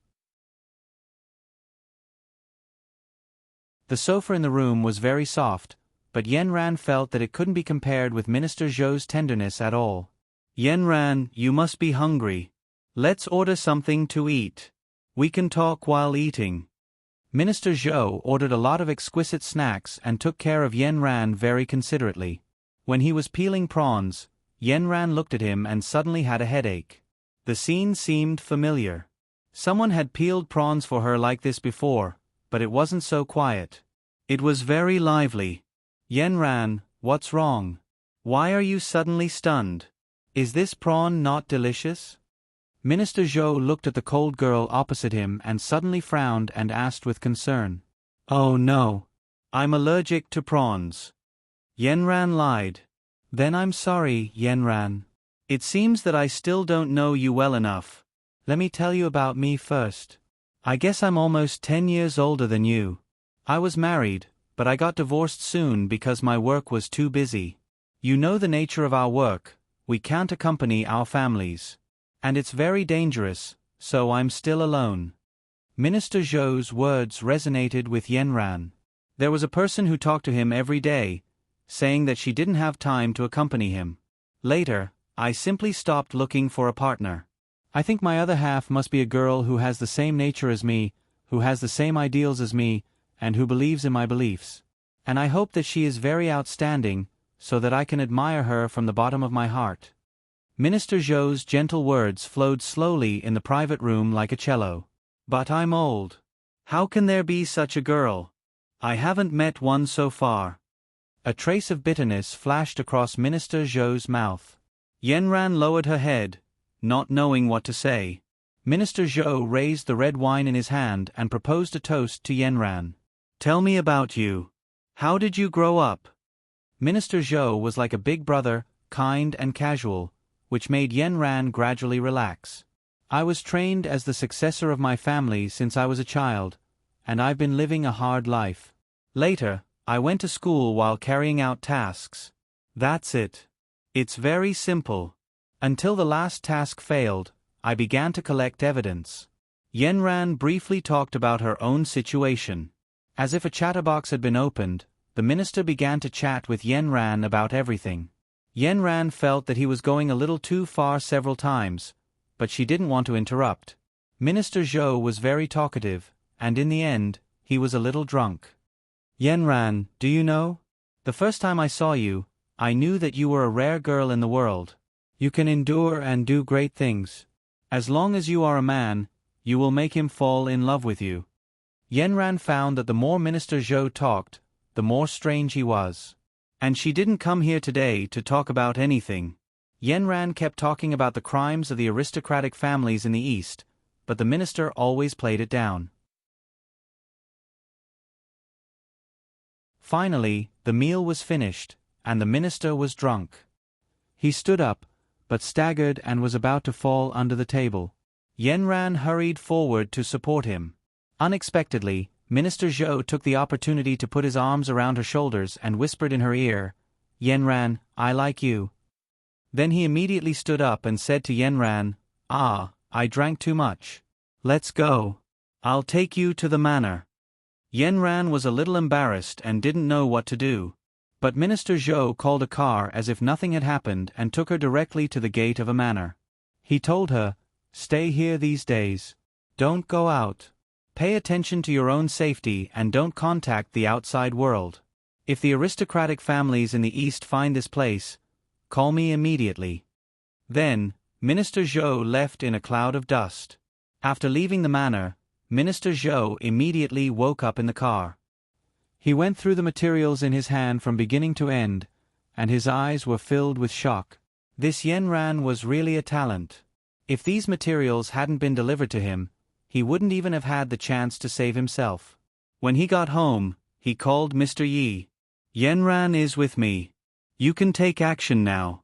The sofa in the room was very soft, but Yanran felt that it couldn't be compared with Minister Zhou's tenderness at all. "Yanran, you must be hungry. Let's order something to eat. We can talk while eating." Minister Zhou ordered a lot of exquisite snacks and took care of Yanran very considerately. When he was peeling prawns, Yanran looked at him and suddenly had a headache. The scene seemed familiar. Someone had peeled prawns for her like this before, but it wasn't so quiet. It was very lively. "Yanran, what's wrong? Why are you suddenly stunned? Is this prawn not delicious?" Minister Zhou looked at the cold girl opposite him and suddenly frowned and asked with concern. "Oh no. I'm allergic to prawns." Yanran lied. "Then I'm sorry, Yanran. It seems that I still don't know you well enough. Let me tell you about me first. I guess I'm almost 10 years older than you. I was married, but I got divorced soon because my work was too busy. You know the nature of our work, we can't accompany our families. And it's very dangerous, so I'm still alone." Minister Zhou's words resonated with Yanran. There was a person who talked to him every day, saying that she didn't have time to accompany him. Later, I simply stopped looking for a partner. I think my other half must be a girl who has the same nature as me, who has the same ideals as me, and who believes in my beliefs. And I hope that she is very outstanding, so that I can admire her from the bottom of my heart. Minister Zhou's gentle words flowed slowly in the private room like a cello. "But I'm old. How can there be such a girl? I haven't met one so far." A trace of bitterness flashed across Minister Zhou's mouth. Yanran lowered her head, not knowing what to say. Minister Zhou raised the red wine in his hand and proposed a toast to Yanran. "Tell me about you. How did you grow up?" Minister Zhou was like a big brother, kind and casual, which made Yanran gradually relax. "I was trained as the successor of my family since I was a child, and I've been living a hard life. Later, I went to school while carrying out tasks. That's it. It's very simple. Until the last task failed, I began to collect evidence." Yanran briefly talked about her own situation. As if a chatterbox had been opened, the minister began to chat with Yanran about everything. Yanran felt that he was going a little too far several times, but she didn't want to interrupt. Minister Zhou was very talkative, and in the end, he was a little drunk. "Yanran, do you know? The first time I saw you, I knew that you were a rare girl in the world. You can endure and do great things. As long as you are a man, you will make him fall in love with you." Yanran found that the more Minister Zhou talked, the more strange he was. And she didn't come here today to talk about anything. Yanran kept talking about the crimes of the aristocratic families in the East, but the minister always played it down. Finally, the meal was finished, and the minister was drunk. He stood up, but staggered and was about to fall under the table. Yanran hurried forward to support him. Unexpectedly, Minister Zhou took the opportunity to put his arms around her shoulders and whispered in her ear, "Yanran, I like you." Then he immediately stood up and said to Yanran, "Ah, I drank too much. Let's go. I'll take you to the manor. Yanran was a little embarrassed and didn't know what to do. But Minister Zhou called a car as if nothing had happened and took her directly to the gate of a manor. He told her, "Stay here these days. Don't go out. Pay attention to your own safety and don't contact the outside world. If the aristocratic families in the east find this place, call me immediately." Then, Minister Zhou left in a cloud of dust. After leaving the manor, Minister Zhou immediately woke up in the car. He went through the materials in his hand from beginning to end, and his eyes were filled with shock. This Yanran was really a talent. If these materials hadn't been delivered to him, he wouldn't even have had the chance to save himself. When he got home, he called Mr. Yi. "Yanran is with me. You can take action now."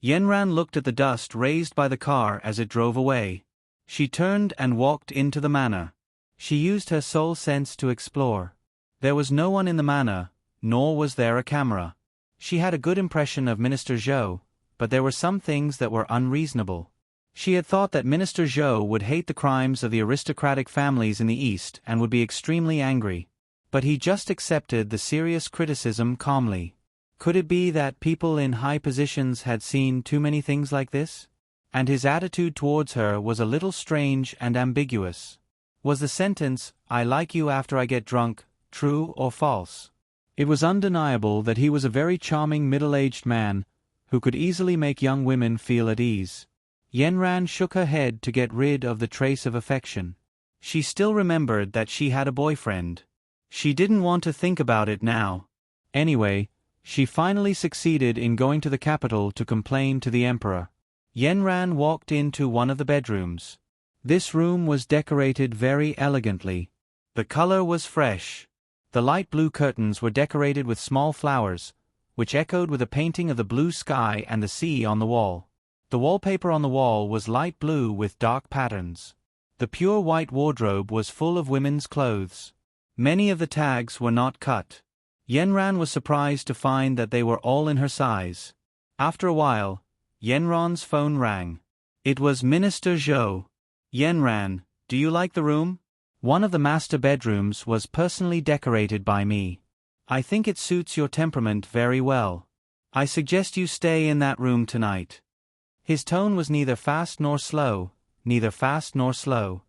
Yanran looked at the dust raised by the car as it drove away. She turned and walked into the manor. She used her soul sense to explore. There was no one in the manor, nor was there a camera. She had a good impression of Minister Zhou, but there were some things that were unreasonable. She had thought that Minister Zhou would hate the crimes of the aristocratic families in the East and would be extremely angry. But he just accepted the serious criticism calmly. Could it be that people in high positions had seen too many things like this? And his attitude towards her was a little strange and ambiguous. Was the sentence, "I like you after I get drunk," true or false? It was undeniable that he was a very charming middle-aged man, who could easily make young women feel at ease. Yanran shook her head to get rid of the trace of affection. She still remembered that she had a boyfriend. She didn't want to think about it now. Anyway, she finally succeeded in going to the capital to complain to the emperor. Yanran walked into one of the bedrooms. This room was decorated very elegantly. The color was fresh. The light blue curtains were decorated with small flowers, which echoed with a painting of the blue sky and the sea on the wall. The wallpaper on the wall was light blue with dark patterns. The pure white wardrobe was full of women's clothes. Many of the tags were not cut. Yanran was surprised to find that they were all in her size. After a while, Yanran's phone rang. It was Minister Zhou. "Yanran, do you like the room? One of the master bedrooms was personally decorated by me. I think it suits your temperament very well. I suggest you stay in that room tonight." His tone was neither fast nor slow, neither fast nor slow.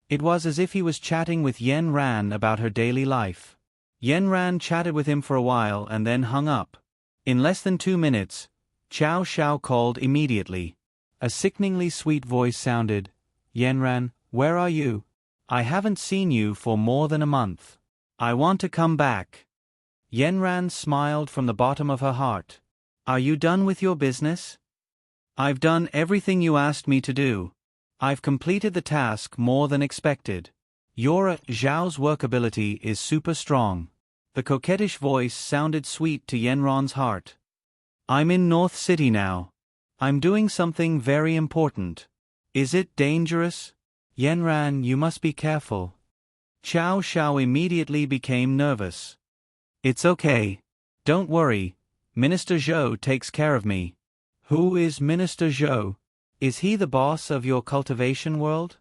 It was as if he was chatting with Yanran about her daily life. Yanran chatted with him for a while and then hung up. In less than 2 minutes, Qiao Xiao called immediately. A sickeningly sweet voice sounded, "Yanran, where are you? I haven't seen you for more than a month. I want to come back." Yanran smiled from the bottom of her heart. "Are you done with your business?" "I've done everything you asked me to do. I've completed the task more than expected. Your Zhao's work ability is super strong." The coquettish voice sounded sweet to Yanran's heart. "I'm in North City now. I'm doing something very important. Is it dangerous?" "Yanran, you must be careful." Qiao Xiao immediately became nervous. "It's okay. Don't worry. Minister Zhou takes care of me." "Who is Minister Zhou? Is he the boss of your cultivation world?"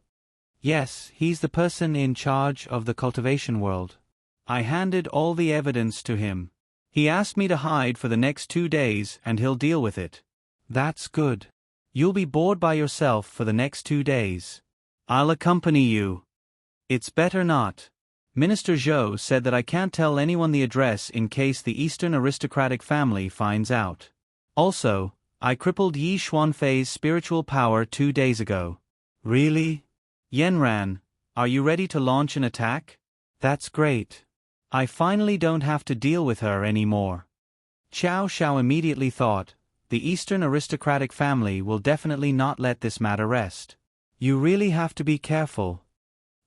"Yes, he's the person in charge of the cultivation world. I handed all the evidence to him. He asked me to hide for the next 2 days and he'll deal with it." "That's good. You'll be bored by yourself for the next 2 days. I'll accompany you." "It's better not. Minister Zhou said that I can't tell anyone the address in case the Eastern aristocratic family finds out. Also, I crippled Yi Xuanfei's spiritual power 2 days ago." "Really? Yanran, are you ready to launch an attack?" "That's great. I finally don't have to deal with her anymore." Qiao Xiao immediately thought, the Eastern aristocratic family will definitely not let this matter rest. "You really have to be careful."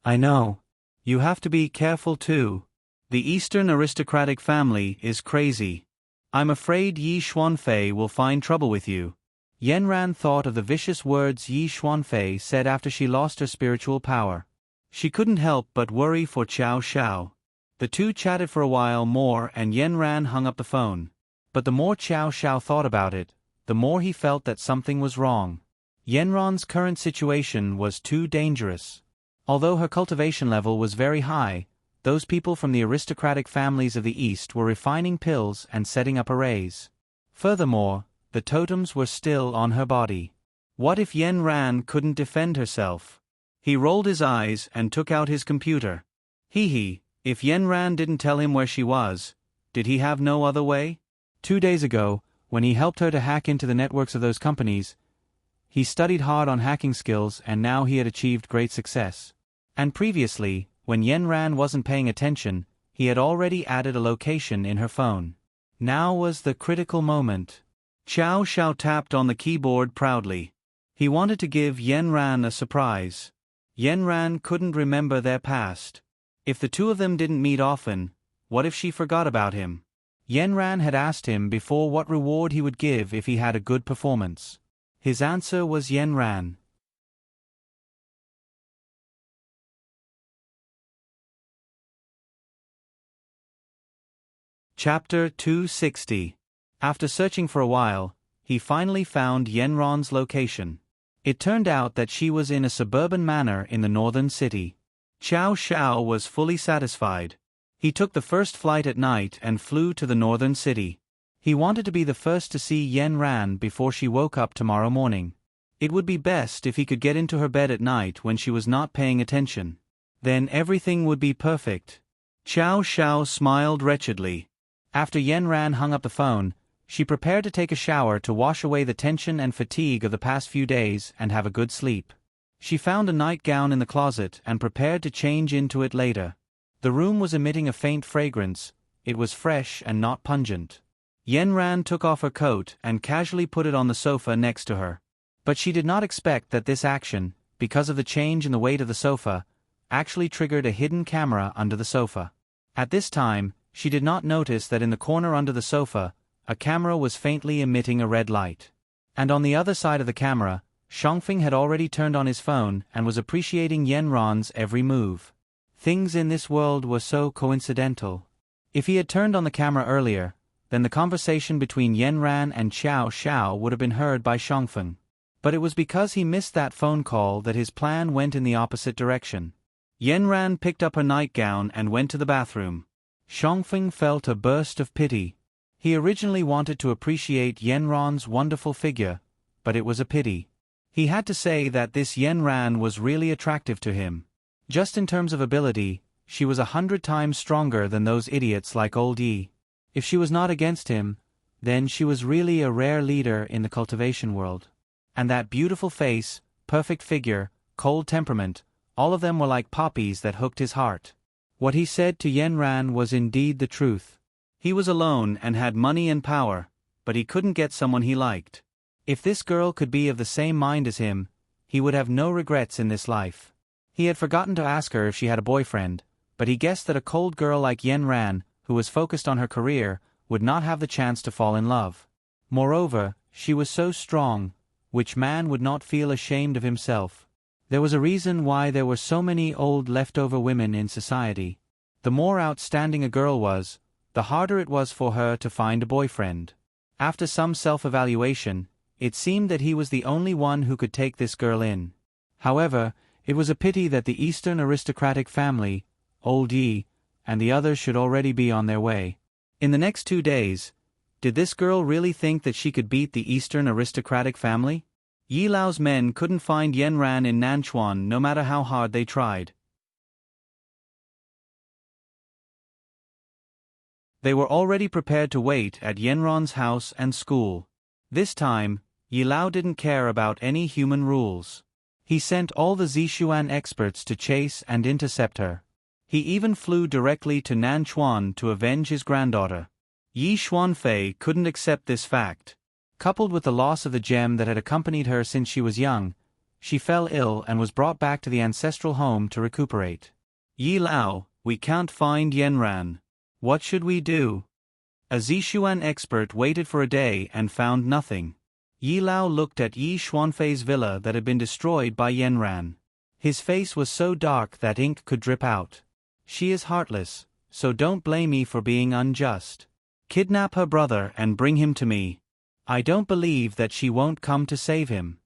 "I know. You have to be careful too. The Eastern aristocratic family is crazy. I'm afraid Yi Xuanfei will find trouble with you." Yanran thought of the vicious words Yi Xuanfei said after she lost her spiritual power. She couldn't help but worry for Qiao Xiao. The two chatted for a while more and Yanran hung up the phone. But the more Qiao Xiao thought about it, the more he felt that something was wrong. Yenron's current situation was too dangerous. Although her cultivation level was very high, those people from the aristocratic families of the East were refining pills and setting up arrays. Furthermore, the totems were still on her body. What if Yenran couldn't defend herself? He rolled his eyes and took out his computer. If Yenran didn't tell him where she was, did he have no other way? 2 days ago, when he helped her to hack into the networks of those companies, he studied hard on hacking skills and now he had achieved great success. And previously, when Yenran wasn't paying attention, he had already added a location in her phone. Now was the critical moment. Xiao Xiao tapped on the keyboard proudly. He wanted to give Yenran a surprise. Yenran couldn't remember their past. If the two of them didn't meet often, what if she forgot about him? Yenran had asked him before what reward he would give if he had a good performance. His answer was Yenran. Chapter 260. After searching for a while, he finally found Yenron's location. It turned out that she was in a suburban manor in the northern city. Xiao Xiao was fully satisfied. He took the first flight at night and flew to the northern city. He wanted to be the first to see Yenran before she woke up tomorrow morning. It would be best if he could get into her bed at night when she was not paying attention. Then everything would be perfect. Xiao Xiao smiled wretchedly. After Yenran hung up the phone, she prepared to take a shower to wash away the tension and fatigue of the past few days and have a good sleep. She found a nightgown in the closet and prepared to change into it later. The room was emitting a faint fragrance. It was fresh and not pungent. Yenran took off her coat and casually put it on the sofa next to her. But she did not expect that this action, because of the change in the weight of the sofa, actually triggered a hidden camera under the sofa. At this time, she did not notice that in the corner under the sofa, a camera was faintly emitting a red light. And on the other side of the camera, Shangfeng had already turned on his phone and was appreciating Yenron's every move. Things in this world were so coincidental. If he had turned on the camera earlier, then the conversation between Yenran and Xiao Xiao would have been heard by Shangfeng. But it was because he missed that phone call that his plan went in the opposite direction. Yenran picked up her nightgown and went to the bathroom. Shangfeng felt a burst of pity. He originally wanted to appreciate Yenran's wonderful figure, but it was a pity. He had to say that this Yenran was really attractive to him. Just in terms of ability, she was 100 times stronger than those idiots like Old Yi. If she was not against him, then she was really a rare leader in the cultivation world. And that beautiful face, perfect figure, cold temperament, all of them were like poppies that hooked his heart. What he said to Yenran was indeed the truth. He was alone and had money and power, but he couldn't get someone he liked. If this girl could be of the same mind as him, he would have no regrets in this life. He had forgotten to ask her if she had a boyfriend, but he guessed that a cold girl like Yenran, who was focused on her career, would not have the chance to fall in love. Moreover, she was so strong, which man would not feel ashamed of himself? There was a reason why there were so many old leftover women in society. The more outstanding a girl was, the harder it was for her to find a boyfriend. After some self-evaluation, it seemed that he was the only one who could take this girl in. However, it was a pity that the Eastern aristocratic family, Old Yi, and the others should already be on their way. In the next 2 days, did this girl really think that she could beat the Eastern aristocratic family? Yi Lao's men couldn't find Yenran in Nanchuan no matter how hard they tried. They were already prepared to wait at Yenran's house and school. This time, Yi Lao didn't care about any human rules. He sent all the Zishuan experts to chase and intercept her. He even flew directly to Nanchuan to avenge his granddaughter. Yi Xuanfei couldn't accept this fact. Coupled with the loss of the gem that had accompanied her since she was young, she fell ill and was brought back to the ancestral home to recuperate. Yi Lao, we can't find Yenran. What should we do? A Zishuan expert waited for a day and found nothing. Yi Lao looked at Yi Xuanfei's villa that had been destroyed by Yenran. His face was so dark that ink could drip out. She is heartless, so don't blame me for being unjust. Kidnap her brother and bring him to me. I don't believe that she won't come to save him.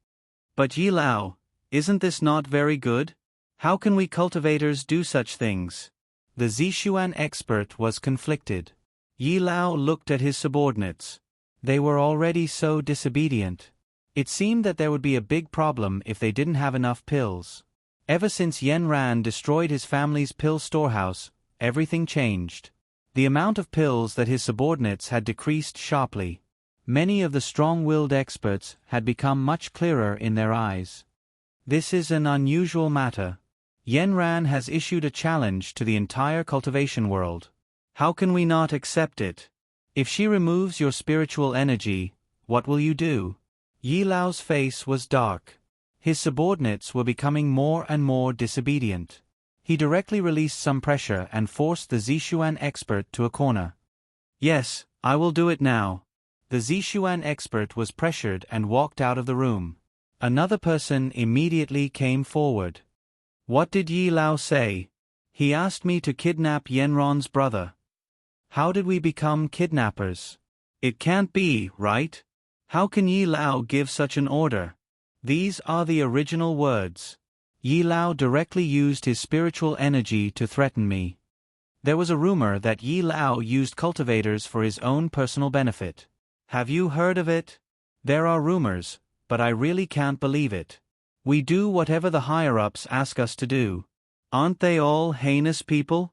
But Yi Lao, isn't this not very good? How can we cultivators do such things? The Zishuan expert was conflicted. Yi Lao looked at his subordinates. They were already so disobedient. It seemed that there would be a big problem if they didn't have enough pills. Ever since Yen Ran destroyed his family's pill storehouse, everything changed. The amount of pills that his subordinates had decreased sharply. Many of the strong-willed experts had become much clearer in their eyes. This is an unusual matter. Yen Ran has issued a challenge to the entire cultivation world. How can we not accept it? If she removes your spiritual energy, what will you do? Yi Lao's face was dark. His subordinates were becoming more and more disobedient. He directly released some pressure and forced the Zishuan expert to a corner. Yes, I will do it now. The Zishuan expert was pressured and walked out of the room. Another person immediately came forward. What did Yi Lao say? He asked me to kidnap Yenron's brother. How did we become kidnappers? It can't be, right? How can Yi Lao give such an order? These are the original words. Yi Lao directly used his spiritual energy to threaten me. There was a rumor that Yi Lao used cultivators for his own personal benefit. Have you heard of it? There are rumors, but I really can't believe it. We do whatever the higher-ups ask us to do. Aren't they all heinous people?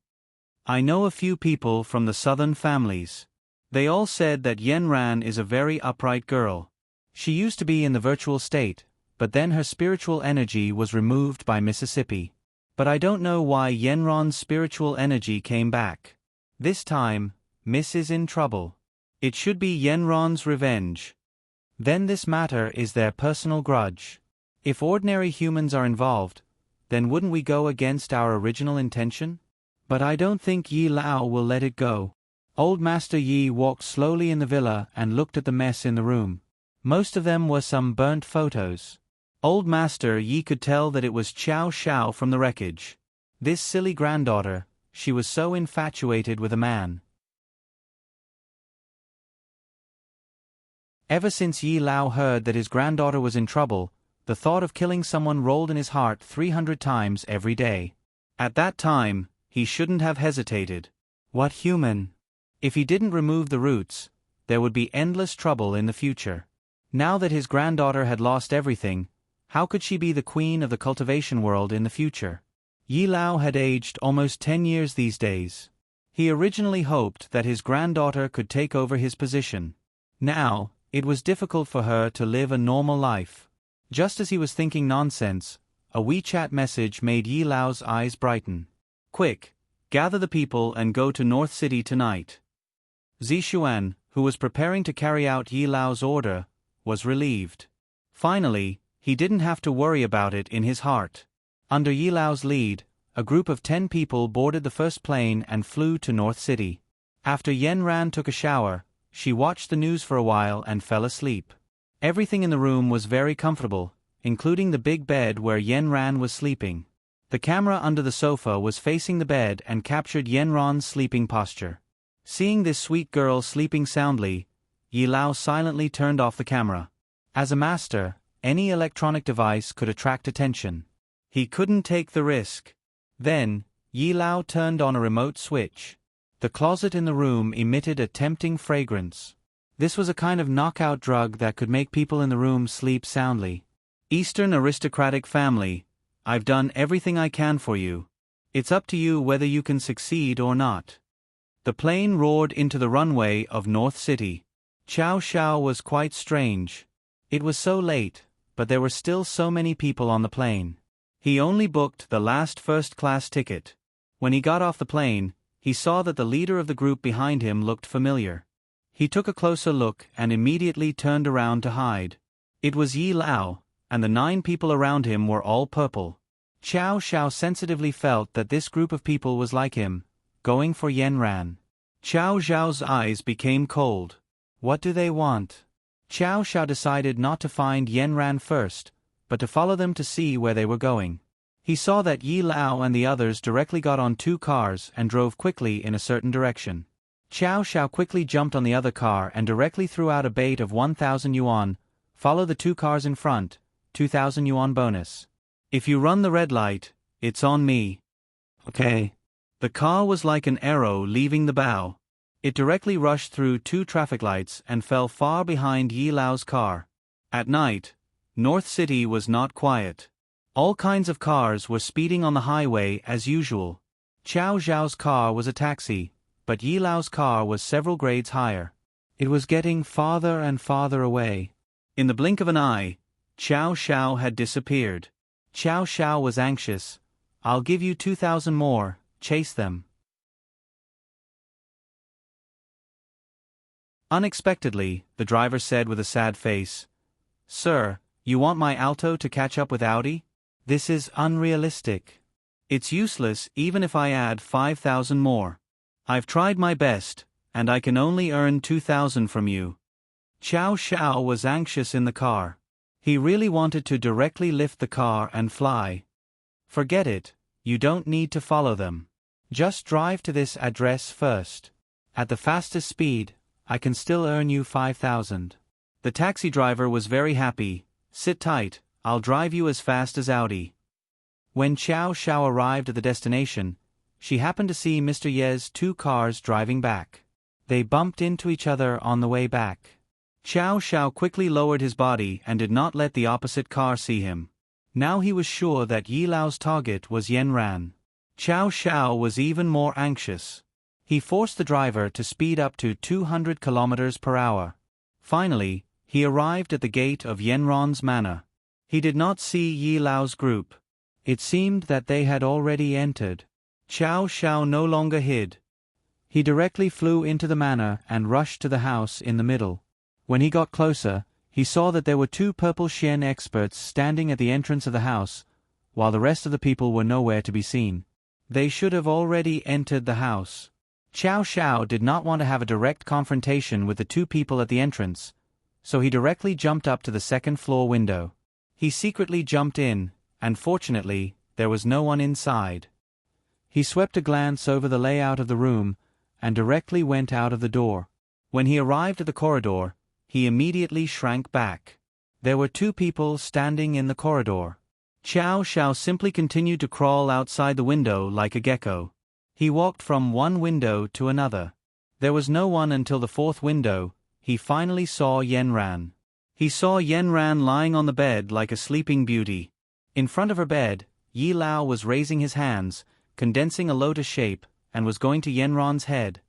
I know a few people from the southern families. They all said that Yen Ran is a very upright girl. She used to be in the virtual state, but then her spiritual energy was removed by Mississippi. But I don't know why Yen Ran's spiritual energy came back. This time, Miss is in trouble. It should be Yen Ran's revenge. Then this matter is their personal grudge. If ordinary humans are involved, then wouldn't we go against our original intention? But I don't think Yi Lao will let it go. Old Master Yi walked slowly in the villa and looked at the mess in the room. Most of them were some burnt photos. Old Master Yi could tell that it was Xiao Xiao from the wreckage. This silly granddaughter, she was so infatuated with a man. Ever since Yi Lao heard that his granddaughter was in trouble, the thought of killing someone rolled in his heart 300 times every day. At that time, he shouldn't have hesitated. What human? If he didn't remove the roots, there would be endless trouble in the future. Now that his granddaughter had lost everything, how could she be the queen of the cultivation world in the future? Yi Lao had aged almost 10 years these days. He originally hoped that his granddaughter could take over his position. Now, it was difficult for her to live a normal life. Just as he was thinking nonsense, a WeChat message made Yi Lao's eyes brighten. Quick, gather the people and go to North City tonight. Zishuan, who was preparing to carry out Yi Lao's order, was relieved. Finally, he didn't have to worry about it in his heart. Under Yi Lao's lead, a group of 10 people boarded the first plane and flew to North City. After Yen Ran took a shower, she watched the news for a while and fell asleep. Everything in the room was very comfortable, including the big bed where Yen Ran was sleeping. The camera under the sofa was facing the bed and captured Yen Ran's sleeping posture. Seeing this sweet girl sleeping soundly, Yi Lao silently turned off the camera. As a master, any electronic device could attract attention. He couldn't take the risk. Then, Yi Lao turned on a remote switch. The closet in the room emitted a tempting fragrance. This was a kind of knockout drug that could make people in the room sleep soundly. Eastern aristocratic family, I've done everything I can for you. It's up to you whether you can succeed or not. The plane roared into the runway of North City. Xiao Xiao was quite strange. It was so late, but there were still so many people on the plane. He only booked the last first-class ticket. When he got off the plane, he saw that the leader of the group behind him looked familiar. He took a closer look and immediately turned around to hide. It was Yi Lao, and the 9 people around him were all purple. Xiao Xiao sensitively felt that this group of people was like him, going for Yen Ran. Xiao Xiao's eyes became cold. What do they want? Xiao Xiao decided not to find Yen Ran first, but to follow them to see where they were going. He saw that Yi Lao and the others directly got on 2 cars and drove quickly in a certain direction. Xiao Xiao quickly jumped on the other car and directly threw out a bait of 1,000 yuan, follow the 2 cars in front, 2,000 yuan bonus. If you run the red light, it's on me. Okay. The car was like an arrow leaving the bow. It directly rushed through 2 traffic lights and fell far behind Yi Lao's car. At night, North City was not quiet. All kinds of cars were speeding on the highway as usual. Qiao Zhao's car was a taxi, but Yi Lao's car was several grades higher. It was getting farther and farther away. In the blink of an eye, Qiao Xiao had disappeared. Qiao Xiao was anxious. I'll give you 2,000 more, chase them. Unexpectedly, the driver said with a sad face, Sir, you want my Alto to catch up with Audi? This is unrealistic. It's useless even if I add 5,000 more. I've tried my best, and I can only earn 2,000 from you. Qiao Xiao was anxious in the car. He really wanted to directly lift the car and fly. Forget it, you don't need to follow them. Just drive to this address first. At the fastest speed, I can still earn you 5,000. The taxi driver was very happy. Sit tight, I'll drive you as fast as Audi. When Qiao Xiao arrived at the destination, she happened to see Mr. Ye's 2 cars driving back. They bumped into each other on the way back. Qiao Xiao quickly lowered his body and did not let the opposite car see him. Now he was sure that Yi Lao's target was Yan Ran. Qiao Xiao was even more anxious. He forced the driver to speed up to 200 kilometers per hour. Finally, he arrived at the gate of Yanran's manor. He did not see Yi Lao's group. It seemed that they had already entered. Qiao Xiao no longer hid. He directly flew into the manor and rushed to the house in the middle. When he got closer, he saw that there were 2 purple Xian experts standing at the entrance of the house, while the rest of the people were nowhere to be seen. They should have already entered the house. Qiao Xiao did not want to have a direct confrontation with the 2 people at the entrance, so he directly jumped up to the 2nd floor window. He secretly jumped in, and fortunately, there was no one inside. He swept a glance over the layout of the room, and directly went out of the door. When he arrived at the corridor, he immediately shrank back. There were 2 people standing in the corridor. Qiao Xiao simply continued to crawl outside the window like a gecko. He walked from one window to another. There was no one until the 4th window. He finally saw Yan Ran. He saw Yan Ran lying on the bed like a sleeping beauty. In front of her bed, Yi Lao was raising his hands, condensing a lotus shape, and was going to Yan Ran's head.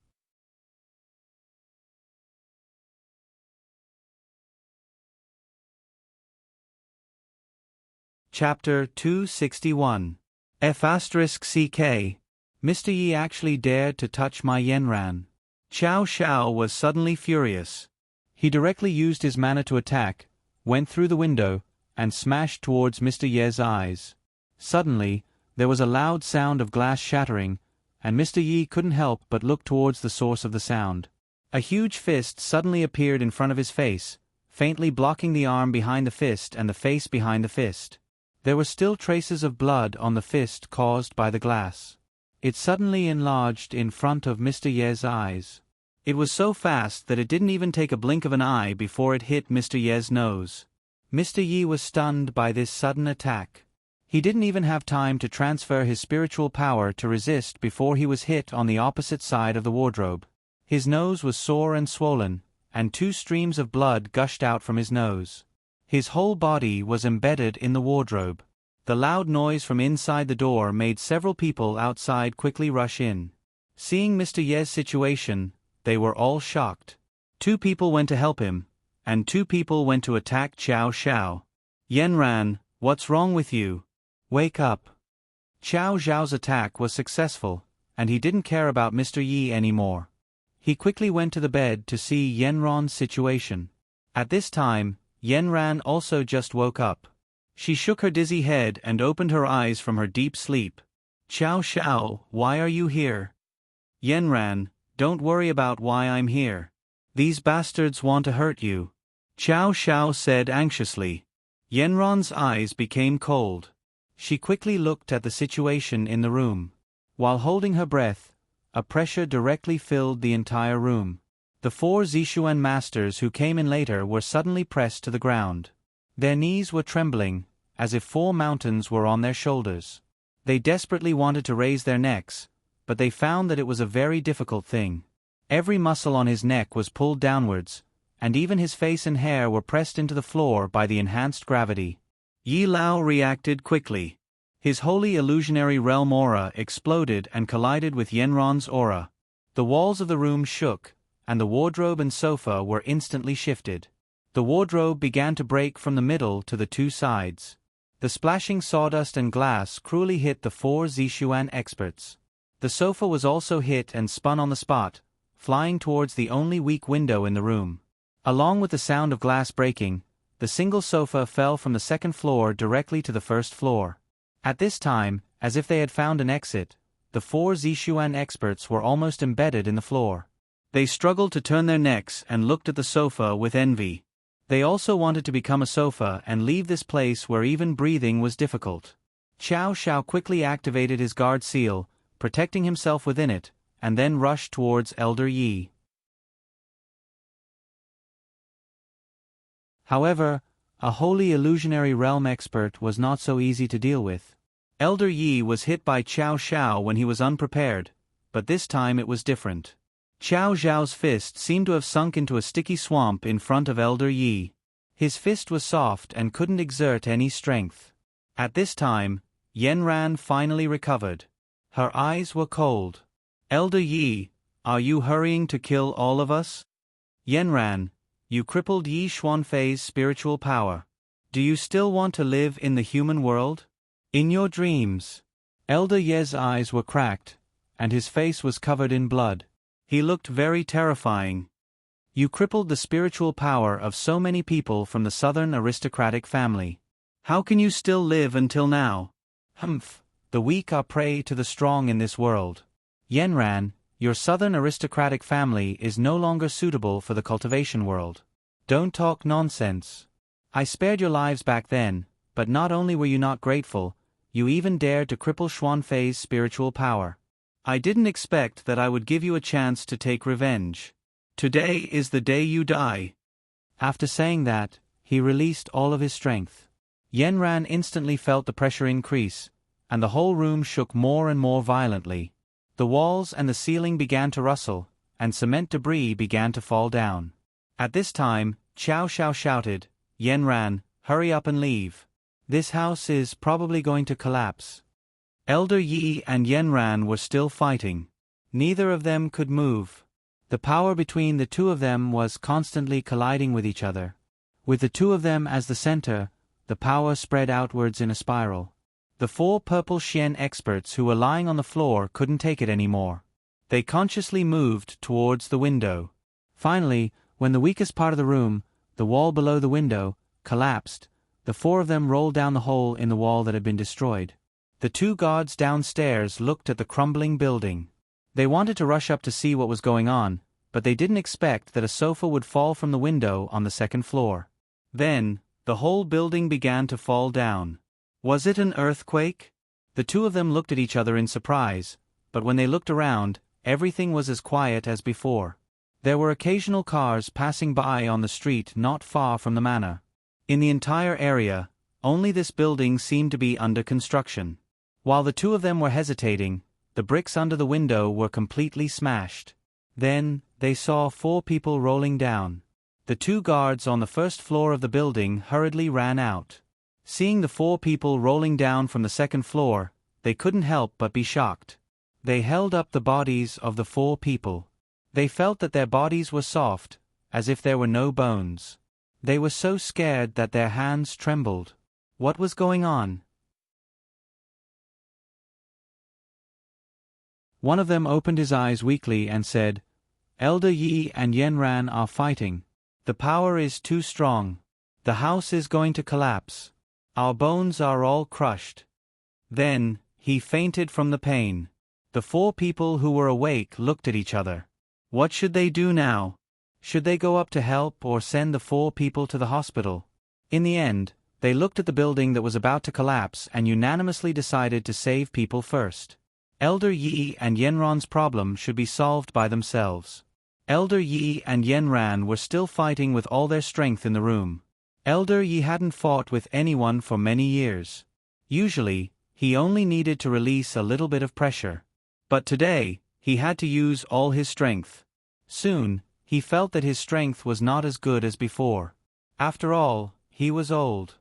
Chapter 261. F***CK. Mr. Yi actually dared to touch my Yan Ran. Qiao Xiao was suddenly furious. He directly used his mana to attack, went through the window, and smashed towards Mr. Ye's eyes. Suddenly, there was a loud sound of glass shattering, and Mr. Yi couldn't help but look towards the source of the sound. A huge fist suddenly appeared in front of his face, faintly blocking the arm behind the fist and the face behind the fist. There were still traces of blood on the fist caused by the glass. It suddenly enlarged in front of Mr. Ye's eyes. It was so fast that it didn't even take a blink of an eye before it hit Mr. Ye's nose. Mr. Yi was stunned by this sudden attack. He didn't even have time to transfer his spiritual power to resist before he was hit on the opposite side of the wardrobe. His nose was sore and swollen, and 2 streams of blood gushed out from his nose. His whole body was embedded in the wardrobe. The loud noise from inside the door made several people outside quickly rush in. Seeing Mr. Ye's situation, they were all shocked. 2 people went to help him, and 2 people went to attack Qiao Xiao. Yan Ran, what's wrong with you? Wake up. Qiao Zhao's attack was successful, and he didn't care about Mr. Yi anymore. He quickly went to the bed to see Yan Ran's situation. At this time, Yan Ran also just woke up. She shook her dizzy head and opened her eyes from her deep sleep. Qiao Xiao, why are you here? Yan Ran, don't worry about why I'm here. These bastards want to hurt you. Qiao Xiao said anxiously. Yan Ran's eyes became cold. She quickly looked at the situation in the room. While holding her breath, a pressure directly filled the entire room. The 4 Zishuan masters who came in later were suddenly pressed to the ground. Their knees were trembling, as if 4 mountains were on their shoulders. They desperately wanted to raise their necks, but they found that it was a very difficult thing. Every muscle on his neck was pulled downwards, and even his face and hair were pressed into the floor by the enhanced gravity. Yi Lao reacted quickly. His holy illusionary realm aura exploded and collided with Yenran's aura. The walls of the room shook, and the wardrobe and sofa were instantly shifted. The wardrobe began to break from the middle to the 2 sides. The splashing sawdust and glass cruelly hit the 4 Zixuan experts. The sofa was also hit and spun on the spot, flying towards the only weak window in the room. Along with the sound of glass breaking, the single sofa fell from the 2nd floor directly to the 1st floor. At this time, as if they had found an exit, the 4 Zixuan experts were almost embedded in the floor. They struggled to turn their necks and looked at the sofa with envy. They also wanted to become a sofa and leave this place where even breathing was difficult. Xiao Xiao quickly activated his guard seal, protecting himself within it, and then rushed towards Elder Yi. However, a holy illusionary realm expert was not so easy to deal with. Elder Yi was hit by Xiao Xiao when he was unprepared, but this time it was different. Xiao Xiao's fist seemed to have sunk into a sticky swamp in front of Elder Yi. His fist was soft and couldn't exert any strength. At this time, Yenran finally recovered. Her eyes were cold. Elder Yi, are you hurrying to kill all of us? Yenran, you crippled Yi Xuanfei's spiritual power. Do you still want to live in the human world? In your dreams. Elder Ye's eyes were cracked, and his face was covered in blood. He looked very terrifying. You crippled the spiritual power of so many people from the southern aristocratic family. How can you still live until now? Humph, the weak are prey to the strong in this world. Yenran, your southern aristocratic family is no longer suitable for the cultivation world. Don't talk nonsense. I spared your lives back then, but not only were you not grateful, you even dared to cripple Xuanfei's spiritual power. I didn't expect that I would give you a chance to take revenge. Today is the day you die. After saying that, he released all of his strength. Yenran instantly felt the pressure increase, and the whole room shook more and more violently. The walls and the ceiling began to rustle, and cement debris began to fall down. At this time, Xiao Xiao shouted, Yenran, hurry up and leave. This house is probably going to collapse. Elder Yi and Yenran were still fighting. Neither of them could move. The power between the 2 of them was constantly colliding with each other. With the 2 of them as the center, the power spread outwards in a spiral. The 4 purple Xian experts who were lying on the floor couldn't take it anymore. They consciously moved towards the window. Finally, when the weakest part of the room, the wall below the window, collapsed, the 4 of them rolled down the hole in the wall that had been destroyed. The 2 gods downstairs looked at the crumbling building. They wanted to rush up to see what was going on, but they didn't expect that a sofa would fall from the window on the 2nd floor. Then, the whole building began to fall down. Was it an earthquake? The 2 of them looked at each other in surprise, but when they looked around, everything was as quiet as before. There were occasional cars passing by on the street not far from the manor. In the entire area, only this building seemed to be under construction. While the 2 of them were hesitating, the bricks under the window were completely smashed. Then, they saw 4 people rolling down. The 2 guards on the 1st floor of the building hurriedly ran out. Seeing the 4 people rolling down from the 2nd floor, they couldn't help but be shocked. They held up the bodies of the 4 people. They felt that their bodies were soft, as if there were no bones. They were so scared that their hands trembled. What was going on? One of them opened his eyes weakly and said, Elder Yi and Yenran are fighting. The power is too strong. The house is going to collapse. Our bones are all crushed. Then, he fainted from the pain. The 4 people who were awake looked at each other. What should they do now? Should they go up to help or send the 4 people to the hospital? In the end, they looked at the building that was about to collapse and unanimously decided to save people first. Elder Yi and Yenran's problem should be solved by themselves. Elder Yi and Yenran were still fighting with all their strength in the room. Elder Yi hadn't fought with anyone for many years. Usually, he only needed to release a little bit of pressure. But today, he had to use all his strength. Soon, he felt that his strength was not as good as before. After all, he was old.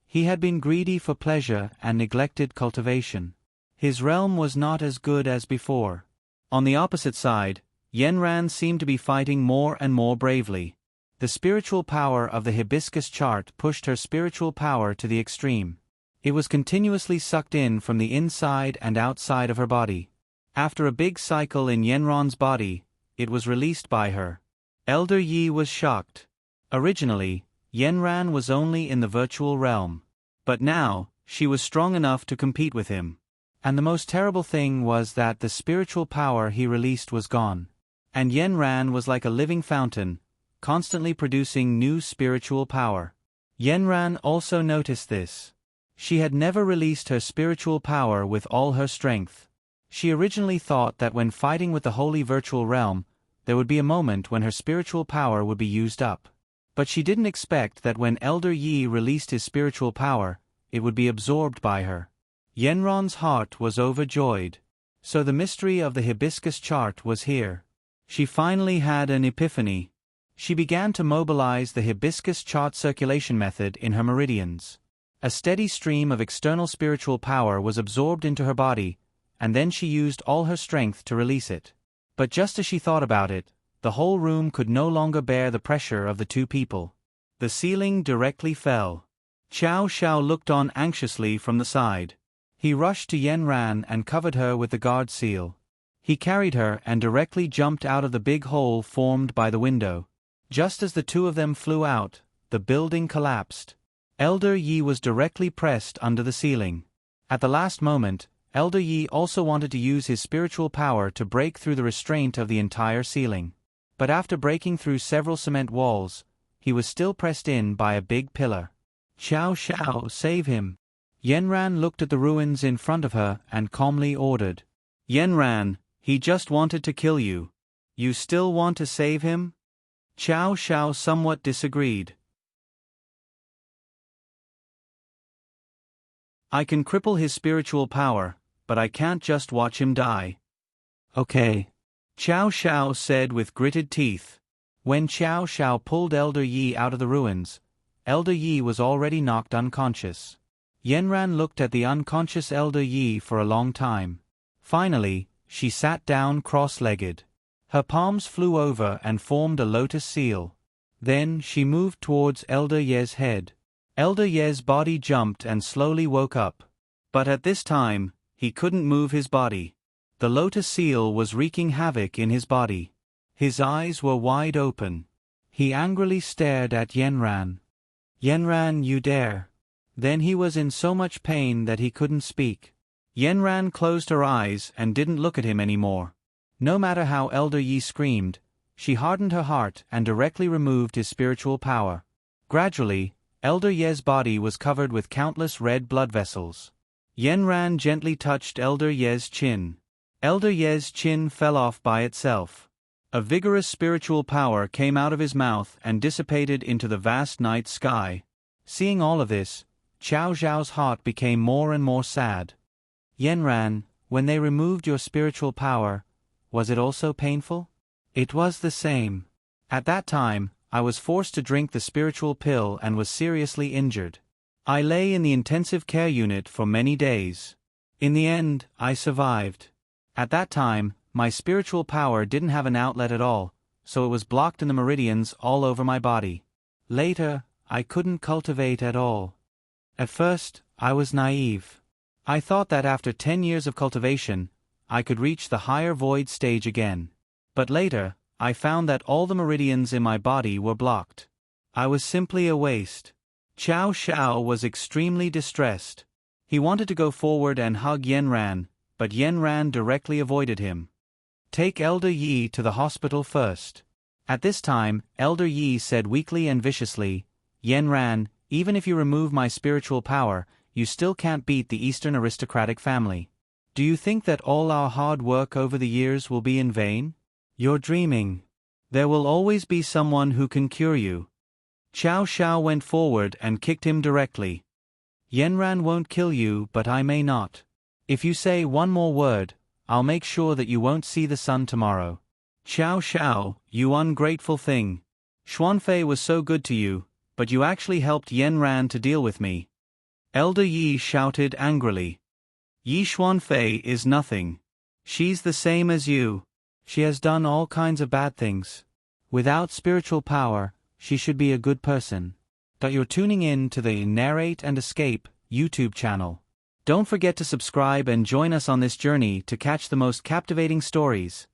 He had been greedy for pleasure and neglected cultivation. His realm was not as good as before. On the opposite side, Yanran seemed to be fighting more and more bravely. The spiritual power of the hibiscus chart pushed her spiritual power to the extreme. It was continuously sucked in from the inside and outside of her body. After a big cycle in Yanran's body, it was released by her. Elder Yi was shocked. Originally, Yanran was only in the virtual realm. But now, she was strong enough to compete with him. And the most terrible thing was that the spiritual power he released was gone. And Yanran was like a living fountain, constantly producing new spiritual power. Yanran also noticed this. She had never released her spiritual power with all her strength. She originally thought that when fighting with the holy virtual realm, there would be a moment when her spiritual power would be used up. But she didn't expect that when Elder Yi released his spiritual power, it would be absorbed by her. Yanran's heart was overjoyed. So the mystery of the hibiscus chart was here. She finally had an epiphany. She began to mobilize the hibiscus chart circulation method in her meridians. A steady stream of external spiritual power was absorbed into her body, and then she used all her strength to release it. But just as she thought about it, the whole room could no longer bear the pressure of the two people. The ceiling directly fell. Qiao Xiao looked on anxiously from the side. He rushed to Yanran and covered her with the guard seal. He carried her and directly jumped out of the big hole formed by the window. Just as the two of them flew out, the building collapsed. Elder Yi was directly pressed under the ceiling. At the last moment, Elder Yi also wanted to use his spiritual power to break through the restraint of the entire ceiling. But after breaking through several cement walls, he was still pressed in by a big pillar. Qiao Xiao, save him! Yanran looked at the ruins in front of her and calmly ordered. Yanran, he just wanted to kill you. You still want to save him? Qiao Xiao somewhat disagreed. I can cripple his spiritual power, but I can't just watch him die. Okay. Qiao Xiao said with gritted teeth. When Qiao Xiao pulled Elder Yi out of the ruins, Elder Yi was already knocked unconscious. Yanran looked at the unconscious Elder Yi for a long time. Finally, she sat down cross-legged. Her palms flew over and formed a lotus seal. Then she moved towards Elder Ye's head. Elder Ye's body jumped and slowly woke up. But at this time, he couldn't move his body. The lotus seal was wreaking havoc in his body. His eyes were wide open. He angrily stared at Yanran. Yanran, you dare. Then he was in so much pain that he couldn't speak. Yanran closed her eyes and didn't look at him anymore. No matter how Elder Yi screamed, she hardened her heart and directly removed his spiritual power. Gradually, Elder Ye's body was covered with countless red blood vessels. Yanran gently touched Elder Ye's chin. Elder Ye's chin fell off by itself. A vigorous spiritual power came out of his mouth and dissipated into the vast night sky. Seeing all of this, Qiao Xiao's heart became more and more sad. Yanran, when they removed your spiritual power, was it also painful? It was the same. At that time, I was forced to drink the spiritual pill and was seriously injured. I lay in the intensive care unit for many days. In the end, I survived. At that time, my spiritual power didn't have an outlet at all, so it was blocked in the meridians all over my body. Later, I couldn't cultivate at all. At first, I was naive. I thought that after 10 years of cultivation, I could reach the higher void stage again. But later, I found that all the meridians in my body were blocked. I was simply a waste. Qiao Xiao was extremely distressed. He wanted to go forward and hug Yanran, but Yanran directly avoided him. Take Elder Yi to the hospital first. At this time, Elder Yi said weakly and viciously, Yanran, even if you remove my spiritual power, you still can't beat the Eastern aristocratic family. Do you think that all our hard work over the years will be in vain? You're dreaming. There will always be someone who can cure you. Xiao Xiao went forward and kicked him directly. Yanran won't kill you, but I may not. If you say one more word, I'll make sure that you won't see the sun tomorrow. Xiao Xiao, you ungrateful thing. Xuanfei was so good to you, but you actually helped Yanran to deal with me. Elder Yi shouted angrily. Yi Xuanfei is nothing. She's the same as you. She has done all kinds of bad things. Without spiritual power, she should be a good person. You're tuning in to the Narrate and Escape YouTube channel. Don't forget to subscribe and join us on this journey to catch the most captivating stories.